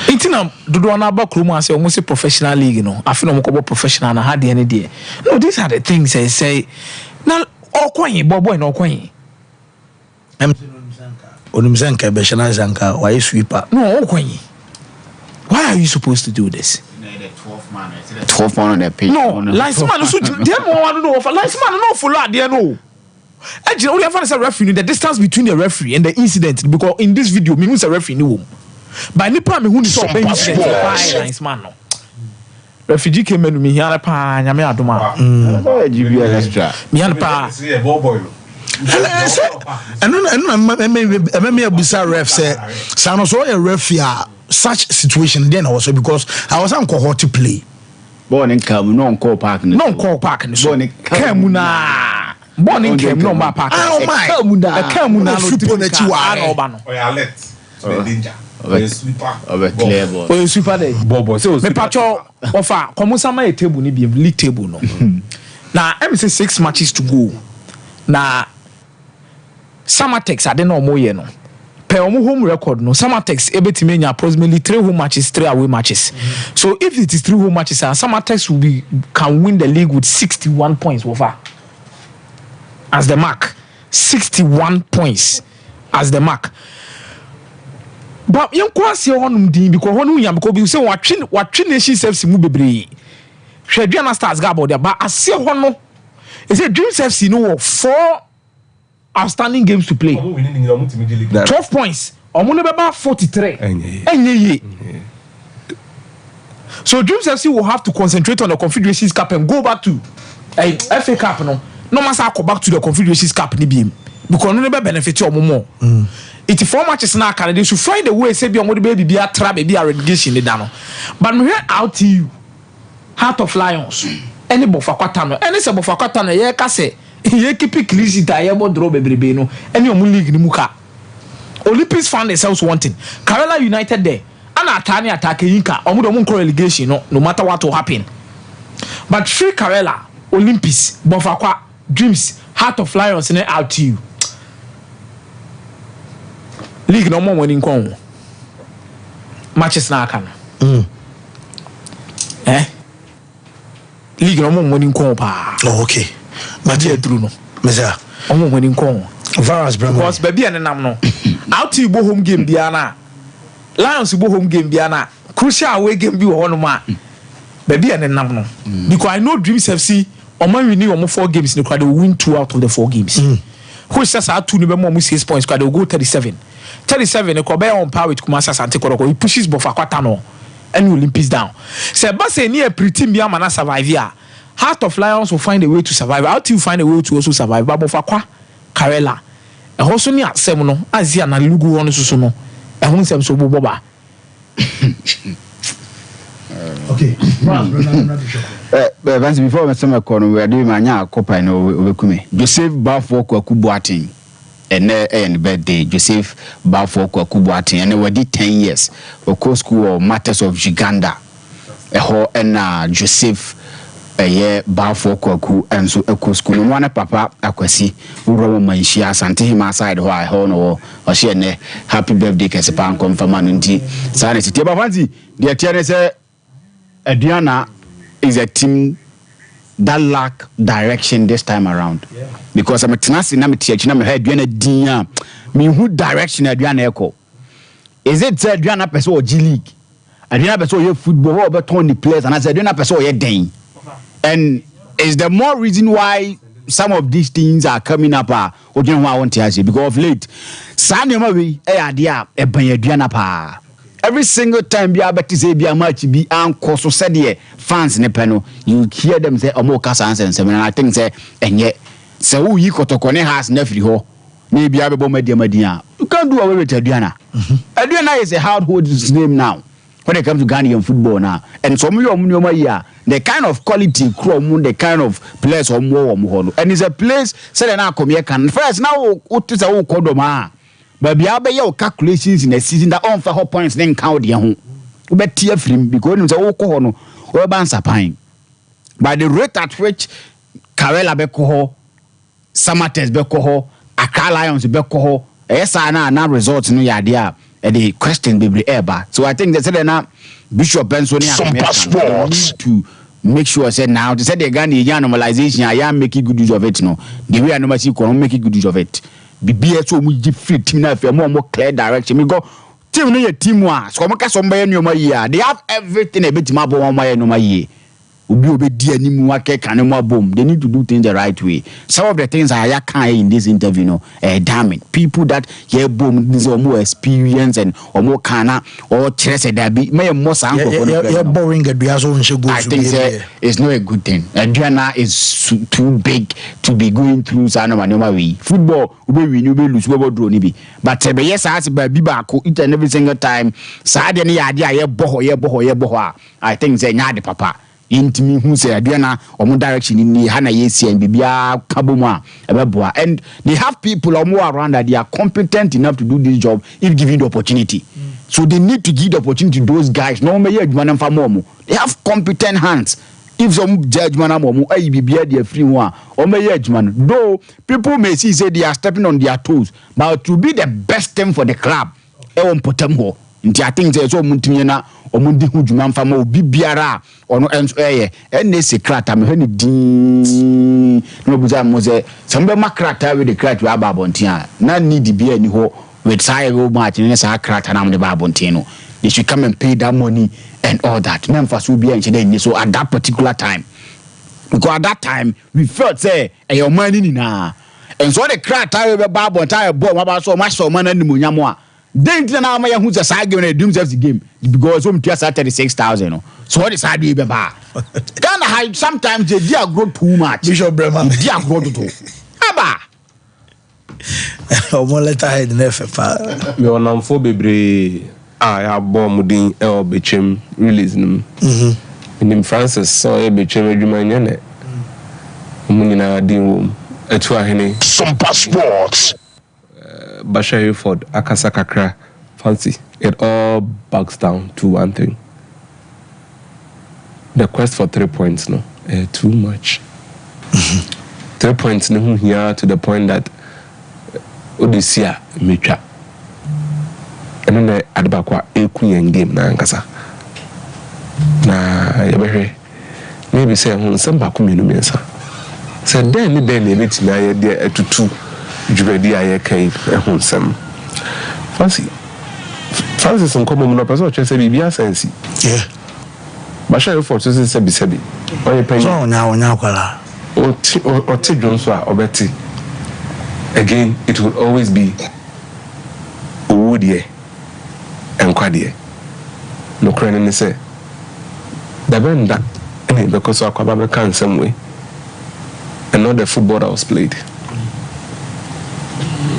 Itina dodo na ba krumu ase almost a professional league no afi no mo professional na had any day. No, these are the things I say. Now okwan boy no okwan. Onumzanka Beshana Zanka, why sweeper? No, okwan. Why are you supposed to do this? 12 man on that page. No, linesman so dem want know linesman no follow there no. Actually, only have a referee the distance between the referee and the incident because in this video me who is a referee no. By nipa me who is so ben linesman no. Refugee came in me here pa nyame adoma. GBL extra. Me here pa. And me abusa ref say San so a referee such situation then also because I was on cohort to play. Born in Cam, no call park. No call park. Born in Camuna. Born in Cam, no my park. Oh my. Camuna. Super that you are. Oh yeah, let. Danger. Clear ball. Oh, super day. Bobo. So me pacho offer. Come sama a table ni be league table no. Now let me say 6 matches to go. Now Samatex I don't know more no. Per home record no Samatex ebetime nya approximately 3 home matches 3 away matches. So if it is 3 home matches Samatex can win the league with 61 points over as the mark. 61 points as the mark. But you can see honum din because honu yam because we say watch nation FC mu bebre. Hwedwana Stars ga about there but ase hono is a Dreams FC no 4 outstanding games to play. 12 points. Omo no beba 43. Enye. So Dreams FC will have to concentrate on the Confederations Cup and go back to FA Cup no. No must go back to the Confederations Cup ni biem because no be benefit omo more. It's 4 matches now can they should find a way say be omo be be a trap be a relegation ni dano. But me out to you Heart of Lions. Any bofakwata no. Any se bofakwata no ye ka se ye keep clean sheet aye mo draw bebrebe no any omu league ni muka Olympics found themselves wanting Kerala United there ana atani attack yinka omu do mu relegation no matter what will happen but free Kerala Olympics Bofakwa Dreams Heart of Lions and out to you league no more winning kon matches na aka no league no more winning kon pa okay Madia Druno. Meza. Omo winning kon. Virus Brahma. Because baby and nam no. Out to go home game Diana. Lions go home game biana crucial away game bi wo no ma baby and nam no because I know Dreams FC on man we need almost 4 games they win 2 out of the 4 games who says I 2 no more 6 points they will go 37 they go on par with Kumasi Asante Kotoko he pushes Bofa Kwata no and Olympics down say but say near pretty team na survive here Heart of Lions will find a way to survive how do you find a way to also survive but Bofa Kwa Karela e ho so ni asem no azia na lugu won so no e ho nsem so boba okay but before we say we are doing manya kopa no obekume Joseph Bafo Kwaku Boateng and birthday Joseph Bafo Kwaku Boateng and we did 10 years of course school Matters of Uganda and Joseph Bafo Kwaku and so a school one papa akwasi uro manhia asante hima side ho I no o she ne happy birthday kesepan confirm nti sanity te bafanti de tiare say Adriana is a team that lack direction this time around. Yeah. Because I'm a tenacity na me teach na me head Adriana din me who direction Adriana echo. Is it Adriana person or G League? Adriana person or football or beton the players and I said Adriana person or den. And is the more reason why some of these things are coming up or you know what I want to say because of late Sanema we idea e ban Adriana pa. Every single time be able to say be a match be anko so said here fans ne peno you hear them say omo kasa and I think say enye say who yi kotoko ne has na free ho na be able media you can't do away with Adriana. Adriana is a household name now when it comes to Ghanaian football now and some of you the kind of quality the kind of players and it's a place say na come here can first now what is a kodoma. But be able your calculations in a season that on for points then count the home. We bet tear film because it's a no or bansa pine. By the rate at which Karela Bekoho, Samates Bekoho, Accra Lions Bekoho, SNA now results in the idea and the question be ever. So I think they said now Bishop Bensonia need to make sure I said now to say the Ghana normalization, I am making good use of it no. The way I normally see making good use of it. BBS so we give free team now for more clear direction. We go team no team one. So make some buy no my year. They have everything a bit mabo one my no my year. Obi di animu wake kan no boom. They need to do things the right way. Some of the things I can in this interview no damn it. People that yeah boom this or more experience and or more kana or chese that be may more yeah boring I think it's not a good thing. Adriana is too big to be going through normal way. Football we win you lose we draw ni bi. But yes as be back each and every single time sa de na idea ye boho I think say nya de papa. Intimi who say Adriana or direction in the Hana Yesi and Bibia Kabuma and they have people or more around that they are competent enough to do this job if given the opportunity. So they need to give the opportunity to those guys. No may they have competent hands. If some judgment Bibia they free one or may judgment. Though people may see say they are stepping on their toes, but to be the best thing for the club, nti I think so muntumi na omundi hujuma mfama obi biara ono enso ene secret am he ne din no buza mo ze sambe makrata we the crat we ababontia na need bia ni ho with sai go match ne sa krata na mo de babontia no they should come and pay that money and all that memfa so bia nche so at that particular time because at that time we felt say your money ni na and so the krata we babontia boy ma so match so man na nimunyamo a then na ma who's a side game Dreams of the game because home tiers are 36,000 so what is hard be ba Ghana high sometimes they dear grow too much Bishop Bremer dear grow too aba o mo leta head na fefa me onam fo bebre ya bomb din e obechem release nim nim Francis so e bechem adwuma nyane munyina din wom etu ahene Sompa Sports Bashir Ford Akasa Kakra fancy it all bogs down to one thing. The quest for 3 points no too much. 3 points no here to the point that Odysseus Micha and then the Adbakwa Ekuyen game na ankasa na yebehwe maybe say Sompa kuminu mensa say then e bit na ye dey etutu Jubedi aye kai ehonsem fancy Francis nkomo no person che say bibia sense. Yeah. Basha for to say bisabi. Oye pen. So onya kwala. Oti dwonso a obeti. Again, it will always be Owudie and Kwadie. No credit say. The benda because of Kwababa can some way. And not the football that was played.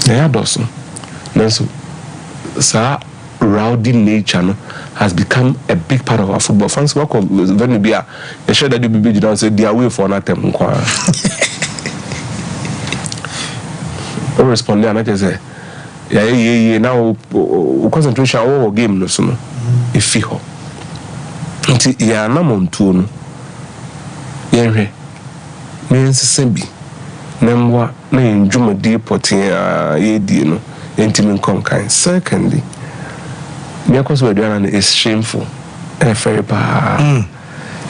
Yeah, Dawson. So, rowdy nature has become a big part of our football. Fans work on when we are sure that you be down say they are way for nothing. I respond and I just say, yeah. Now, concentration our game no so no. If you nti ya na montuo no yenhwe mensesembi nemwa na ndwumadi potin a yedi no entimi konkan. Secondly, because we doing is shameful and very bad.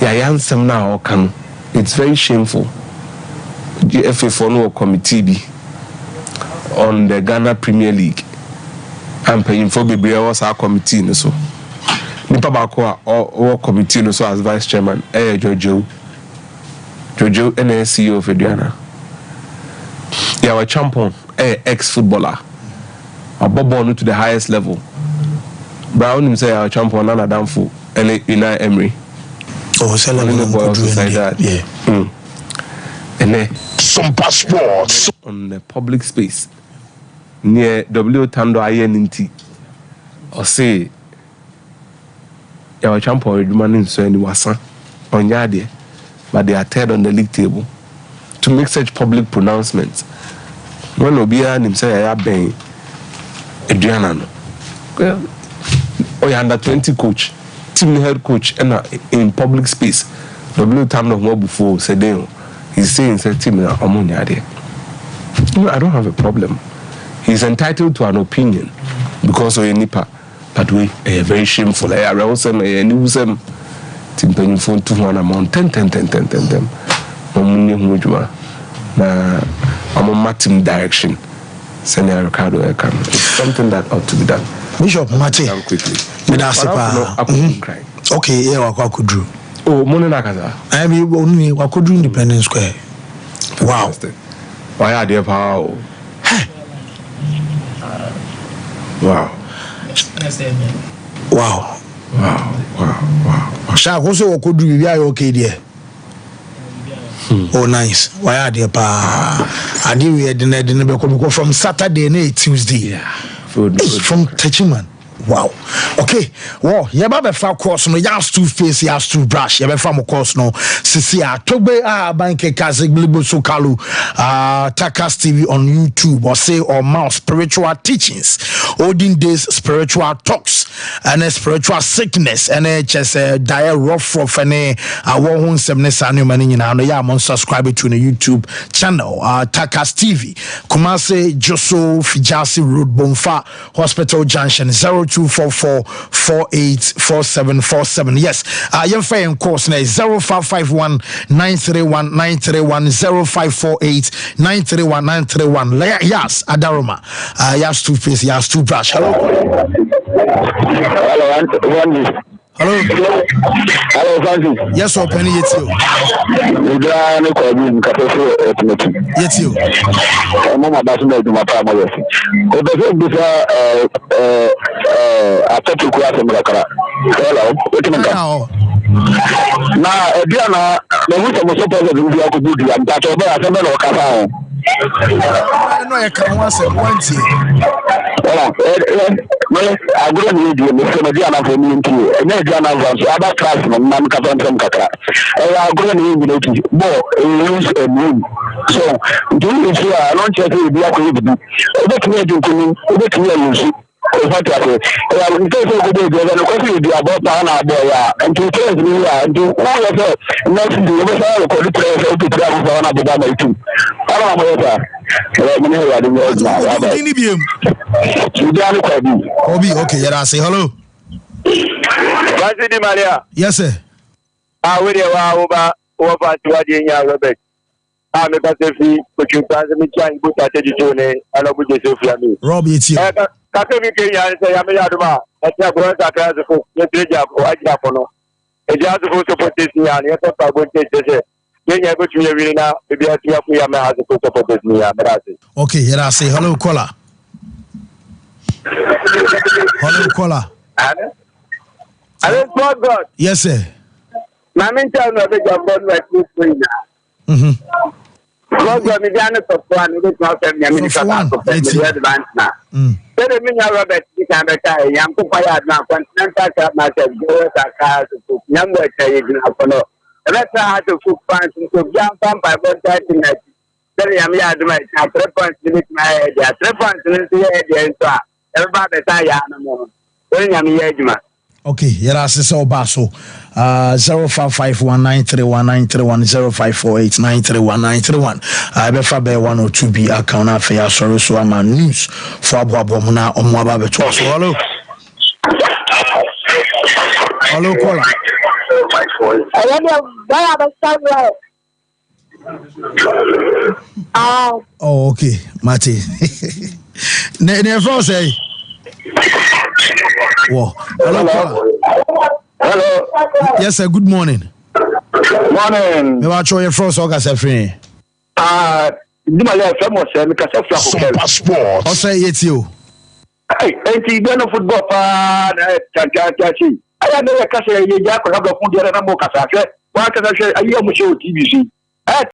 Yansem na okan, it's very shameful. The FA for no committee be on the Ghana Premier League. I'm paying for baby was our committee no so. Nipa bako or committee no so as vice chairman Jojo NSCO of Ediana. Yeah, our champion ex-footballer. A bobo to the highest level. Brown himself our champion and Adamfo and Unai Emery. Oh, selling the boy also say that. Yeah. And then Sompa Sports on the public space near W Tando INT or say our champion demanding so any wasa on Yadi, but they are third on the league table to make such public pronouncements. When Obia himself I have been Adriana. Well, or under 20 coach, team head coach, and in public space, W Tando more before said he's saying said team Omonia there. I don't have a problem. He's entitled to an opinion because of Nipa. But we are very shameful. I arouse them, I knew them. Timpany phone 200 amount 10. Na I'm on team direction. Senior Ricardo Ekam. It's something that ought to be done. Bishop Mate. Quickly. Okay, yeah, Wakudru. Oh, Monenakaza. I mean, only Wakudru Independence Square. Wow. Why are they power? Wow. Wow. Shark also could do be okay there. Oh, nice. Why are they I knew we had the from Saturday and Tuesday. Yeah. From Techiman. Wow. Okay. Well, you have a far course no yas toothpaste, yas toothbrush. You have a far course no. Sisia Tobe Banke Kazik Blibo Sokalu Takas TV on YouTube or say or mouse spiritual teachings, olden days spiritual talks and spiritual sickness and just dire rough and a one semnes anu mani na no ya mon subscribe to the YouTube channel Takas TV. Kumase Joso Fijasi Road Bonfa Hospital Junction 0244484747. Yes, you're fair course now 0551 931 0548 Yes, Adaroma. Yes, toothpaste, yes, toothbrush. Hello. Hello, Francis. Yes, or Penny, it's you. It's you. Mama doesn't know my family. Hello, now, Diana, the wisdom was supposed to be able to do the untouchable. I don't know what I know I can once and once. I don't need you, Mr. Diana, for me too. And then Diana was other classmen, Mam Kapan from Kaka. I don't need you, more use a room. So, do you see? I don't check you, be able to do. Over to me, you can see. What I say, in case of the day, the question is about Tana boy, and to tell me, and to all of it, next to the other players to travel for another Bama too. I don't know. Okay, yeah, I say hello. Maria. Yes, sir. I will over to Robert. I'm a but you can't me trying to put that and I would just Robbie, it's you. Catholic Yamayaduma, at Yabuan Yaja, Ajapono. A jazz of supportation, and yet I would take it. Then I go to Yarina, maybe I see if Yama has a support of me. Okay, here I say hello, caller. Hello, caller. Hello, God. Yes, sir. My mental knowledge of God like this free now. God, me down for one, it is not a minister advance now. Tell me, Robert, you can retire. Young Kupaya now, continental myself, go at a car to cook, young work, that's how to cook pants and cook young pump by one time. Tell me, I'm yard my 3 points limit my head, 3 points limit the head, and everybody tie animal. When I'm Yajma. Okay, here I say so basso. 0551931931 0548931931. I befa be 102B account affair sorry so am news for abomuna omwaba beto. So hello. Hello caller. Oh okay, Mati. Ne from say. Whoa. Hello caller. Hello. Yes sir, good morning. Morning. Me wa choye from so gasa free. Dumale famo se me kasa fra ko passport. O say yeti o. Hey, enti be no football pa na chachi. Aya no ya kasa ye ja ko na do fun dire na mo kasa fe. Wa kasa she ayi o mo she o TBC.